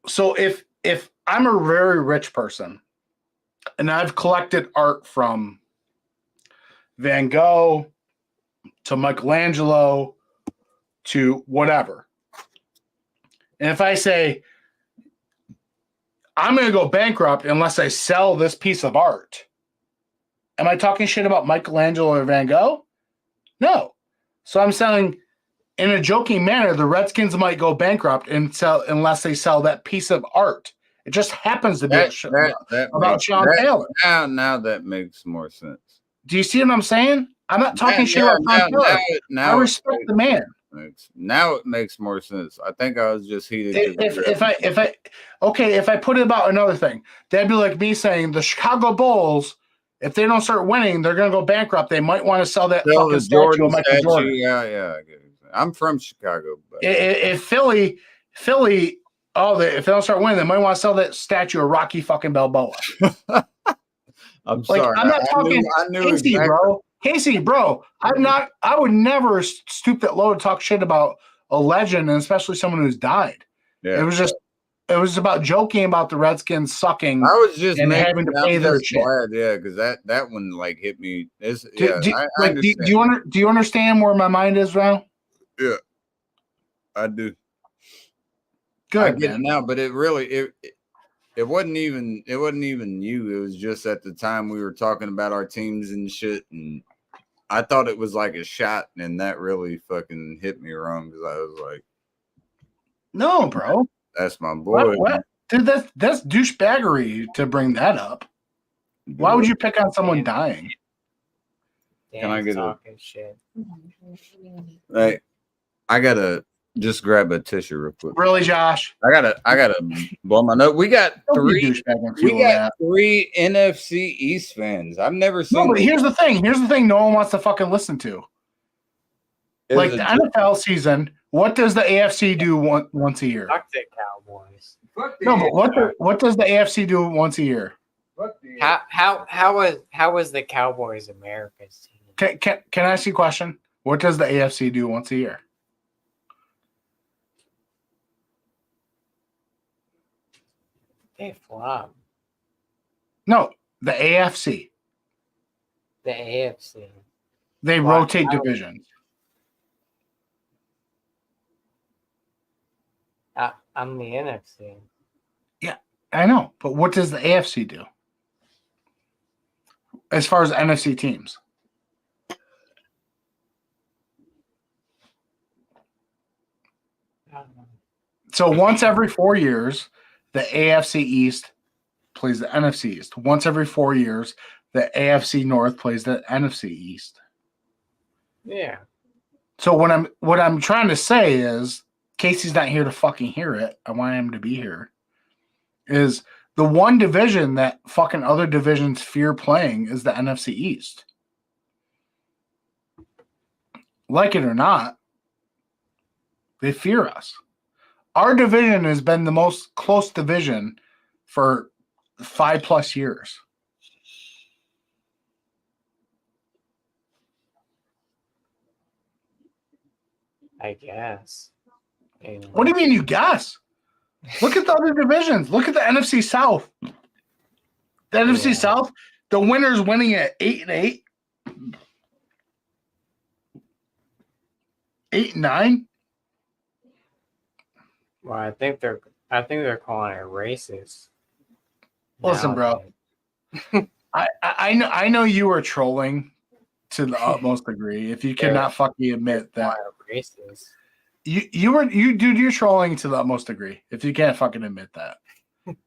So if I'm a very rich person and I've collected art from Van Gogh to Michelangelo to whatever, and if I say I'm going to go bankrupt unless I sell this piece of art, am I talking shit about Michelangelo or Van Gogh? No. So I'm saying, in a joking manner, the Redskins might go bankrupt unless they sell that piece of art. It just happens to be about Sean Taylor. Now that makes more sense. Do you see what I'm saying? I'm not talking shit about Sean Taylor. I respect the man. Now it makes more sense. I think I was just heated. If I put it about another thing, that'd be like me saying the Chicago Bulls, if they don't start winning, they're going to go bankrupt. They might want to sell that fucking statue of Michael Jordan. Yeah. I'm from Chicago. But if Philly, if they don't start winning, they might want to sell that statue of Rocky fucking Balboa. I'm sorry. I'm not talking Casey, exactly. Bro. Casey, bro. I would never stoop that low to talk shit about a legend, and especially someone who's died. Yeah. It was about joking about the Redskins sucking. I was just having to pay their shit. Yeah, because that one like hit me. Do you understand where my mind is, Ral? Yeah, I do. Good, I get it now, but it wasn't even you. It was just at the time we were talking about our teams and shit, and I thought it was like a shot, and that really fucking hit me wrong because I was like, "No, bro, that's my boy." What? Dude, that's douchebaggery to bring that up. Why would you pick on someone dying? Can I get talking shit? Hey, I gotta just grab a tissue real quick. Really, Josh? I gotta blow my nose. We got three NFC East fans. I've never seen. No, but here's the thing. No one wants to fucking listen to. Like the NFL season, what does the AFC do once a year? Fuck the Cowboys. No, but what does the AFC do once a year? How was the Cowboys America's team? Can I ask you a question? What does the AFC do once a year? They flop. No, the AFC. The AFC. They rotate divisions. I'm the NFC. Yeah, I know. But what does the AFC do? As far as NFC teams. So once every 4 years, the AFC East plays the NFC East. Once every 4 years, the AFC North plays the NFC East. Yeah. So what I'm trying to say is, Casey's not here to fucking hear it. I want him to be here. Is the one division that fucking other divisions fear playing is the NFC East. Like it or not, they fear us. Our division has been the most close division for 5+ years. I guess. What do you mean you guess? Look at the other divisions. Look at the NFC South. The NFC South, the winner's winning at 8-8. 8-9. Well, I think they're calling it racist. Listen, bro. I know you were trolling to the utmost degree. If you cannot fucking admit that racist. You're trolling to the utmost degree. If you can't fucking admit that,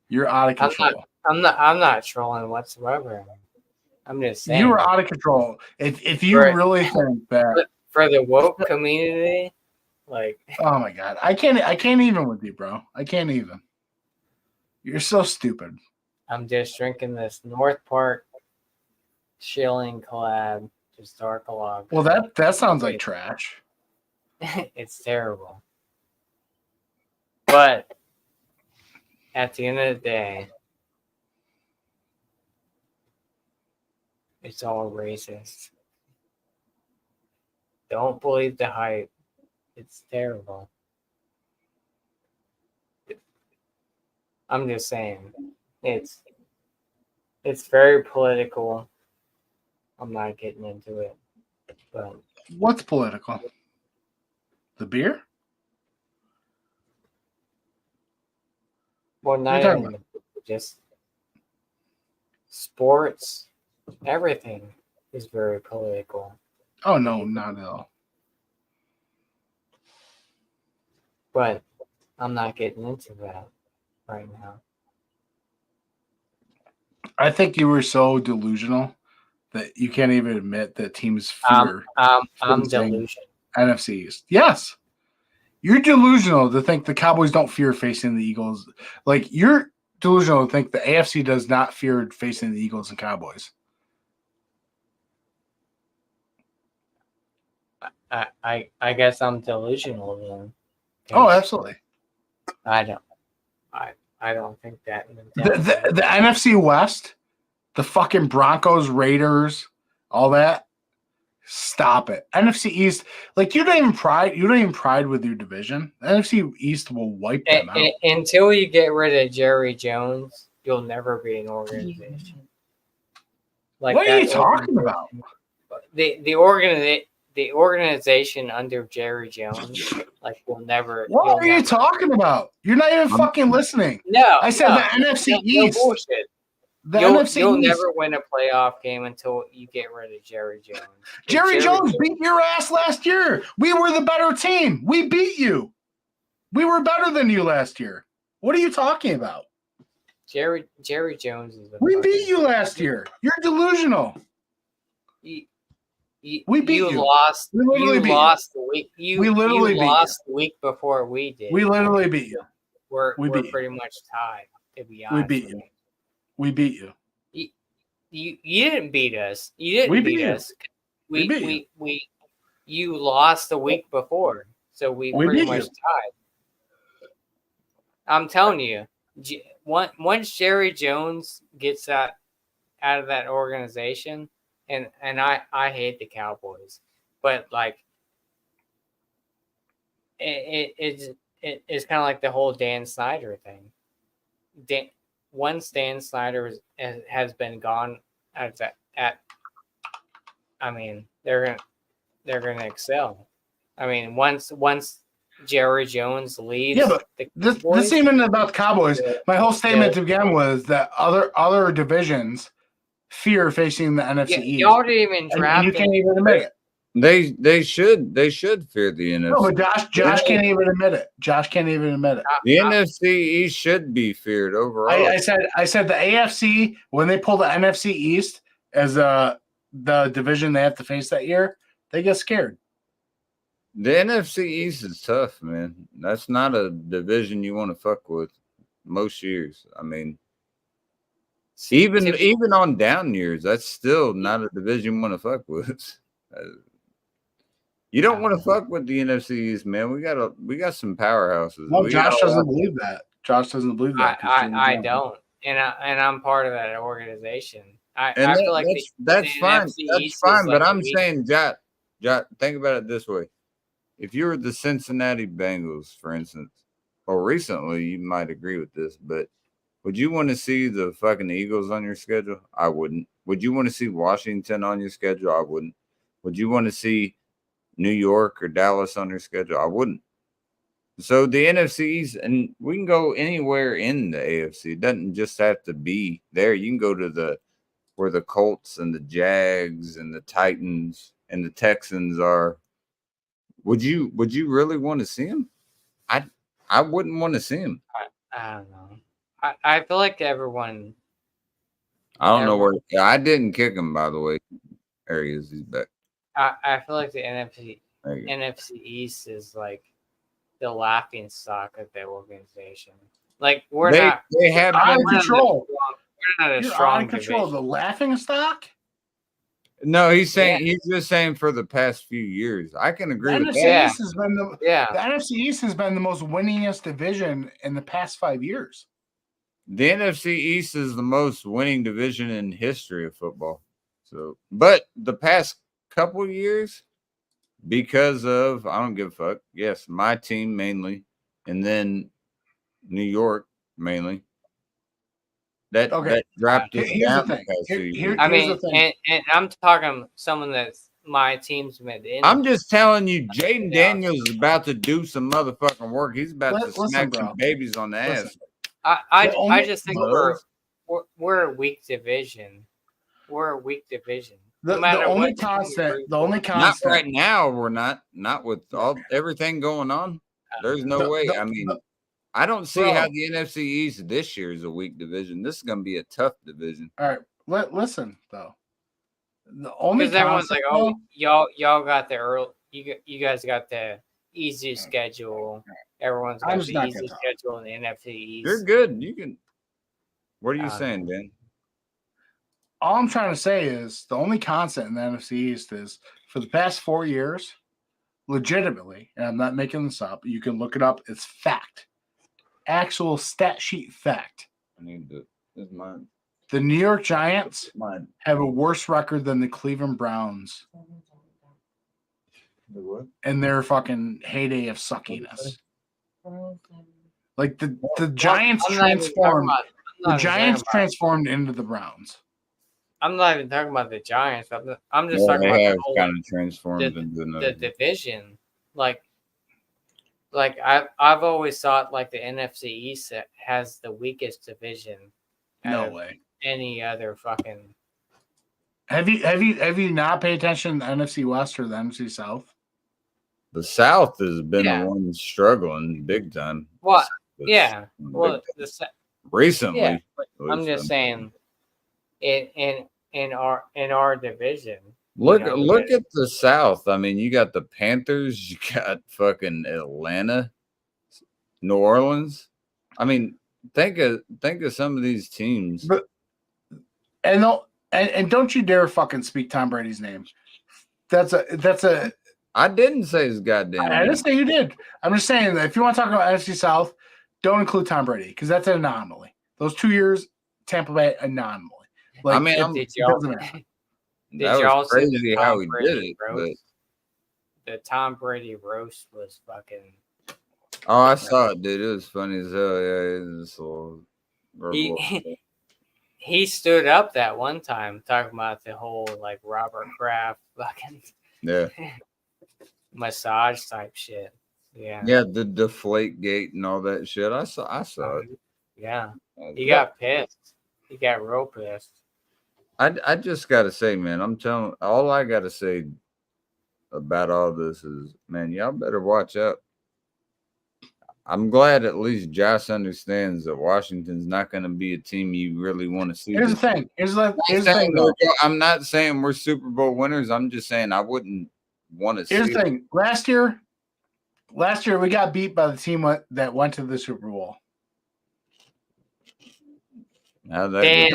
you're out of control. I'm not trolling whatsoever. I'm just saying you were out of control. If you really think that for the woke community, like, oh my god, I can't even with you, bro. I can't even. You're so stupid. I'm just drinking this North Park Shilling collab, just Dark Log. Well, that sounds like trash. It's terrible. But at the end of the day, it's all racist. Don't believe the hype. It's terrible. I'm just saying, it's very political. I'm not getting into it, but What's political? The beer? well, What not are you even just sports. Everything is very political. Oh no, not at all. But I'm not getting into that right now. I think you were so delusional that you can't even admit that teams fear I'm facing delusional. NFC East. Yes. You're delusional to think the Cowboys don't fear facing the Eagles. Like, you're delusional to think the AFC does not fear facing the Eagles and Cowboys. I guess I'm delusional then. Oh, absolutely. I don't think that. The NFC West, the fucking Broncos, Raiders, all that. Stop it. NFC East, like you don't even pride with your division. The NFC East will wipe them out. Until you get rid of Jerry Jones, you'll never be an organization. Like what are you talking about? The organization under Jerry Jones, like will never. What are you talking about? You're not even fucking listening. No, I said the NFC East. No bullshit. You'll never win a playoff game until you get rid of Jerry Jones. Jerry Jones beat your ass last year. We were the better team. We beat you. We were better than you last year. What are you talking about? Jerry Jones is. We beat you last year. You're delusional. We beat you. Lost. We literally beat lost the week. We literally beat lost the week before we did. We literally beat you. We're beat pretty much tied. To be We honest, beat you. We beat you. You didn't beat us. You didn't beat us. We beat you. You lost the week before, so we pretty much tied. I'm telling you, once Jerry Jones gets out of that organization, and I hate the Cowboys, but like it's kind of like the whole Dan Snyder thing. Once Dan Snyder has been gone I mean, they're gonna excel. I mean, once Jerry Jones leaves, yeah, but this ain't about the Cowboys. My whole statement again was that other divisions fear facing the NFC East. Y'all didn't even draft. You can't even admit it. They should fear the NFC. No, but Josh can't even admit it. Josh can't even admit it. The NFC East should be feared overall. I said the AFC, when they pull the NFC East as the division they have to face that year, they get scared. The NFC East is tough, man. That's not a division you want to fuck with most years. I mean, even on down years, that's still not a division you want to fuck with. You don't want to fuck with the NFC East, man. We got some powerhouses. No, Josh doesn't believe that. Josh doesn't believe that. I don't, and I'm part of that organization. I feel like that's fine. That's fine. Like but I'm saying, Jot, think about it this way: if you were the Cincinnati Bengals, for instance, or recently, you might agree with this, but would you want to see the fucking Eagles on your schedule? I wouldn't. Would you want to see Washington on your schedule? I wouldn't. Would you want to see New York or Dallas on their schedule? I wouldn't. So the NFC East, and we can go anywhere in the AFC. It doesn't just have to be there. You can go to where the Colts and the Jags and the Titans and the Texans are. Would you really want to see them? I wouldn't want to see them. I don't know. I feel like everyone. I don't know where. I didn't kick him, by the way. There he is. He's back. I feel like the NFC East is like the laughing stock of the organization. Like They have out control. We're not a You're strong out of control. division. The laughing stock. No, he's saying he's just saying for the past few years. I can The agree with NFC that. East has been the Yeah. NFC East has been the most winningest division in the past 5 years. The NFC East is the most winning division in history of football. So, but the past couple years, because of I don't give a fuck. Yes, my team mainly, and then New York mainly. That dropped us Here's down the the thing. past few years. I Here's the mean, thing. and I'm talking someone that's my team's made in. I'm just telling you, Jaden Daniels is about to do some motherfucking work. He's about to Listen, smack bro. some babies on the ass. Listen. I just think Buzz. we're a weak division. We're a weak division. The, No matter the only what team you constant, root the only for. Not constant, right now. We're not with everything going on. There's no way. I mean, I don't see bro. how the NFC East this year is a weak division. This is going to be a tough division. All right, listen though. The only Because everyone's like, constant, "Oh, y'all got the early. You guys got the easy schedule. Everyone's I'm got just the not easy gonna talk. schedule in the NFC East." You're good. You can. What are you Um, saying, Dan? all I'm trying to say is the only constant in the NFC East is for the past 4 years, legitimately, and I'm not making this up. You can look it up. It's fact, actual stat sheet fact. I need to. This is mine. The New York Giants Mine. have a worse record than the Cleveland Browns The what? in their fucking heyday of suckiness. Like the Giants I'm not even talking transformed. about- I'm The not even Giants talking about- transformed into the Browns. I'm not even talking about the Giants. I'm just Yeah, talking about they have the whole kind of transformed into the another. division. Like I've always thought like the NFC East has the weakest division. out No of way. Any other fucking. Have you not paid attention to the NFC West or the NFC South? The South has been Yeah. the one struggling big time. What? Big Yeah. time. Well, Recently, yeah. But at I'm least, just saying, in our division. Look you know, look at the South. I mean, you got the Panthers, you got fucking Atlanta, New Orleans. I mean, think of some of these teams. But and don't you dare fucking speak Tom Brady's name. That's a. I didn't say his goddamn. I didn't say you did. I'm just saying that if you want to talk about NFC South, don't include Tom Brady because that's an anomaly. Those 2 years, Tampa Bay anomaly. Like, I mean, Did it y'all, doesn't matter. that y'all was see the crazy Tom how he Brady did it. But, roast? The Tom Brady roast was fucking. oh, I saw it, dude. It was funny as hell. Yeah, it was so. He stood up that one time talking about the whole like Robert Kraft fucking Yeah. massage type shit. Yeah. Yeah, the deflate gate and all that shit. I saw it. Yeah. He got pissed. He got real pissed. I just gotta say, man, I'm telling all I gotta say about all this is, man, y'all better watch out. I'm glad at least Josh understands that Washington's not going to be a team you really want to see. Here's the thing. Here's the thing. Though. I'm not saying we're Super Bowl winners. I'm just saying I wouldn't want to see. Here's the thing. Last year we got beat by the team that went to the Super Bowl. Dan,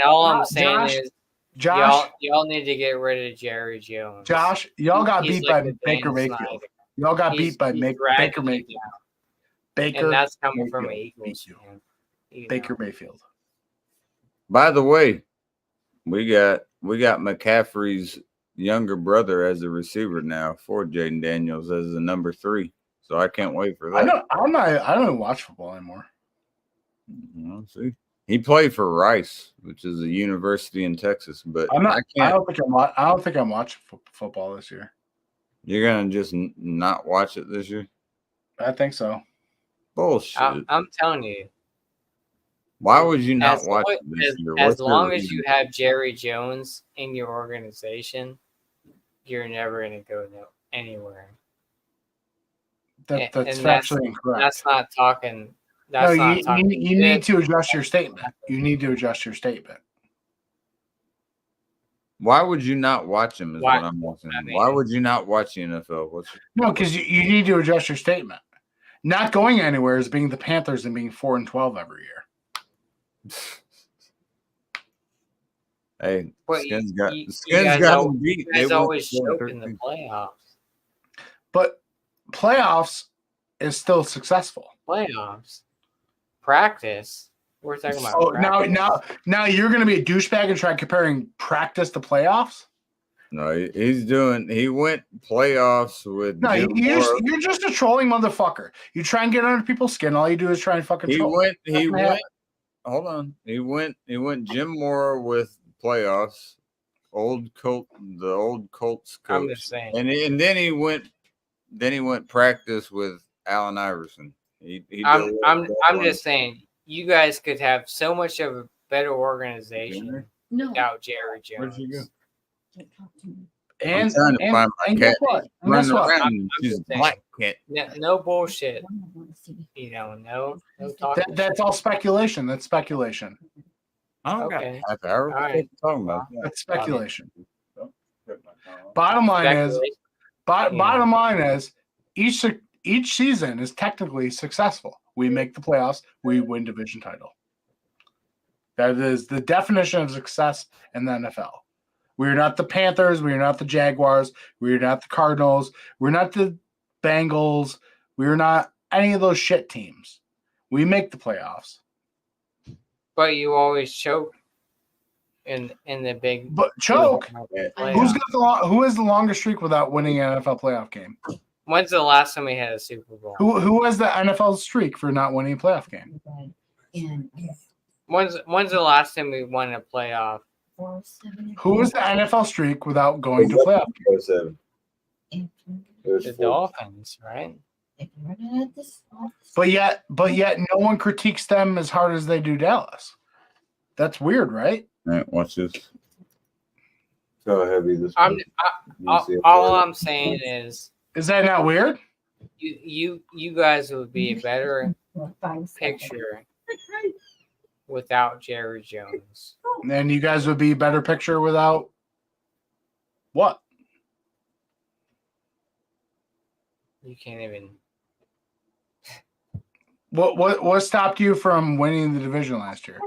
all I'm saying is Josh, y'all need to get rid of Jerry Jones. Josh, y'all got beat by Baker Mayfield. Snyder. Y'all got beat by Baker Mayfield. And that's coming from Eagles. Baker Mayfield. By the way, we got McCaffrey's younger brother as a receiver now for Jaden Daniels as the number 3. So I can't wait for that. I don't watch football anymore. See, he played for Rice, which is a university in Texas. But I don't think I'm watching football this year. You're gonna just not watch it this year? I think so. Bullshit. I'm telling you. Why would you not watch it this year? As long as you have Jerry Jones in your organization, you're never going to go anywhere. That's factually incorrect. That's not talking. You need to adjust your statement. You need to adjust your statement. Why would you not watch him? Is what I'm asking. Why would you not watch the NFL? No, because you need to adjust your statement. Not going anywhere is being the Panthers and being 4-12 every year. Hey, But Skins got you Skins guys, got al- them beat. you They guys went always to choke in the 13. playoffs. But playoffs is still successful. Playoffs. Practice. We're talking about Oh, practice. now you're going to be a douchebag and try comparing practice to playoffs? No, he went playoffs with No, Jim Moore. you're just a trolling motherfucker. You try and get under people's skin. All you do is try and fucking He troll. went. Not gonna happen. Hold on. He went Jim Moore with playoffs. The old Colts coach. I'm just saying. And then he went practice with Allen Iverson. I'm just saying, you guys could have so much of a better organization without Jerry Where'd she go? Jones. I'm trying to find my cat. guess what? And guess Running what? around. She's a just saying. black cat. No bullshit. No talking. That's all speculation. That's speculation. I don't Okay. got half hour. All What right. you talking about? That's speculation. Bottom line is, Speculation. bottom line is, each season is technically successful. We make the playoffs. We win division title. That is the definition of success in the NFL. We're not the Panthers. We're not the Jaguars. We're not the Cardinals. We're not the Bengals. We're not any of those shit teams. We make the playoffs. But you always choke in the big. But choke. playoffs. Who has the longest streak without winning an NFL playoff game? When's the last time we had a Super Bowl? Who has the NFL streak for not winning a playoff game? When's the last time we won a playoff? Who is the NFL streak without going to playoff game? The Dolphins, right? But yet, no one critiques them as hard as they do Dallas. That's weird, right? All right, watch this. How heavy this? All I'm saying is that not weird? You guys would be a better picture without Jerry Jones. And you guys would be a better picture without what? You can't even. What stopped you from winning the division last year?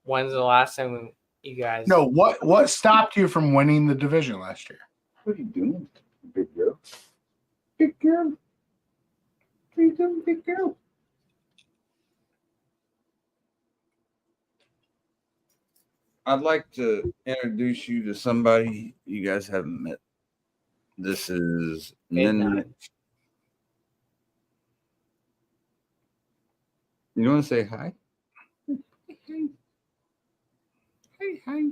When's the last time you guys? No, what stopped you from winning the division last year? What are you doing, big girl? Big girl. What are you doing, big girl? I'd like to introduce you to somebody you guys haven't met. This is Midnight. You want to say hi? Hi.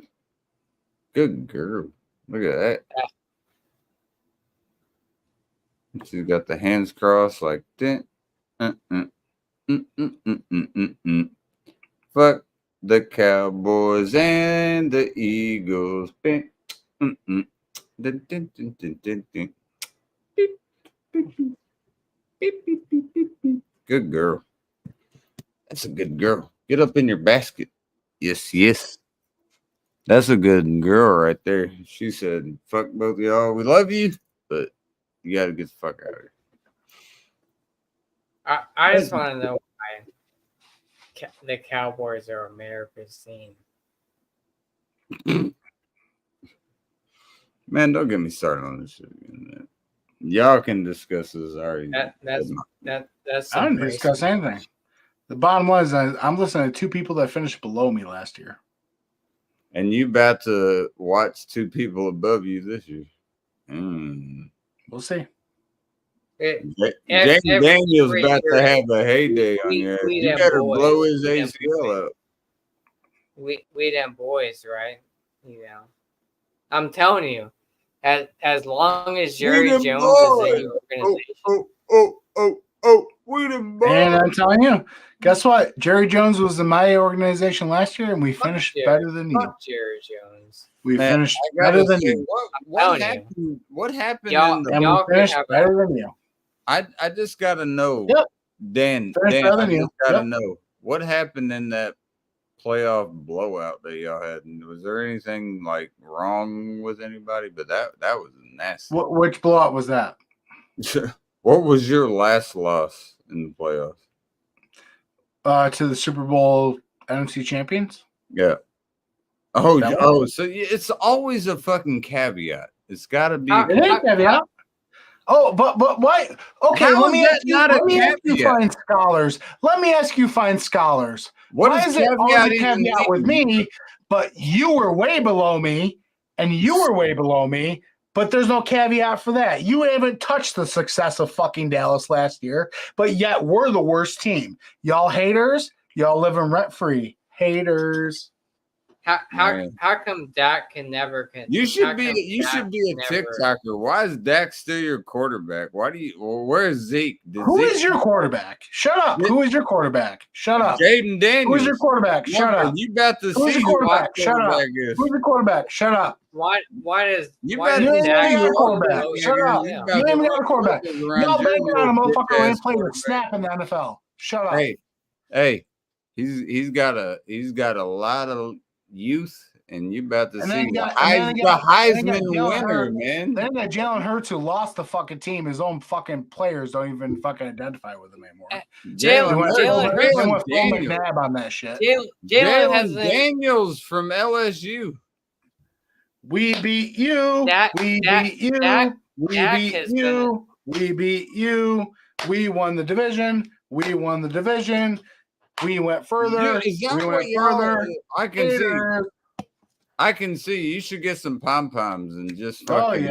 Good girl. Look at that. She's got the hands crossed like that. Fuck the Cowboys and the Eagles. Good girl. That's a good girl. Get up in your basket. Yes. That's a good girl right there. She said, fuck both of y'all. We love you, but you got to get the fuck out of here. I just want to know why the Cowboys are America's team. Man, don't get me started on this shit again, man. Y'all can discuss this already. That's I didn't discuss anything. The bottom line is I'm listening to two people that finished below me last year. And you about to watch two people above you this year. We'll see. James Daniels about to have a heyday on you. You better blow his ACL up. We them boys, right? You know, I'm telling you, as long as Jerry Jones is in the organization. We them boys. And I'm telling you, guess what? Jerry Jones was in my organization last year, and we finished better than you. Jerry Jones. We finished better than you. What happened? What happened? We finished better than you. I just got to know, Dan. I just got to know what happened in that playoff blowout that y'all had. Was there anything like wrong with anybody? But that was nasty. Which blowout was that? What was your last loss in the playoffs? To the Super Bowl NFC champions. Yeah. Oh, That so it's always a fucking caveat. It's got to be. How- It ain't caveat. Oh, but why? Okay, How let is me that ask you. not a Let me ask you, caveat? fine scholars. Let me ask you, fine scholars. What Why does is it always a caveat even caveat with mean? me, but you were way below me, and you were way below me, but there's no caveat for that. You haven't touched the success of fucking Dallas last year, but yet we're the worst team. Y'all haters, y'all living rent free. Haters. Man. How come Dak can never? You how should come be a Dak never- TikToker. Why is Dak still your quarterback? Why do you? Well, where's Zeke? Who is your quarterback? Shut up. Who is your quarterback? Shut up. Jaden Daniels. Who is your quarterback? Shut up. You about to Who's see your who my quarterback? Shut up. quarterback is. Who's your quarterback? Shut up. Why does You why better You does ain't Dak even got a go quarterback. below Shut your up. tail? You ain't even got a quarterback. Y'all banging on a motherfucker who ain't played a snap in the NFL. Shut up. Hey, he's got a lot of youth, and you about to And see then the Jalen Heisman winner, Hurts. man. Then that Jalen Hurts who lost the fucking team, his own fucking players don't even fucking identify with him anymore. Jalen went full McNabb on that shit. Jalen hasn't. Daniels from LSU. We beat you. We beat you. We beat you. We beat you. We won the division. We won the division. We went further. Dude, is that we what went further. I can see. You should get some pom poms and just fucking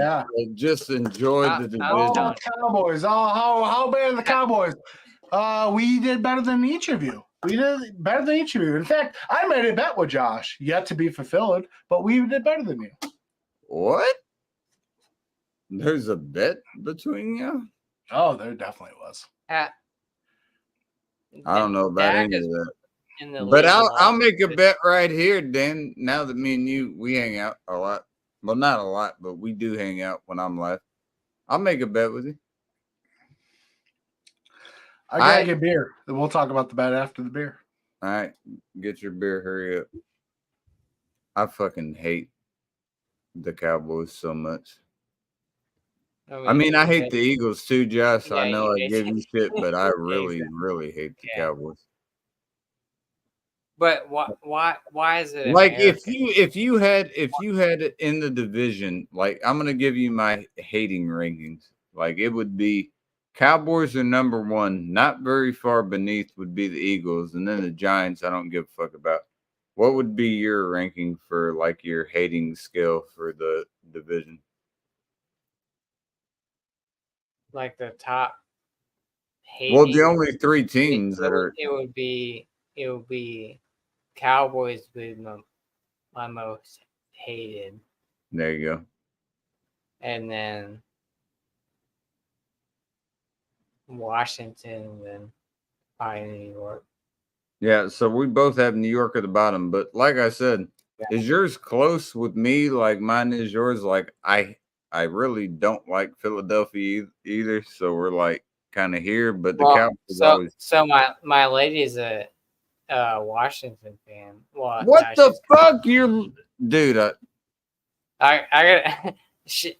just enjoy the division. Oh, Cowboys! Oh, how bad are the Cowboys? We did better than each of you. We did better than each of you. In fact, I made a bet with Josh, yet to be fulfilled, but we did better than you. What? There's a bet between you? Oh, there definitely was. I don't know about any of that. But I'll make a bet right here, Dan. Now that me and you we hang out a lot. Well, not a lot, but we do hang out when I'm live. I'll make a bet with you. I gotta get beer. Then we'll talk about the bet after the beer. All right, get your beer. Hurry up. I fucking hate the Cowboys so much. I mean, I hate the Eagles too, Josh. I know I give you shit, but I really, really hate the Cowboys. But why is it like American? if you had it in the division, like I'm gonna give you my hating rankings. Like it would be Cowboys are number one, not very far beneath would be the Eagles, and then the Giants I don't give a fuck about. What would be your ranking for like your hating scale for the division? Like the top hating. Well, the only three teams that are it would be Cowboys with my most hated. There you go. And then Washington and then probably New York. Yeah, so we both have New York at the bottom, but like I said, is yours close with me like mine is yours? Like I really don't like Philadelphia either, so we're like kind of here, but the Cowboys always. So my lady's a Washington fan. Well, what the fuck, you dude? I got shit.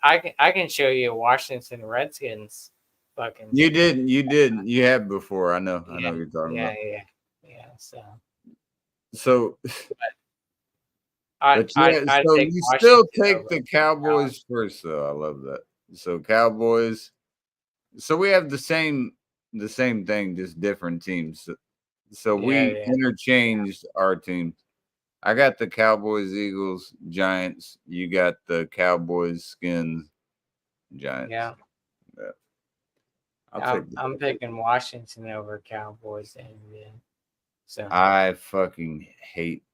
I can show you a Washington Redskins fucking. You didn't. You have before. I know. I know what you're talking about. Yeah. So. I'd you still take the Cowboys first, though. I love that. So Cowboys. So we have the same thing, just different teams. So we interchanged our teams. I got the Cowboys, Eagles, Giants. You got the Cowboys, Skins, Giants. Yeah. I'm picking Washington over Cowboys and so I fucking hate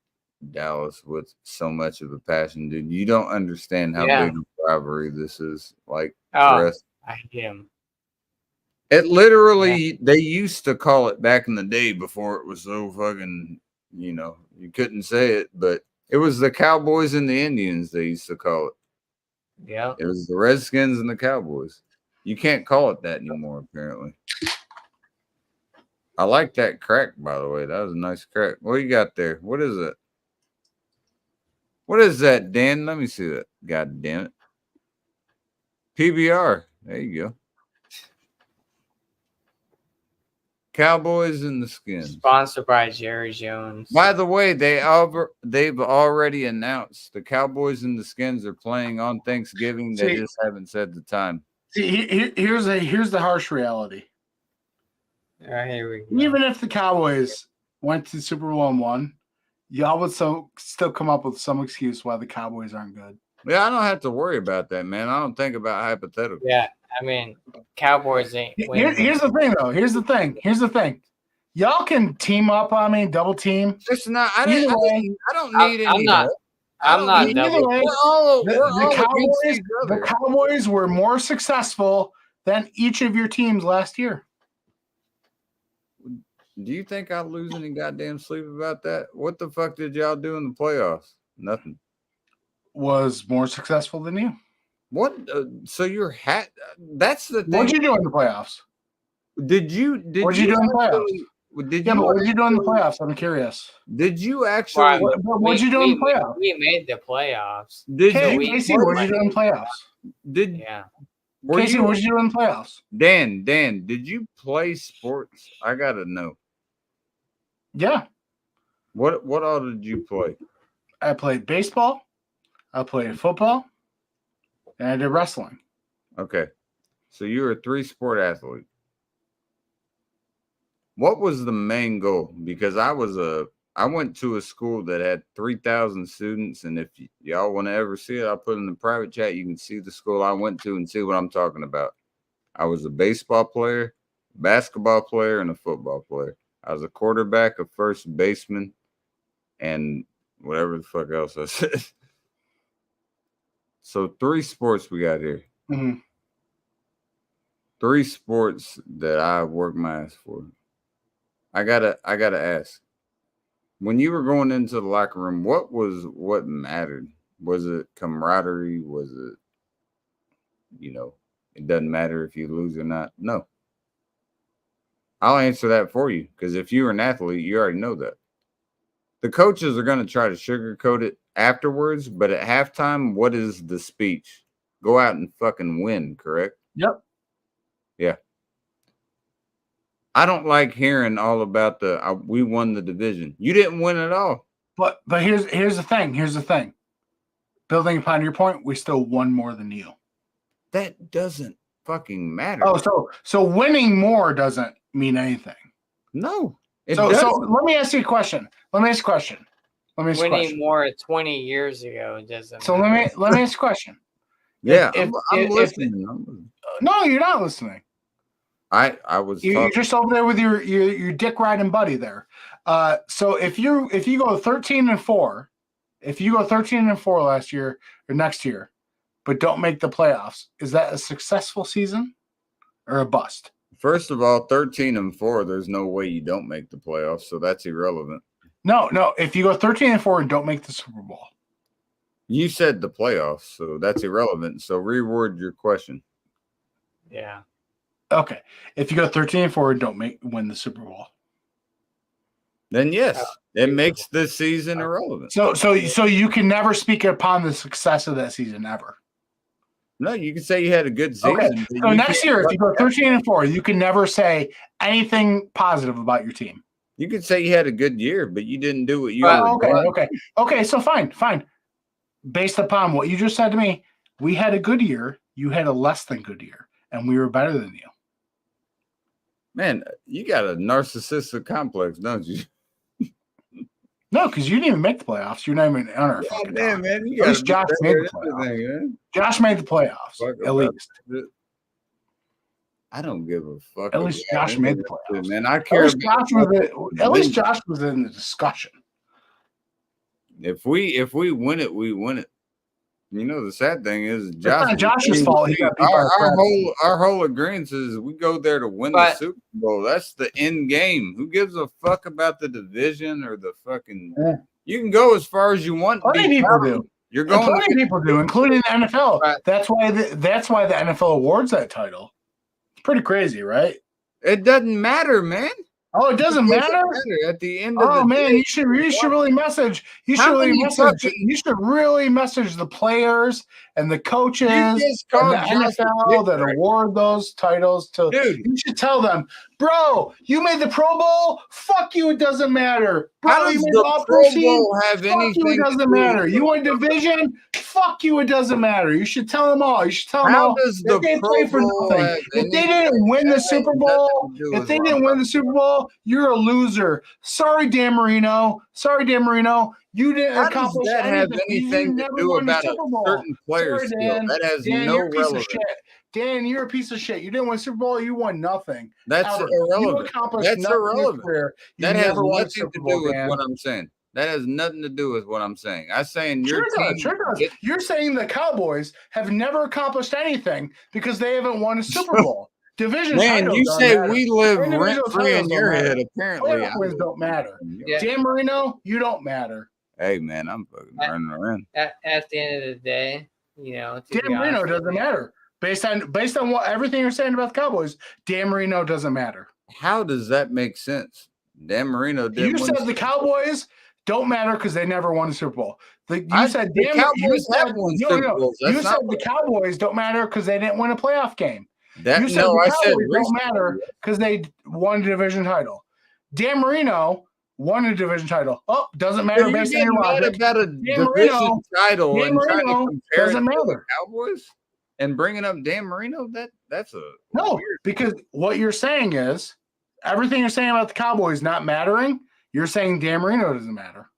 Dallas with so much of a passion, dude. You don't understand how big a rivalry this is. Like, I hate him. It literally, they used to call it back in the day before it was so fucking, you couldn't say it, but it was the Cowboys and the Indians, they used to call it. Yeah. It was the Redskins and the Cowboys. You can't call it that anymore, apparently. I like that crack, by the way. That was a nice crack. What do you got there? What is it? What is that, Dan? Let me see that. God damn it. PBR. There you go. Cowboys and the Skins. Sponsored by Jerry Jones. By the way, they've already announced the Cowboys and the Skins are playing on Thanksgiving. They just haven't said the time. See, here's the harsh reality. Here we go. Even if the Cowboys went to the Super Bowl and won, y'all would still come up with some excuse why the Cowboys aren't good. Yeah, I don't have to worry about that, man. I don't think about hypotheticals. Yeah, I mean, Cowboys ain't winning. Here's the thing, though. Here's the thing. Y'all can team up on me, double team. It's not. I don't need any. I'm not double. The Cowboys were more successful than each of your teams last year. Do you think I'll lose any goddamn sleep about that? What the fuck did y'all do in the playoffs? Nothing. Was more successful than you. What? So you're that's the thing. What did you do in the playoffs? What did you do in the playoffs? What did you do in the playoffs? I'm curious. Did you actually? What did you do in the playoffs? We made the playoffs. Casey, what did you do in the playoffs? Casey, what did you do in the playoffs? Dan, did you play sports? I gotta know. Yeah. What all did you play? I played baseball. I played football. And I did wrestling. Okay. So you were a 3-sport athlete. What was the main goal? Because I went to a school that had 3,000 students, and if y'all want to ever see it, I'll put it in the private chat. You can see the school I went to and see what I'm talking about. I was a baseball player, basketball player, and a football player. I was a quarterback, a first baseman, and whatever the fuck else I said. So 3 sports we got here. Mm-hmm. 3 sports that I worked my ass for. I gotta ask. When you were going into the locker room, what mattered? Was it camaraderie? Was it, it doesn't matter if you lose or not? No. I'll answer that for you, because if you're an athlete, you already know that. The coaches are going to try to sugarcoat it afterwards, but at halftime, what is the speech? Go out and fucking win, correct? Yep. Yeah. I don't like hearing all about we won the division. You didn't win at all. But here's the thing. Here's the thing. Building upon your point, we still won more than you. That doesn't fucking matter. Oh, so winning more doesn't mean anything. No. So let me ask you a question. Winning more 20 years ago doesn't. So matter. let me ask a question. Yeah, I'm listening. No, you're not listening. I was. You're just over there with your dick riding buddy there. So if you go 13-4, if you go 13-4 last year or next year, but don't make the playoffs, is that a successful season or a bust? First of all, 13-4, there's no way you don't make the playoffs, so that's irrelevant. No. If you go 13-4 and don't make the Super Bowl, you said the playoffs, so that's irrelevant. So reword your question. Yeah. Okay. If you go 13-4 and don't win the Super Bowl, then yes, it makes this season irrelevant. So you can never speak upon the success of that season ever. No, you can say you had a good season. Okay. So next year, if you go 13-4, you can never say anything positive about your team. You could say you had a good year, but you didn't do what you were. Okay. So fine. Based upon what you just said to me, we had a good year. You had a less than good year, and we were better than you. Man, you got a narcissistic complex, don't you? No, because you didn't even make the playoffs. You're not even on our fucking man. At least Josh made the playoffs. Josh made the playoffs, at least. I don't give a fuck. At least Josh made the playoffs. Man, I care. At least Josh was in the discussion. If we win it, we win it. The sad thing is, it's not Josh's fault. He got our whole agreement is we go there to win the Super Bowl. That's the end game. Who gives a fuck about the division or the fucking? Yeah. You can go as far as you want. Plenty of people do. You're going. Plenty of people do, including the NFL. Right. That's why the NFL awards that title. It's pretty crazy, right? It doesn't matter, man. Oh, it doesn't matter at the end of the day. Oh man, you should really message. You should really message the players and the coaches and the NFL that award those titles to. Dude, you should tell them, Bro, you made the Pro Bowl? Fuck you, it doesn't matter. Bro, How does you made the all Pro team? Bowl have Fuck you, anything it to doesn't do matter. with You win division? Fuck you, it doesn't matter. You should tell them all. You should tell them How all does that the they play Pro for Bowl nothing. have If they anything? didn't win the That Super has Bowl, nothing to do if with they what didn't I'm win the Super Bowl, you're a loser. Sorry, Dan Marino. Sorry, Dan Marino. You didn't How does accomplish that have anything. You anything to never do won the about a Super Bowl. certain player's Sorry, skill? Dan. That has Dan, no you're a piece of relevance. shit. Dan, you're a piece of shit. You didn't win Super Bowl. You won nothing. That's Ever. You irrelevant. accomplished That's nothing in your irrelevant. career. You That has never won a nothing Super to Bowl, do with Dan. what I'm saying. That has nothing to do with what I'm saying. I'm saying your Sure team. does. Sure does. You're saying the Cowboys have never accomplished anything because they haven't won a Super Bowl. Division Man, titles you don't say matter. we live Individual rent free titles in don't your matter. head. Apparently, Playoff wins don't matter. Yeah. Dan Marino, you don't matter. Hey, man, I'm fucking running around. At the end of the day, you know, to Dan be Marino honest, doesn't matter. Based on what everything you're saying about the Cowboys, Dan Marino doesn't matter. How does that make sense? Dan Marino didn't You win said the Cowboys don't matter because they never won a Super Bowl. the You Cowboys have won Super Bowls. That's You not said the Cowboys don't matter because they didn't win a playoff game. that. You said No, the I said Cowboys don't recently. matter because they won a division title. Dan Marino won a division title. Oh, doesn't matter So you're based on getting your mad logic. about a Dan division Marino- title Dan and trying to Marino compare it doesn't to the matter. Cowboys and bringing up Dan Marino. That's a No, weird. because what you're saying is everything you're saying about the Cowboys not mattering. You're saying Dan Marino doesn't matter.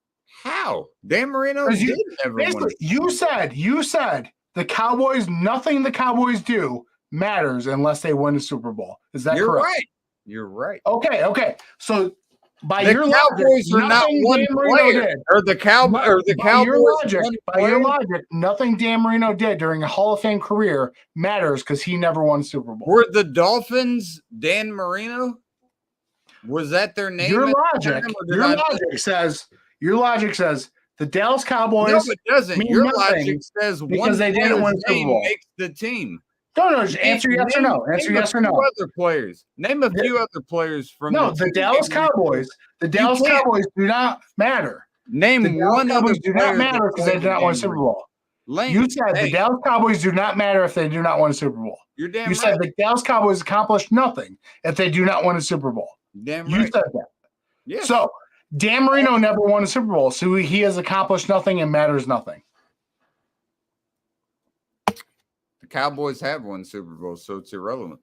How Dan Marino 'Cause you- did never win. Basically, you said the Cowboys, nothing the Cowboys do matters unless they win a Super Bowl. Is that You're correct? right. You're right. Okay. So by The your Cowboys logic, are not nothing one Dan Marino player, did. or the By your Cowboys. logic, one by your player? logic, nothing Dan Marino did during a Hall of Fame career matters because he never won a Super Bowl. Were the Dolphins Dan Marino? Was that their name? Your at the logic, time, or did your I- logic says the Dallas Cowboys. No, it doesn't. mean Your nothing logic says because one they didn't win player's a Super name Bowl. makes the team. No, just answer yes or no. Answer Name yes a or no. few other players. Name a few other players from No, the team Dallas that you- Cowboys. The Dallas can't. Cowboys do not matter. Name The Dallas one other Cowboys do player not matter that because they played did not win a Dan Super Marino. Bowl. Lane, You said hey, the Dallas Cowboys do not matter if they do not win a Super Bowl. You're damn You right. said the Dallas Cowboys accomplished nothing if they do not win a Super Bowl. Damn You right. said that. Yeah. So Dan Marino never won a Super Bowl, so he has accomplished nothing and matters nothing. The Cowboys have won Super Bowl, so it's irrelevant.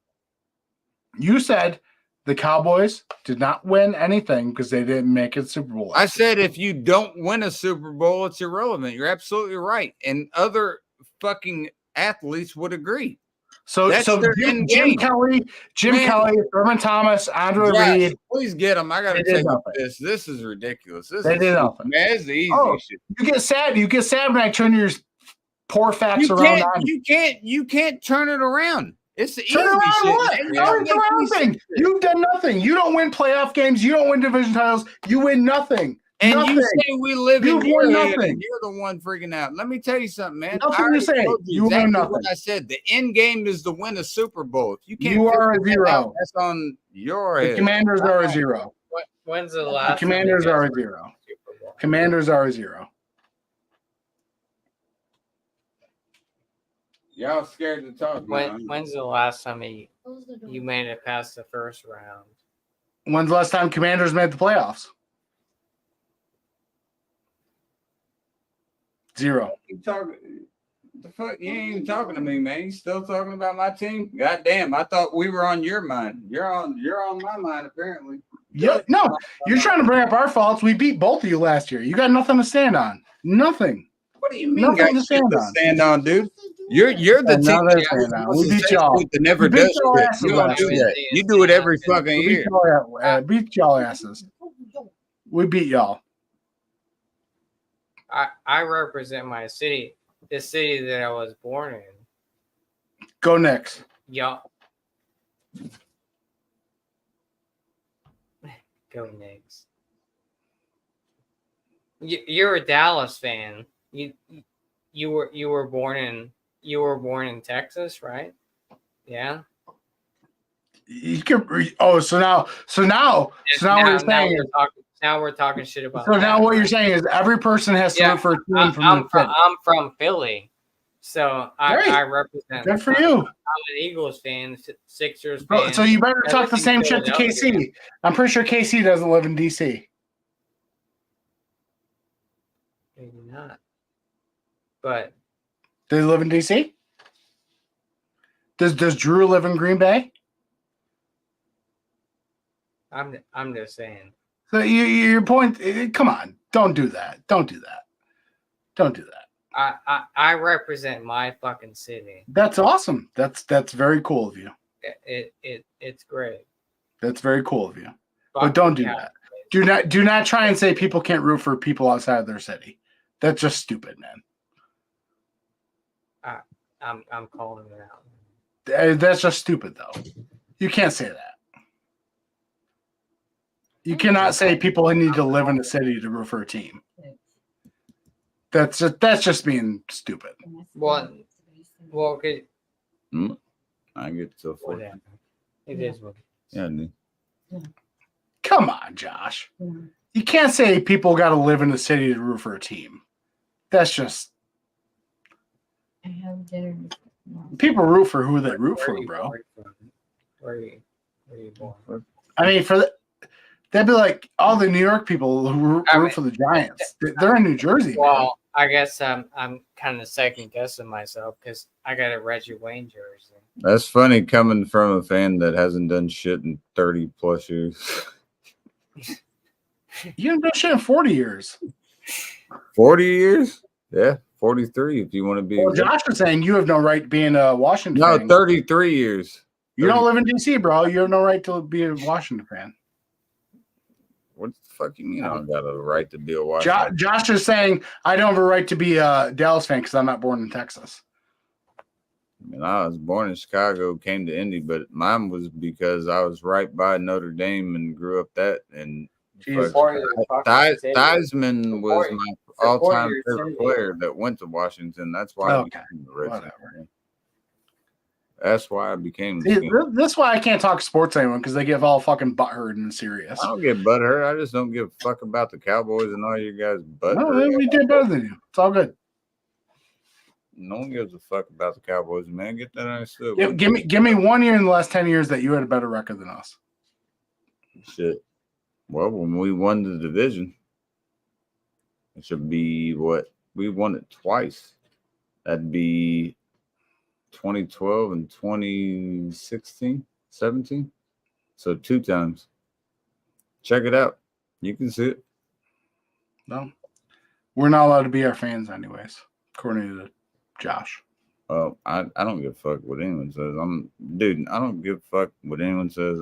You said the Cowboys did not win anything because they didn't make it Super Bowl. I said if you don't win a Super Bowl, it's irrelevant. You're absolutely right. And other fucking athletes would agree. So That's their end Jim game. Kelly, Man. Thurman Thomas, Andre Josh, Reed. please get them. I got to They did take nothing. this. This is ridiculous. This They is did nothing. Man, it's the easy Oh, shit. You get sad. You get sad when I turn your poor facts You around. can't turn it around. It's the Turn easy around shit. what? man. You It don't don't make any nothing. sense. You've done nothing. You don't win playoff games. You don't win division titles. You win nothing. And nothing. you say we live You've in your won head, nothing. and you're the one freaking out. Let me tell you something, man. Nothing I to already say. told You won exactly nothing. what I said. The end game is to win a Super Bowl. If you can't, You are a figure that out, zero. that's on your The head. Commanders are a zero. When's the The last? time Commanders you guys are a won zero. Super Bowl? Commanders are a zero. Y'all scared to talk, man. When's the last time you Close the door. made it past the first round? When's the last time Commanders made the playoffs? Zero. You talking? The fuck? You ain't even talking to me, man. You still talking about my team? God damn! I thought we were on your mind. You're on my mind, apparently. No, you're trying to bring up our faults. We beat both of you last year. You got nothing to stand on. Nothing. What do you mean? Nothing Got to shit stand to on. stand on, dude. You're the And team nothing to that stand on. was We beat the y'all. that never We beat does y'all shit. asses You don't last do year. that. You do it every fucking We year. beat y'all asses. We beat y'all. I represent my city, the city that I was born in. Go Knicks. Y'all. Go Knicks. You're a Dallas fan. You were born in Texas, right? Yeah. You can. So now what you're saying is. Now we're talking shit about. So now what you're saying is every person has to root for a team from the city. I'm from Philly. So Great. I represent. Good for you. I'm an Eagles fan, Sixers Bro, fan. so you better talk the everything same shit to Philadelphia. KC. I'm pretty sure KC doesn't live in DC. Maybe not. But Does he live in DC? Does Drew live in Green Bay? I'm just saying. So your point. Come on, don't do that. Don't do that. Don't do that. I represent my fucking city. That's awesome. That's very cool of you. It's great. That's very cool of you. Fuck But don't the do that. Do not try and say people can't root for people outside of their city. That's just stupid, man. I'm calling it out. That's just stupid, though. You can't say that. You cannot say people need to live in a city to root for a team. That's just being stupid. Well, okay. I get so far. Whatever. It is what it is. Yeah, dude. Come on, Josh. You can't say people got to live in a city to root for a team. That's just I have dinner. people root for who they root Where for, are you bro. born from? Where are you born? I mean, that'd be like all the New York people who root for the Giants. They're in New Jersey, man. Well, I guess I'm kind of second guessing myself because I got a Reggie Wayne jersey. That's funny coming from a fan that hasn't done shit in 30 plus years. You haven't done shit in 40 years. 40 years? Yeah, 43 if you want to be. Well, Josh is saying you have no right to be in a Washington No, fan. 33 years. You don't live in D.C., bro. You have no right to be a Washington fan. What the fuck you mean I don't got a right to be a Washington? Josh is saying I don't have a right to be a Dallas fan because I'm not born in Texas. I mean, I was born in Chicago, came to Indy, but mine was because I was right by Notre Dame and grew up that. And Theismann was my all-time favorite player that went to Washington. That's why I became a Redskins fan. That's why I became. See, that's why I can't talk sports to anyone because they get all fucking butthurt and serious. I don't get butthurt. I just don't give a fuck about the Cowboys and all you guys butthurt. No, we did better than you. It's all good. No one gives a fuck about the Cowboys, man. Get that understood. Give me 1 year in the last 10 years that you had a better record than us. Shit. Well, when we won the division, it should be what we won it twice. That'd be 2012 and 2016, 17. So 2 times. Check it out. You can see it. No, we're not allowed to be our fans, anyways, according to Josh. I don't give a fuck what anyone says. I don't give a fuck what anyone says.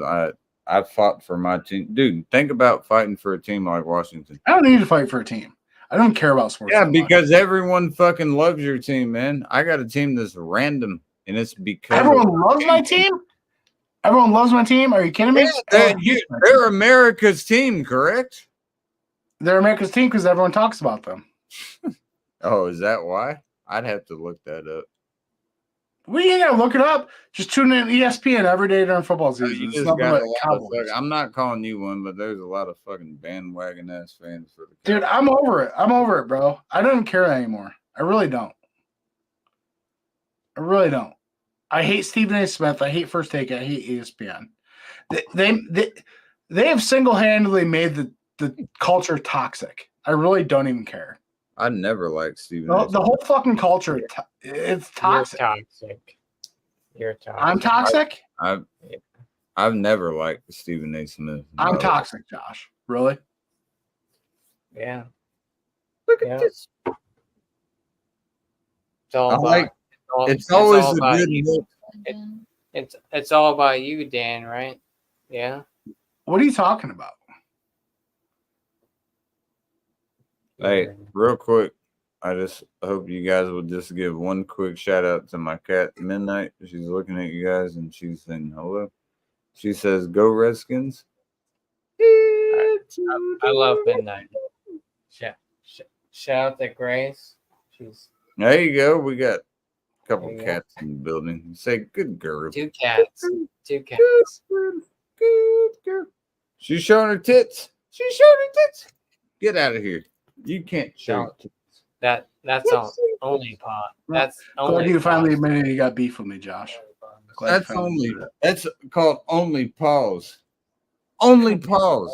I fought for my team. Dude, think about fighting for a team like Washington. I don't need to fight for a team. I don't care about sports. Yeah, because everyone fucking loves your team, man. I got a team that's random, and it's because everyone loves my team. Everyone loves my team. Are you kidding me? Yeah, they're America's team, correct? They're America's team because everyone talks about them. Oh, is that why? I'd have to look that up. We ain't gotta look it up. Just tune in ESPN every day during football season. I'm not calling you one, but there's a lot of fucking bandwagon ass fans for the Dude, I'm over it. I'm over it, bro. I don't care anymore. I really don't. I hate Stephen A. Smith. I hate First Take. I hate ESPN. They have single-handedly made the culture toxic. I really don't even care. I never liked Stephen. The whole fucking culture, it's toxic. You're toxic. I'm toxic? I've never liked Stephen A. Smith. I'm toxic, Josh. Really? Yeah. Look at this. It's all it's always all a about good you. It's all about you, Dan, right? Yeah. What are you talking about? Hey, real quick, I just hope you guys will just give one quick shout out to my cat, Midnight. She's looking at you guys and she's saying hello. She says, "Go Redskins." I love Midnight. Shout out to Grace. There you go. We got a couple cats in the building. Say good girl. 2 cats. 2 cats. Good girl. She's showing her tits. Get out of here. You can't show tits. That's only pot. That's Glad only. you finally pause. admitted you got beef with me, Josh. Glad you That's finally only admitted it. that's called only pause. Only pause.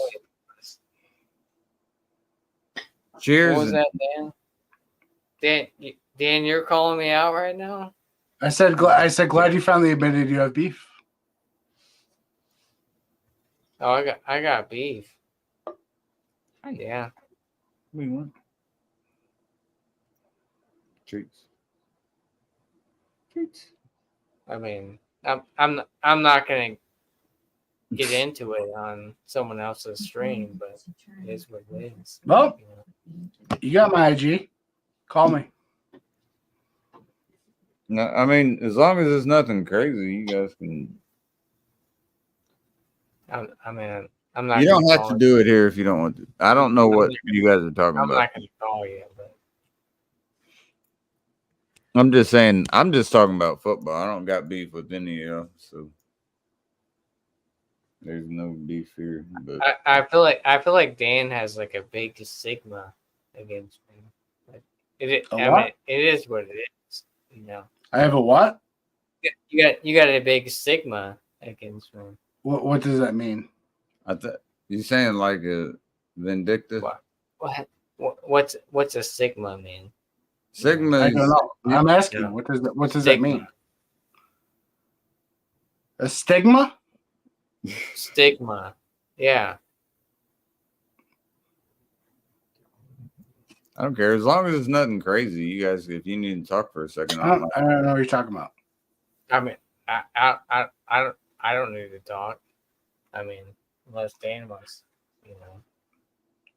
Cheers. What was that, Dan? Dan, you're calling me out right now. I said glad you finally admitted you have beef. Oh, I got beef. Yeah. We want treats. Treats. I mean, I'm not gonna get into it on someone else's stream, but it is what it is. Well, You know? you got my IG. Call me. No, I mean, as long as it's nothing crazy, you guys can. I mean, I'm not. You don't gonna have call to you. do it here if you don't want to. I don't know what you guys are talking I'm about. not gonna call you, but I'm just saying. I'm just talking about football. I don't got beef with any of y'all, so there's no beef here. But I feel like Dan has like a big stigma against me. Like, I what? mean, it is what it is. You know, I have a what? you got a big stigma against me. What does that mean? You saying like a vindictive? What's a sigma mean? Sigma I is don't know. I'm asking. Yeah. What does that Stigma. mean? A stigma? Stigma. Yeah. I don't care as long as it's nothing crazy. You guys, if you need to talk for a second, I don't know what you're talking about. I mean, I don't need to talk. I mean, unless Dan wants, you know,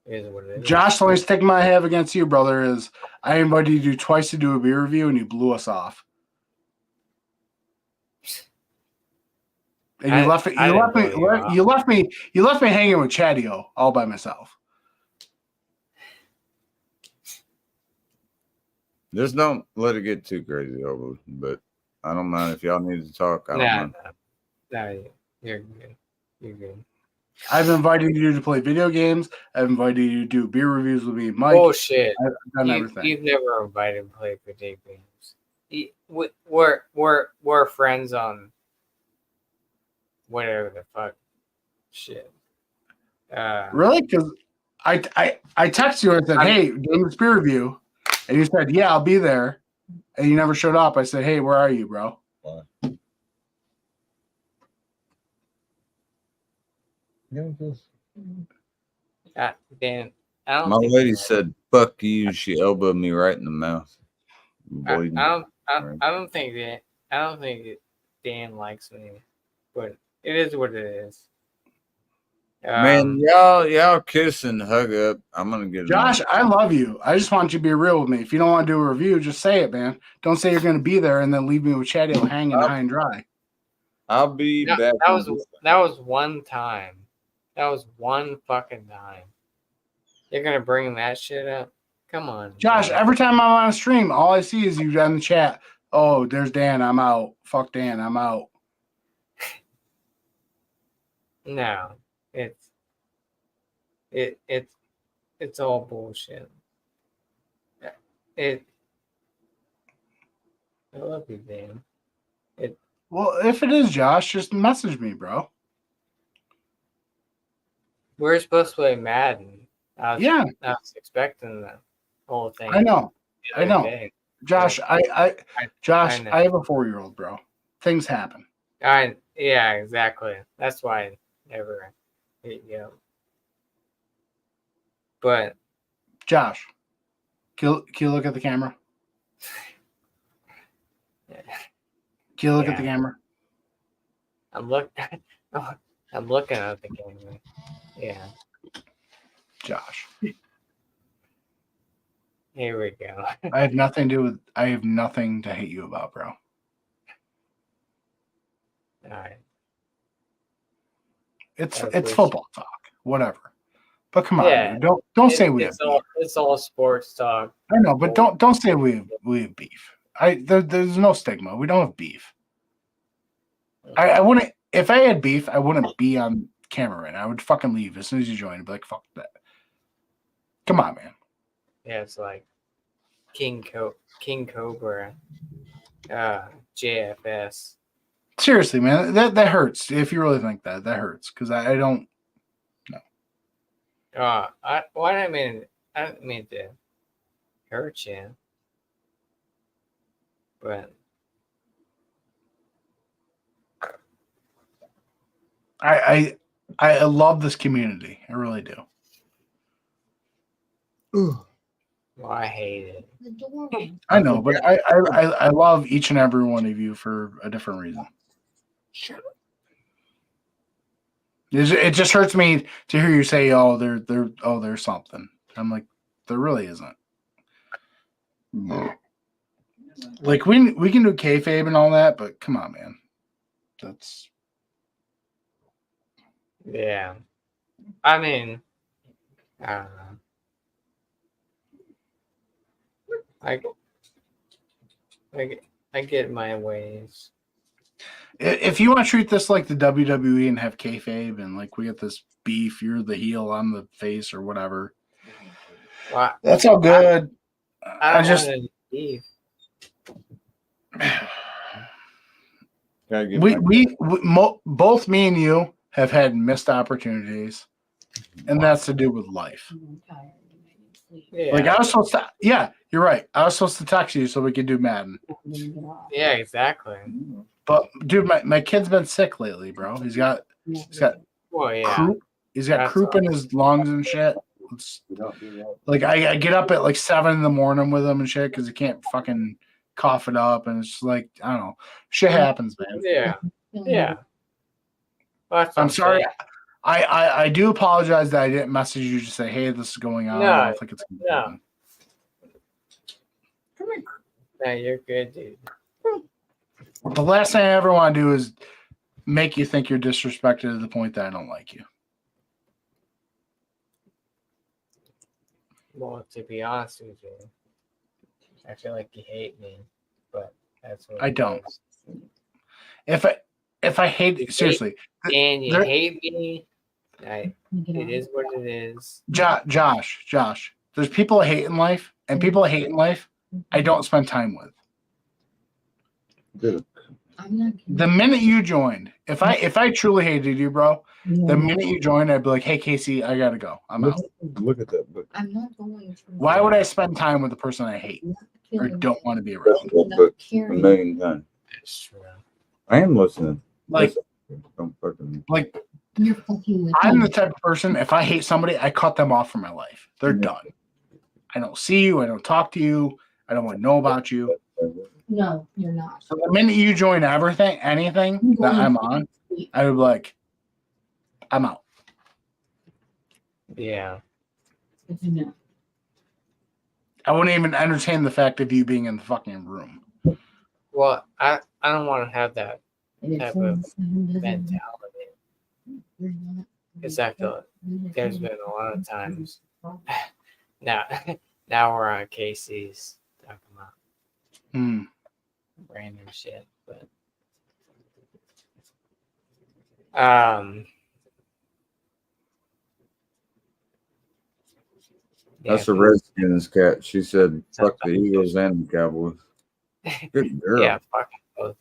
it is what it is. Josh, the only stigma I have against you, brother, is I invited you twice to do a beer review and you blew us off. And you left me hanging with Chadio all by myself. Just don't let it get too crazy over. But I don't mind if y'all need to talk. I don't mind. No, you're good. You're good. I've invited you to play video games. I've invited you to do beer reviews with me and Mike. Bullshit. I've done everything. You've never invited me to play video games. We're friends on whatever the fuck shit. Really? Because I texted you and said, hey, doing this beer review. And you said, yeah, I'll be there. And you never showed up. I said, hey, where are you, bro? Dan, I don't My think lady said, fuck you. She elbowed me right in the mouth. I don't think that Dan likes me, but it is what it is. Man, y'all kiss and hug up. I'm gonna get Josh, I love you. I just want you to be real with me. If you don't want to do a review, just say it, man. Don't say you're going to be there and then leave me with Chadio hanging high and dry. I'll be back. That was one time. That was one fucking time. You're gonna bring that shit up? Come on, Josh. man. Every time I'm on a stream, all I see is you in the chat. Oh, there's Dan. I'm out. Fuck Dan. I'm out. No, it's all bullshit. I love you, Dan. Well, if it is Josh, just message me, bro. We're supposed to play Madden. I was expecting the whole thing. I know. the other day. Josh, Josh, know. I have a 4-year-old, bro. Things happen. Yeah, exactly. That's why I never hit you up. But Josh, can you look at the camera? Can you look at the camera? I'm looking at the camera. Yeah. Josh. Here we go. I have nothing to hate you about, bro. All right. It's football talk, whatever. But come on, Yeah, dude. Don't say we have beef. It's all sports talk. I know, but don't say we have beef. There's no stigma. We don't have beef. I wouldn't, if I had beef, I wouldn't be on camera right now. I would fucking leave as soon as you join. I'd be like, fuck that. Come on, man. Yeah, it's like King Cobra, JFS. Seriously, man, that hurts. If you really think that hurts, because I don't. I didn't mean to hurt you, but I love this community. I really do. well, I hate it. I know, but I love each and every one of you for a different reason. It just hurts me to hear you say, "Oh, there's something." I'm like, there really isn't. Like we can do kayfabe and all that, but come on, man. That's Yeah. I mean, I don't know. I get my ways. if you want to treat this like the WWE and have kayfabe and like we get this beef, you're the heel, I'm the face, or whatever. Well, That's all good. I don't just want any beef. both me and you have had missed opportunities, and that's to do with life. Yeah. Like I was supposed to, yeah, you're right. I was supposed to text you so we could do Madden. Yeah, exactly. But dude, my kid's been sick lately, bro. He's got Well, yeah. croup. He's got That's croup in his lungs and shit. Like I get up at like 7 a.m. with him and shit because he can't fucking cough it up, and it's just like I don't know, shit happens, man. Yeah. Yeah. Well, that's what I'm sorry. saying. I do apologize that I didn't message you to say, hey, this is going on. I don't think it's gonna happen. No, you're good, dude. The last thing I ever want to do is make you think you're disrespected to the point that I don't like you. Well, to be honest with you, I feel like you hate me, but that's what I don't. If I hate seriously, and you hate me, it is what it is. Josh, there's people I hate in life, and people I hate in life I don't spend time with. Good. The minute you joined, if I truly hated you, bro, the minute you joined, I'd be like, hey, Casey, I gotta go. I'm out. Look at that book. I'm not going to. Why would I spend time with the person I hate or don't want to be around? That book a million times. That's true. I am listening. Like, Don't fucking. like You're fucking with I'm me. the type of person, if I hate somebody, I cut them off from my life. They're done. I don't see you. I don't talk to you. I don't want to know about you. No, you're not. So the minute you join anything that I'm on, I would be like, I'm out. Yeah. No. I wouldn't even entertain the fact of you being in the fucking room. Well, I don't want to have that type of mentality. Because I feel like there's been a lot of times now we're on Casey's talking about random shit, but That's a Redskins cat. She said, "Fuck the Eagles and the Cowboys." Good girl. Yeah, fuck both.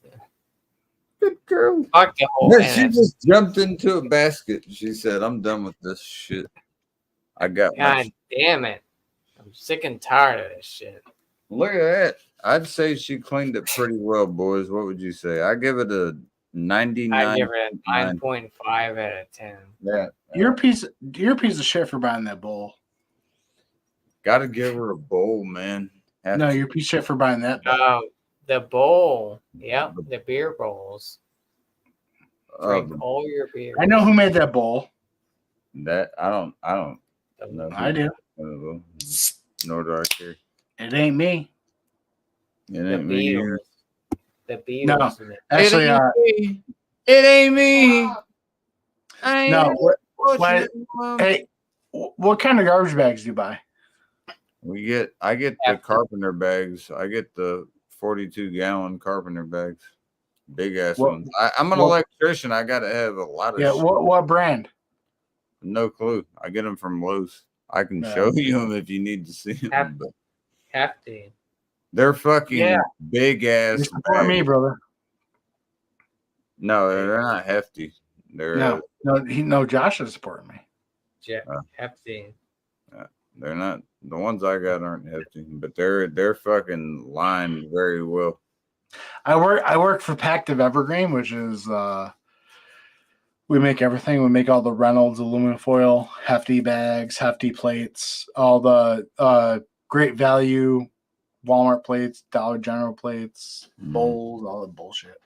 Good girl. Fuck the whole She NFC. just jumped into a basket. She said, "I'm done with this shit. I got my." God damn it! I'm sick and tired of this shit. Look at that. I'd say she cleaned it pretty well, boys. What would you say? I give it a 99. I give it a 9.5 out of 10. Yeah. You're a piece of shit for buying that bowl. Got to give her a bowl, man. No, you're a piece of shit for buying that bowl. The bowl. Yep, the beer bowls. Drink all your beer. I know who made that bowl. That I don't know. I do. Nor do I care. It ain't me. It ain't me. Either. The Beatles. No, actually, it ain't me. No. Hey, what kind of garbage bags do you buy? I get the carpenter bags. I get the 42-gallon carpenter bags, big ass ones. I'm an electrician. I got to have a lot of. Yeah. What brand? No clue. I get them from Lowe's. I can show you them if you need to see them. Have to. They're fucking Yeah. big You ass support me, bags. brother. No, they're not hefty. They're No, Josh is supporting me. Hefty. they're not the ones I got aren't hefty, but they're fucking lined very well. I work for Pactive Evergreen, which is we make everything. We make all the Reynolds aluminum foil, hefty bags, hefty plates, all the great value Walmart plates, Dollar General plates, bowls, all the bullshit.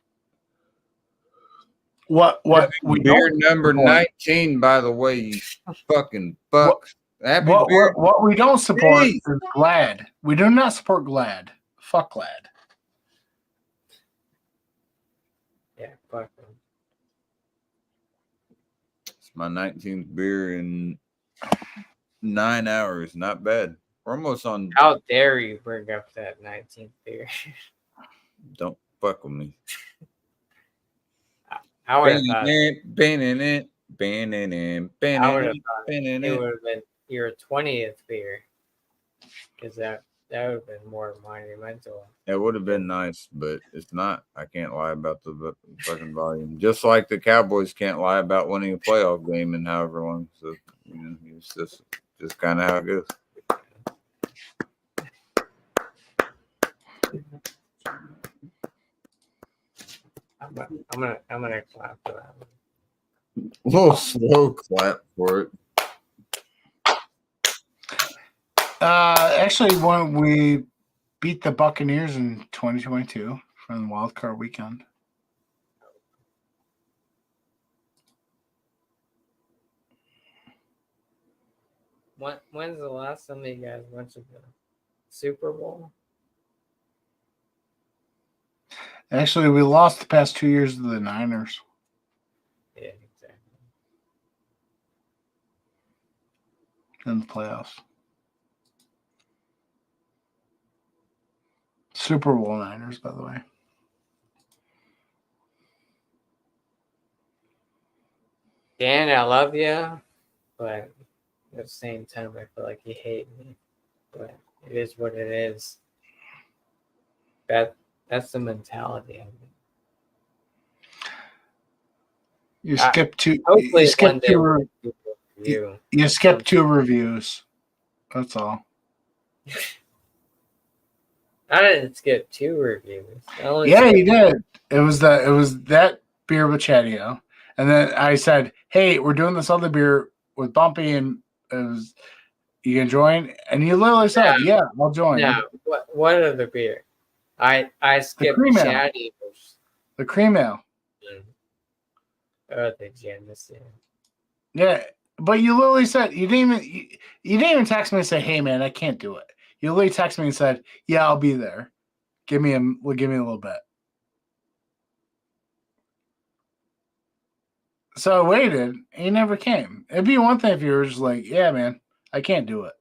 What we beer don't number support- 19, by the way, you fucking fuck. Happy what, beer. what we don't support Jeez. is Glad. We do not support Glad. Fuck Glad. Yeah, fuck them. It's my 19th beer in 9 hours. Not bad. We're almost on. How dare you bring up that 19th beer? Don't fuck with me. I would have thought It it would have been your 20th beer. Because that would have been more monumental. would have been nice, but it's not. I can't lie about the fucking volume. Just like the Cowboys can't lie about winning a playoff game in however long. So, it's just kind of how it goes. I'm gonna clap for that one. A little slow clap for it. Actually, when we beat the Buccaneers in 2022 from the wild card weekend. When's the last time you guys went to the Super Bowl? Actually, we lost the past 2 years to the Niners. Yeah, exactly. In the playoffs. Super Bowl Niners, by the way. Dan, I love you, but at the same time, I feel like you hate me. But it is what it is. That's the mentality of it. You skipped two. Hopefully, You skipped one day two. we'll do a review. You skipped 2 reviews. That's all. I didn't skip 2 reviews. Yeah, you did. It was that beer with Chatio, and then I said, "Hey, we're doing this other beer with Bumpy, and you can join." And you literally said, "Yeah, I'll join." No, what other beer? I skipped cream ale. Chatio's. The cream ale. Oh, the Jameson. Yeah, but you literally said you didn't even text me and say, "Hey, man, I can't do it." You literally texted me and said, "Yeah, I'll be there. Give me a little bit." So I waited, and he never came. It'd be one thing if you were just like, "Yeah, man, I can't do it."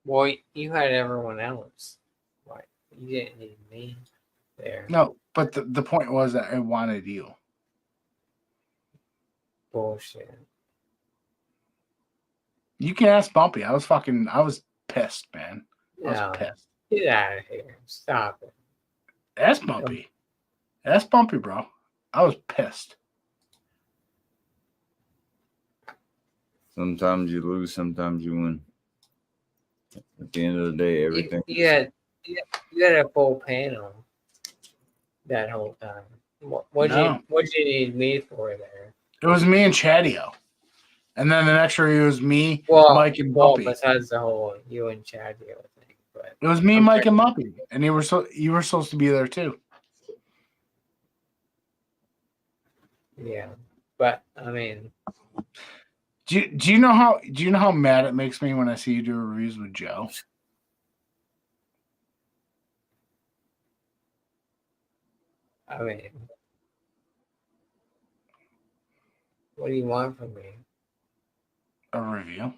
Well, you had everyone else. Like, you didn't need me there. No, but the point was that I wanted you. Bullshit. You can ask Bumpy. I was pissed, man. I was No, pissed. get out of here. Stop it. Ask Bumpy. Ask Bumpy, bro. I was pissed. Sometimes you lose, sometimes you win. At the end of the day, everything. You had a full panel that whole time. What you need me for there? It was me and Chatio. And then the next review was me, Mike, and Well, Bumpy. besides the whole you and Chaddy, I think. But It was me, Mike, and Bumpy. And you were supposed to be there too. Yeah. But I mean, Do you know how mad it makes me when I see you do reviews with Joe? I mean, what do you want from me? A review.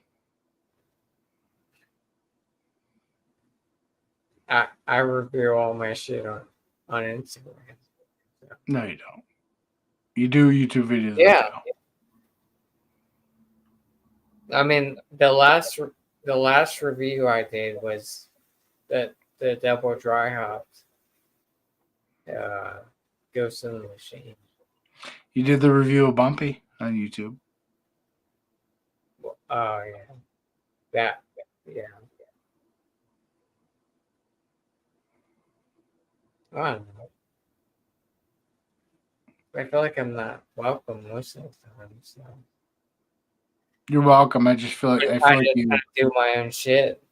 I review all my shit on Instagram. So. No, you don't. You do YouTube videos. Yeah. I mean, the last review I did was that the double dry hopped Ghost in the Machine. You did the review of Bumpy on YouTube. Oh yeah, yeah. I don't know. I feel like I'm not welcome most of the time. So You're welcome. I just feel like I feel like just you. kinda do my own shit.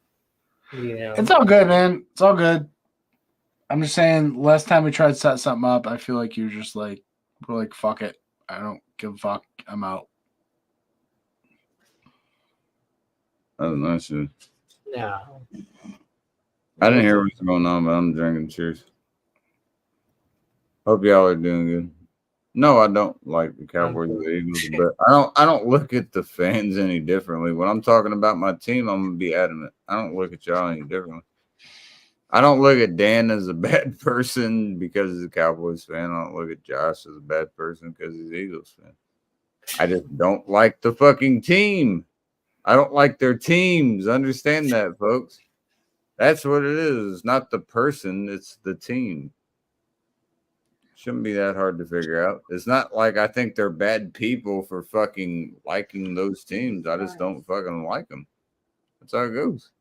You know. It's all good, man. It's all good. I'm just saying. Last time we tried to set something up, I feel like you're just like, we're like, fuck it. I don't give a fuck. I'm out. That was nice. Dude. No. I didn't hear what's going on, but I'm drinking. Cheers. Hope y'all are doing good. No, I don't like the Cowboys or the Eagles, but I don't look at the fans any differently. When I'm talking about my team, I'm gonna be adamant. I don't look at y'all any differently. I don't look at Dan as a bad person because he's a Cowboys fan. I don't look at Josh as a bad person because he's an Eagles fan. I just don't like the fucking team. I don't like their teams. Understand that, folks. That's what it is. It's not the person, it's the team. Shouldn't be that hard to figure out. It's not like I think they're bad people for fucking liking those teams. I just don't fucking like them. That's how it goes.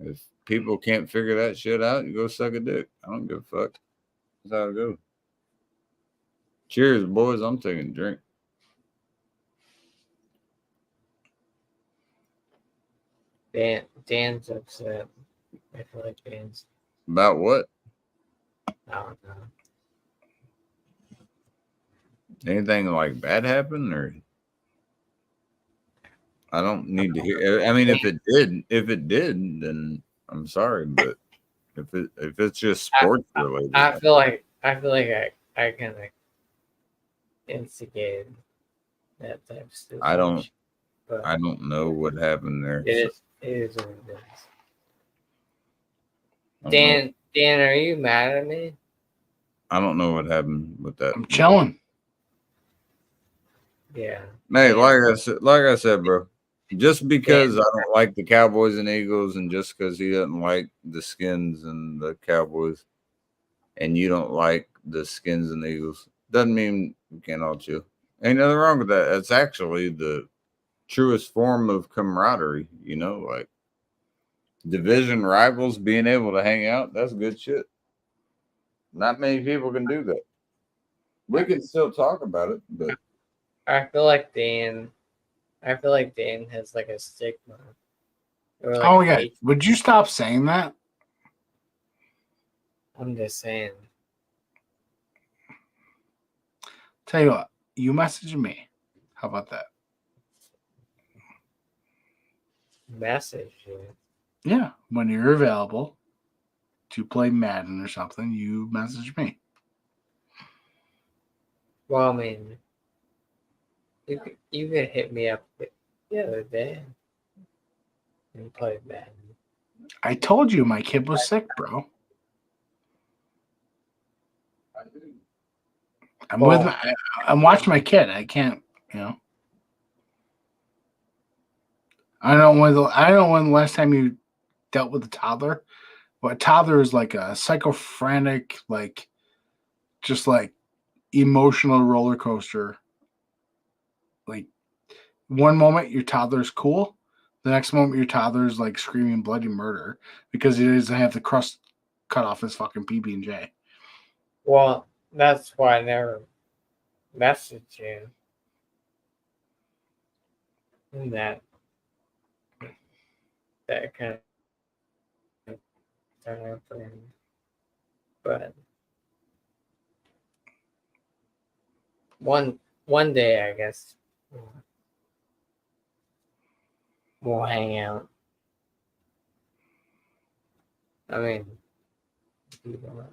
If people can't figure that shit out, you go suck a dick. I don't give a fuck. That's how it goes. Cheers, boys. I'm taking a drink. Dan's upset. I feel like Dan's. About what? I don't know. Anything like bad happen, or I don't need to hear. I mean, if it did, then I'm sorry, but if it's just sports related, I feel like I kind of instigated that type of stuff. I don't know what happened there. It is what it is. I don't know. Dan, are you mad at me? I don't know what happened with that. I'm chilling. Yeah. Hey, like I said, bro. Just because I don't like the Cowboys and Eagles, and just because he doesn't like the Skins and the Cowboys, and you don't like the Skins and the Eagles, doesn't mean we can't all chill. Ain't nothing wrong with that. It's actually the truest form of camaraderie, you know, like division rivals being able to hang out. That's good shit. Not many people can do that. We can still talk about it, but I feel like Dan has like a stigma. Or like Oh my god! Would you stop saying that? I'm just saying. Tell you what, you message me. How about that? Message you. Yeah, when you're available to play Madden or something, you message me. Well, I mean, you could hit me up the other day and play Madden. I told you my kid was sick, bro. I'm watching my kid. I can't, you know. I don't know when the last time you dealt with a toddler. But a toddler is like a psychophrenic, like just like emotional roller coaster. Like one moment your toddler's cool, the next moment your toddler's like screaming bloody murder because he doesn't have the crust cut off his fucking PB&J. Well, that's why I never messaged you. And that kind of time frame. But one day, I guess we'll hang out. I mean, you know,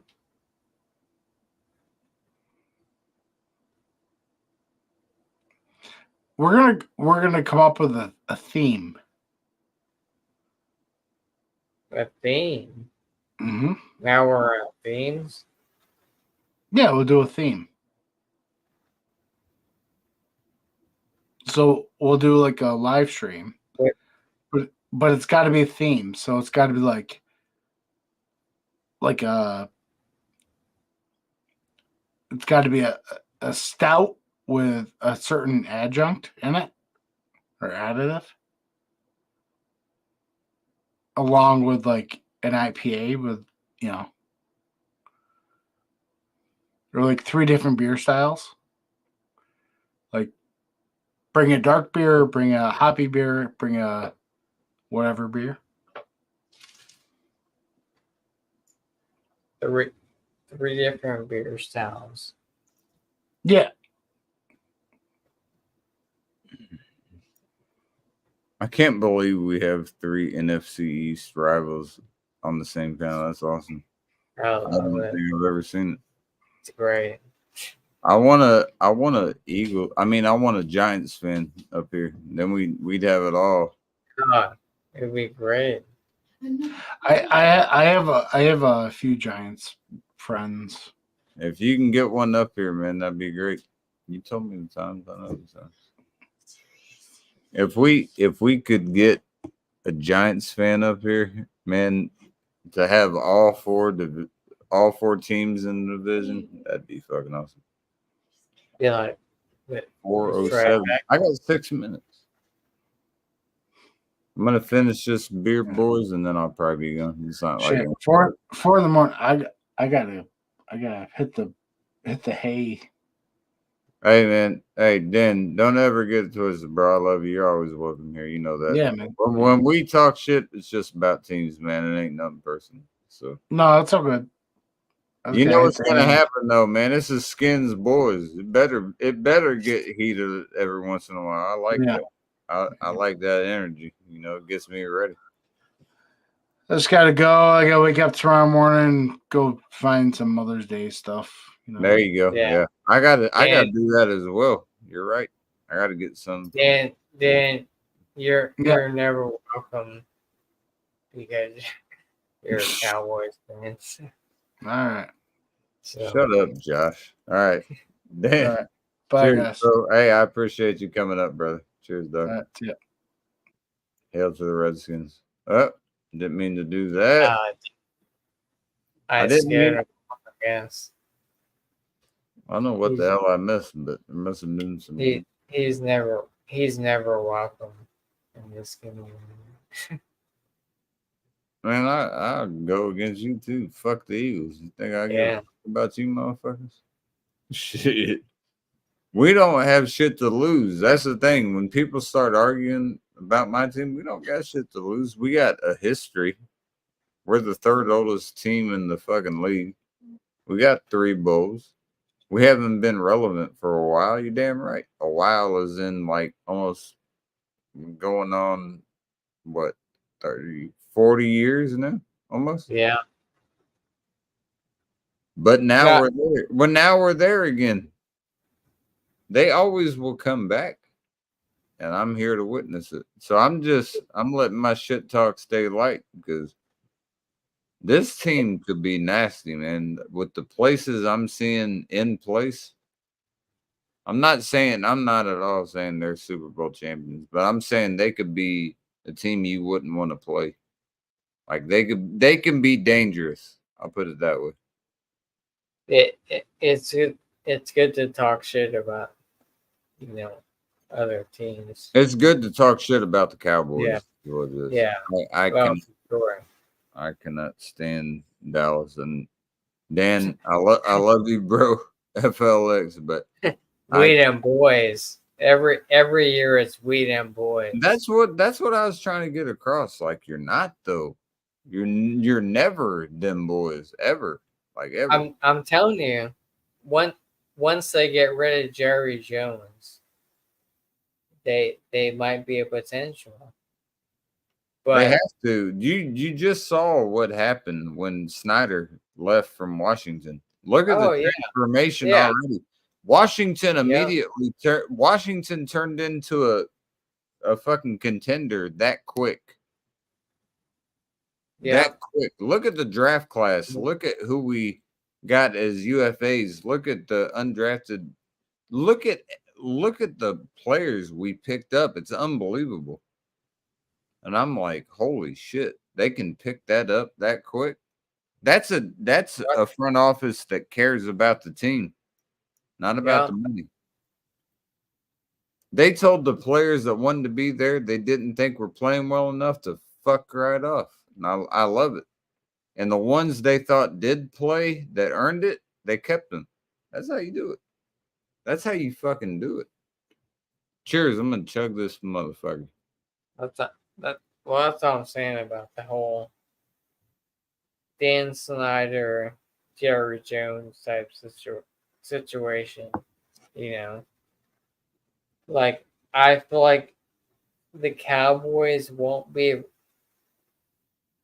We're gonna come up with a theme. a theme. Mm-hmm. Now we're at themes. Yeah, we'll do a theme. So we'll do like a live stream, but it's got to be a theme. So it's got to be like like it's got to be a stout with a certain adjunct in it or additive, along with like an IPA with, you know, there are like 3 different beer styles. Like bring a dark beer, bring a hoppy beer, bring a whatever beer. 3 different beer styles. Yeah. I can't believe we have 3 NFC East rivals on the same panel. That's awesome. I I love don't it. think I've ever seen it. It's great. I want a Eagle. I mean, I want a Giants fan up here. Then we'd have it all. God, it'd be great. I have a few Giants friends. If you can get one up here, man, that'd be great. You told me the times. I know the times. If we could get a Giants fan up here, man, to have all 4 teams in the division, that'd be fucking awesome. Be like, with 407. I got 6 minutes. I'm gonna finish this beer, boys, and then I'll probably be gone. It's not like Shit, 4 in the morning. I gotta hit the hay. Hey man, hey Dan, don't ever get it twisted, bro. I love you. You're always welcome here. You know that. Yeah, man. When we talk shit, it's just about teams, man. It ain't nothing personal. So no, it's all good. You know what's gonna happen though, man. This is Skins boys. It better get heated every once in a while. I like that. I like that energy. You know, it gets me ready. I just gotta go. I gotta wake up tomorrow morning and go find some Mother's Day stuff. You know? There you go. Yeah. I gotta do that as well. You're right. I gotta get some. Then you're never welcome because you're Cowboys fans. All right. So. Shut up, Josh. All right. Dan. All right. Bye, cheers, guys. bro. Hey, I appreciate you coming up, brother. Cheers, dog. Yeah. Hail to the Redskins. Oh, didn't mean to do that. I didn't mean against. I don't know what the hell I missed, but there must have been some. He's never welcome in this game. Man, I'll go against you too. Fuck the Eagles. You think I give about you, motherfuckers? Shit. We don't have shit to lose. That's the thing. When people start arguing about my team, we don't got shit to lose. We got a history. We're the 3rd oldest team in the fucking league. We got 3 bowls. We haven't been relevant for a while. You damn right. A while is in like almost going on what 30, 40 years now, almost. Yeah. But now we're there. Well, now we're there again. They always will come back, and I'm here to witness it. So I'm letting my shit talk stay light because this team could be nasty, man. With the places I'm seeing in place, I'm not at all saying they're Super Bowl champions, but I'm saying they could be a team you wouldn't want to play. Like they can be dangerous. I'll put it that way. It's good to talk shit about, other teams. It's good to talk shit about the Cowboys. Yeah. I cannot stand Dallas. And Dan, I love you, bro. FLX, but we them boys. Every year it's we them boys. That's what I was trying to get across. Like you're not though. You're never them boys ever. Like ever. I'm telling you, once they get rid of Jerry Jones, they might be a potential. But they have to. You just saw what happened when Snyder left from Washington. Look at the transformation already. Washington immediately Washington turned into a fucking contender that quick. Yeah. That quick. Look at the draft class. Look at who we got as UFAs. Look at the undrafted. Look at the players we picked up. It's unbelievable. And I'm like, holy shit, they can pick that up that quick. That's a front office that cares about the team, not about the money. They told the players that wanted to be there they didn't think were playing well enough to fuck right off. And I love it. And the ones they thought did play that earned it, they kept them. That's how you do it. That's how you fucking do it. Cheers. I'm gonna chug this motherfucker. That's all I'm saying about the whole Dan Snyder, Jerry Jones type situation. You know, like I feel like the Cowboys won't be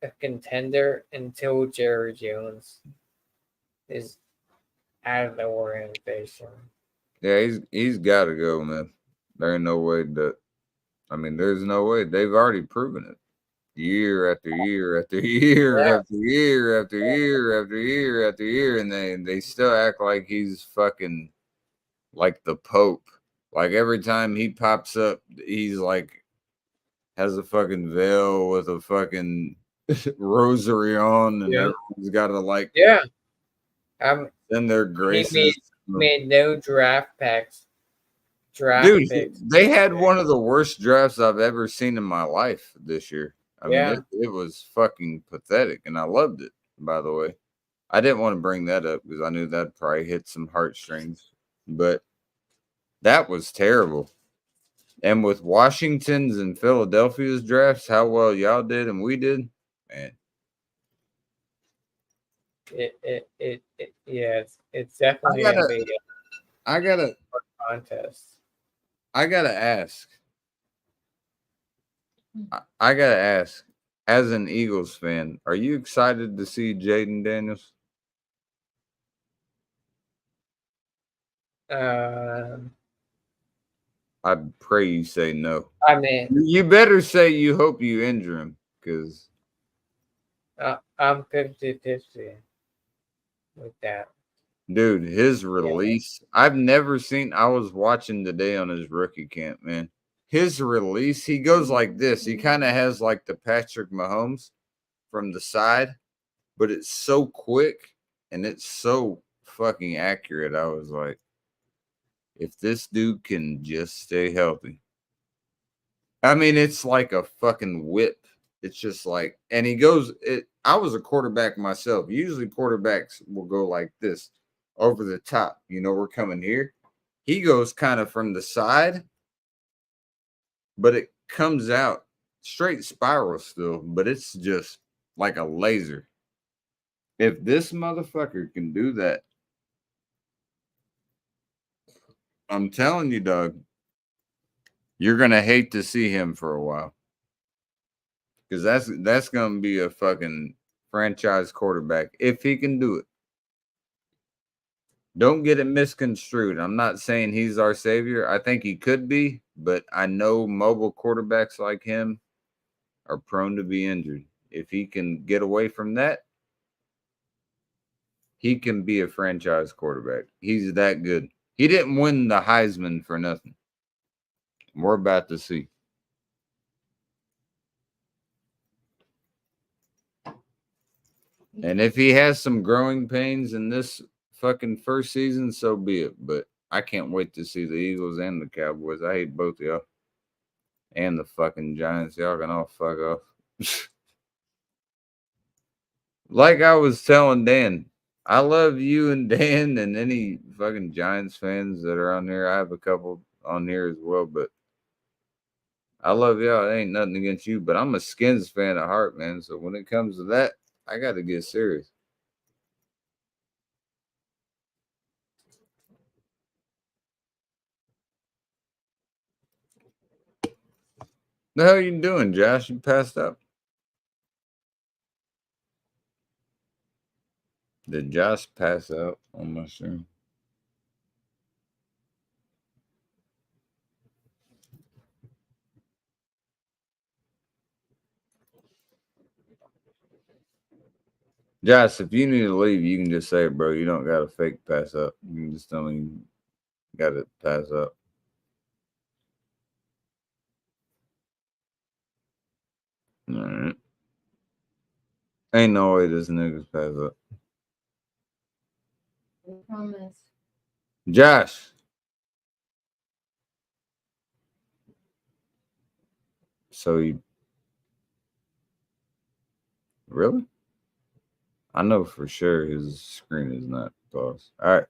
a contender until Jerry Jones is out of the organization. Yeah, he's got to go, man. There ain't no way that. I mean, there's no way. They've already proven it. Year after year after year after year after year after year after year, and they still act like he's fucking like the Pope. Like every time he pops up, he's like has a fucking veil with a fucking rosary on, and everyone's got to like send their graces. He made no draft picks. Dude, they had one of the worst drafts I've ever seen in my life this year. I mean, it was fucking pathetic, and I loved it, by the way. I didn't want to bring that up because I knew that'd probably hit some heartstrings, but that was terrible. And with Washington's and Philadelphia's drafts, how well y'all did and we did, man. It's definitely gonna be a contest. I gotta ask. I gotta ask, as an Eagles fan, are you excited to see Jaden Daniels? I pray you say no. I mean, you better say you hope you injure him, because I'm 50-50 with that. Dude, his release, I've never seen. I was watching today on his rookie camp, man. His release, he goes like this. He kind of has like the Patrick Mahomes from the side, but it's so quick and it's so fucking accurate. I was like, if this dude can just stay healthy. I mean, it's like a fucking whip. It's just like, and he goes, I was a quarterback myself. Usually quarterbacks will go like this over the top. You know, we're coming here. He goes kind of from the side, but it comes out straight spiral still, but it's just like a laser. If this motherfucker can do that, I'm telling you, Doug, you're going to hate to see him for a while. Because that's going to be a fucking franchise quarterback if he can do it. Don't get it misconstrued. I'm not saying he's our savior. I think he could be, but I know mobile quarterbacks like him are prone to be injured. If he can get away from that, he can be a franchise quarterback. He's that good. He didn't win the Heisman for nothing. We're about to see. And if he has some growing pains in this fucking first season, so be it. But I can't wait to see the Eagles and the Cowboys. I hate both of y'all. And the fucking Giants. Y'all can all fuck off. Like I was telling Dan, I love you and Dan and any fucking Giants fans that are on here. I have a couple on here as well, but I love y'all. It ain't nothing against you, but I'm a Skins fan at heart, man. So when it comes to that, I got to get serious. The hell you doing, Josh? You passed out? Did Josh pass out on my stream? Josh, if you need to leave, you can just say it, bro. You don't got to fake pass up. You can just tell me you got to pass up. All right. Ain't no way this nigga's pass up. I promise. Josh. So he really? I know for sure his screen is not paused. All right.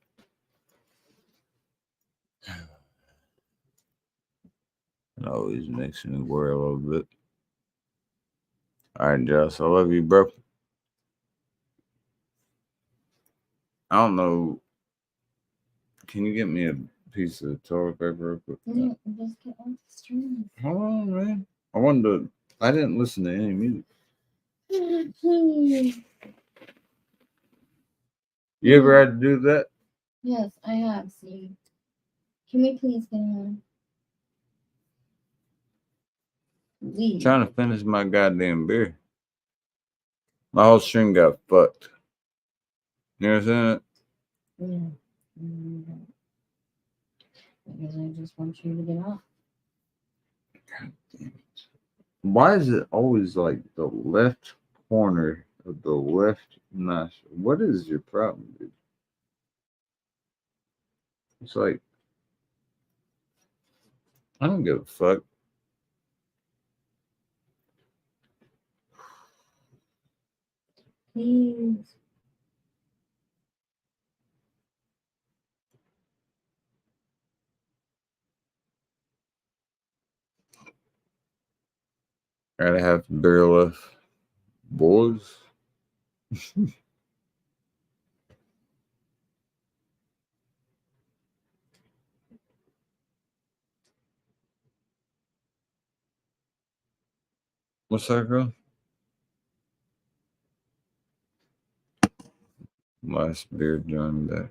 It always makes me worry a little bit. All right, Josh. I love you, bro. I don't know. Can you get me a piece of toilet paper real quick? No, just get on the stream. Hold on, man. I wanted to. I didn't listen to any music. You ever had to do that? Yes, I have. See, can we please get on? Leave. Trying to finish my goddamn beer. My whole stream got fucked. You understand it? Yeah. Because I just want you to get off. God damn it. Why is it always like the left corner of the left nostril? What is your problem, dude? It's like, I don't give a fuck. Please. Gotta have beer left. Boys. What's that girl? Last beer joined back.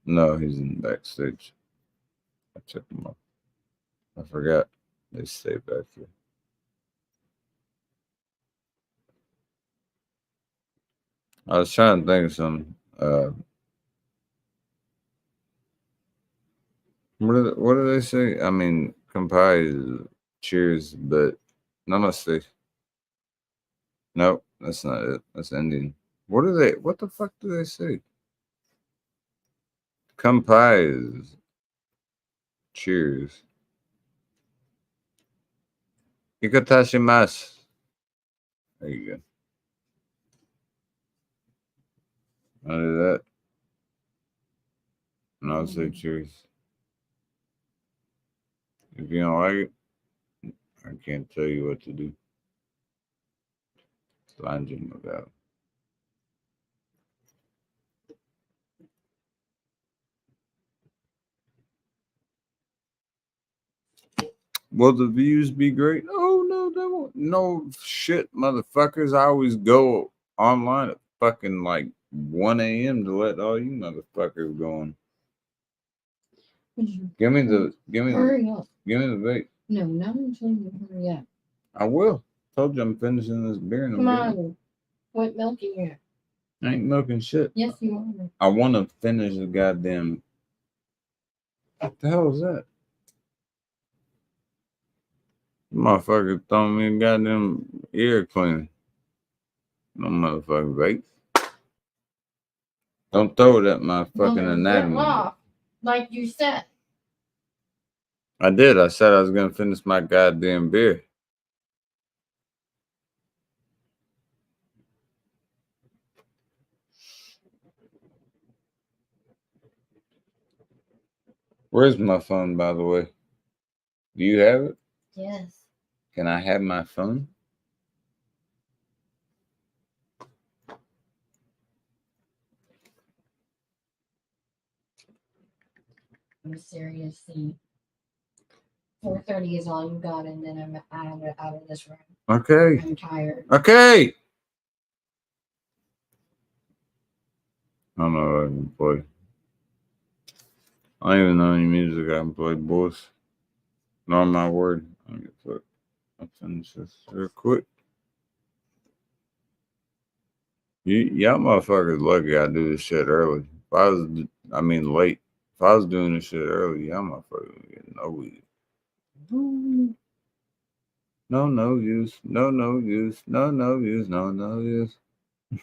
No, he's in the backstage. I took him up. I forgot they stay back here. I was trying to think of some. What do they say? I mean, Kampai is cheers, but namaste. Nope, that's not it. That's Indian. What do they? What the fuck do they say? Kampai is cheers. Ikatashimasu. There you go. I'll do that. And I'll say cheers. If you don't like it, I can't tell you what to do. Slanging about. Will the views be great? Oh no, they won't. No shit, motherfuckers. I always go online at fucking like 1 a.m. to let all you motherfuckers go on. Give me the Hurry up. Give me the vape. No, now I'm telling you to hurry up. I will. Told you I'm finishing this beer and Come I'm getting it. on. What milk in here? I ain't milking shit. Yes, you are. I want to finish the goddamn. What the hell is that? Motherfucker throwing me a goddamn ear cleaner. No motherfucking vape. Don't throw it at my fucking Well, anatomy. get off, like you said. I did. I said I was gonna finish my goddamn beer. Where's my phone, by the way? Do you have it? Yes. Can I have my phone? I'm serious. See, 4:30 is all you got, and then I'm out of this room. Okay. I'm tired. Okay. I don't know what I can play. I don't even know any music I can play, boys. No, my word. I don't give a fuck. I'll finish this real quick. Y'all motherfuckers lucky I do this shit early. If I was, late. If I was doing this shit early, y'all motherfuckers would get no weed. No use. No use. No use. No use. I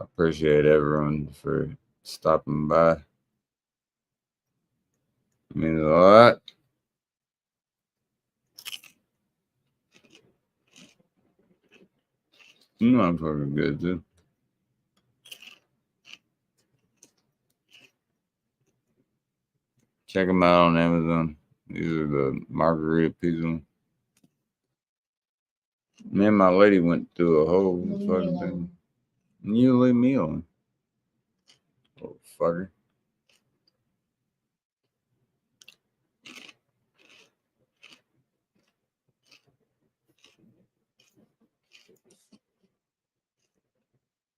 appreciate everyone for stopping by. It means a lot. I'm fucking good too. Check them out on Amazon. These are the margarita pizza. Me and my lady went through a whole fucking thing. You leave me alone. Oh, fucker.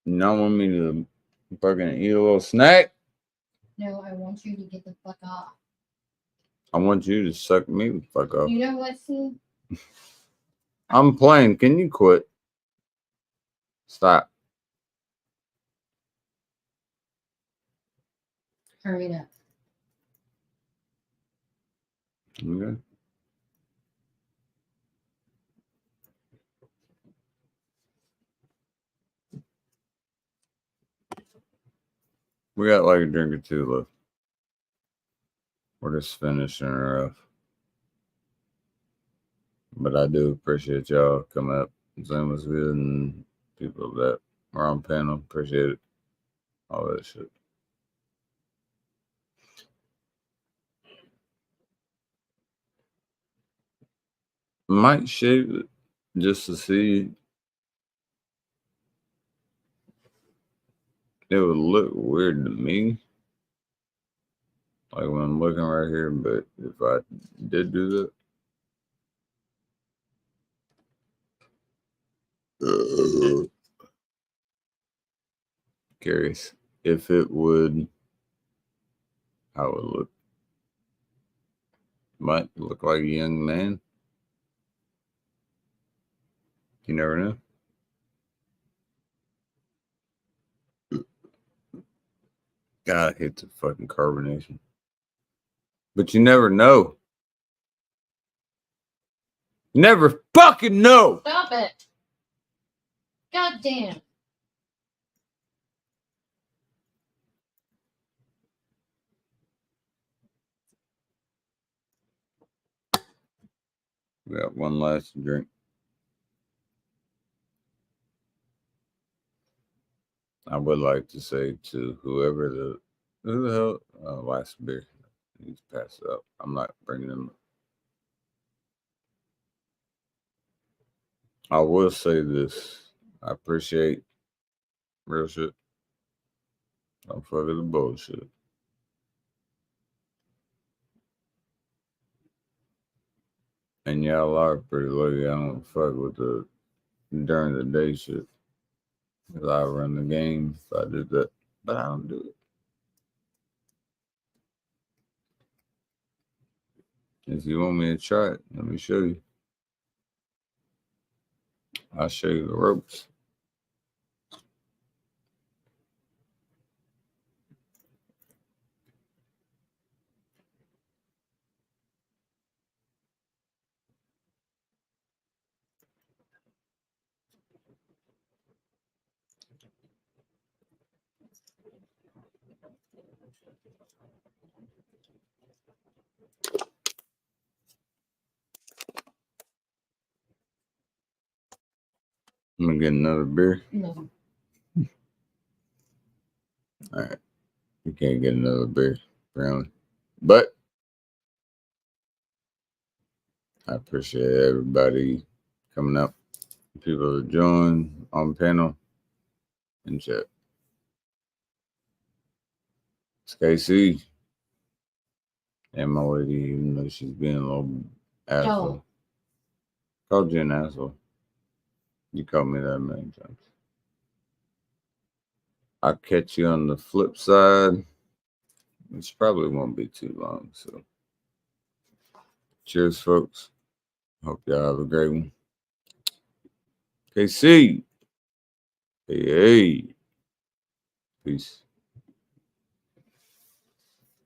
You not want me to fucking eat a little snack? No, I want you to get the fuck off. I want you to suck me the fuck off. You know what, Sue? I'm playing. Can you quit? Stop. Hurry it up. Okay. We got like a drink or two left. We're just finishing her off. But I do appreciate y'all coming up. Same was good, and people that were on panel. Appreciate it. All that shit. Might shave it just to see. It would look weird to me. Like when I'm looking right here, but if I did do that, curious if it would, how it would look. Might look like a young man. You never know. God, I hate the fucking carbonation. But you never know. You never fucking know. Stop it. God damn. We got one last drink. I would like to say to who the hell, last beer. He's passed up. I'm not bringing him. I will say this. I appreciate real shit. Don't fuck with the bullshit. And y'all are pretty lucky I don't fuck with the during the day shit. Because I run the game if I did that. But I don't do it. If you want me to try it, let me show you. I'll show you the ropes. I'm gonna get another beer. No. All right. You can't get another beer, apparently. But I appreciate everybody coming up. People that join on panel and chat. It's KC. And my lady, even though she's being a little asshole. Called you an asshole. You called me that many times. I'll catch you on the flip side. Which probably won't be too long. So cheers, folks. Hope y'all have a great one. KC. Hey. Peace.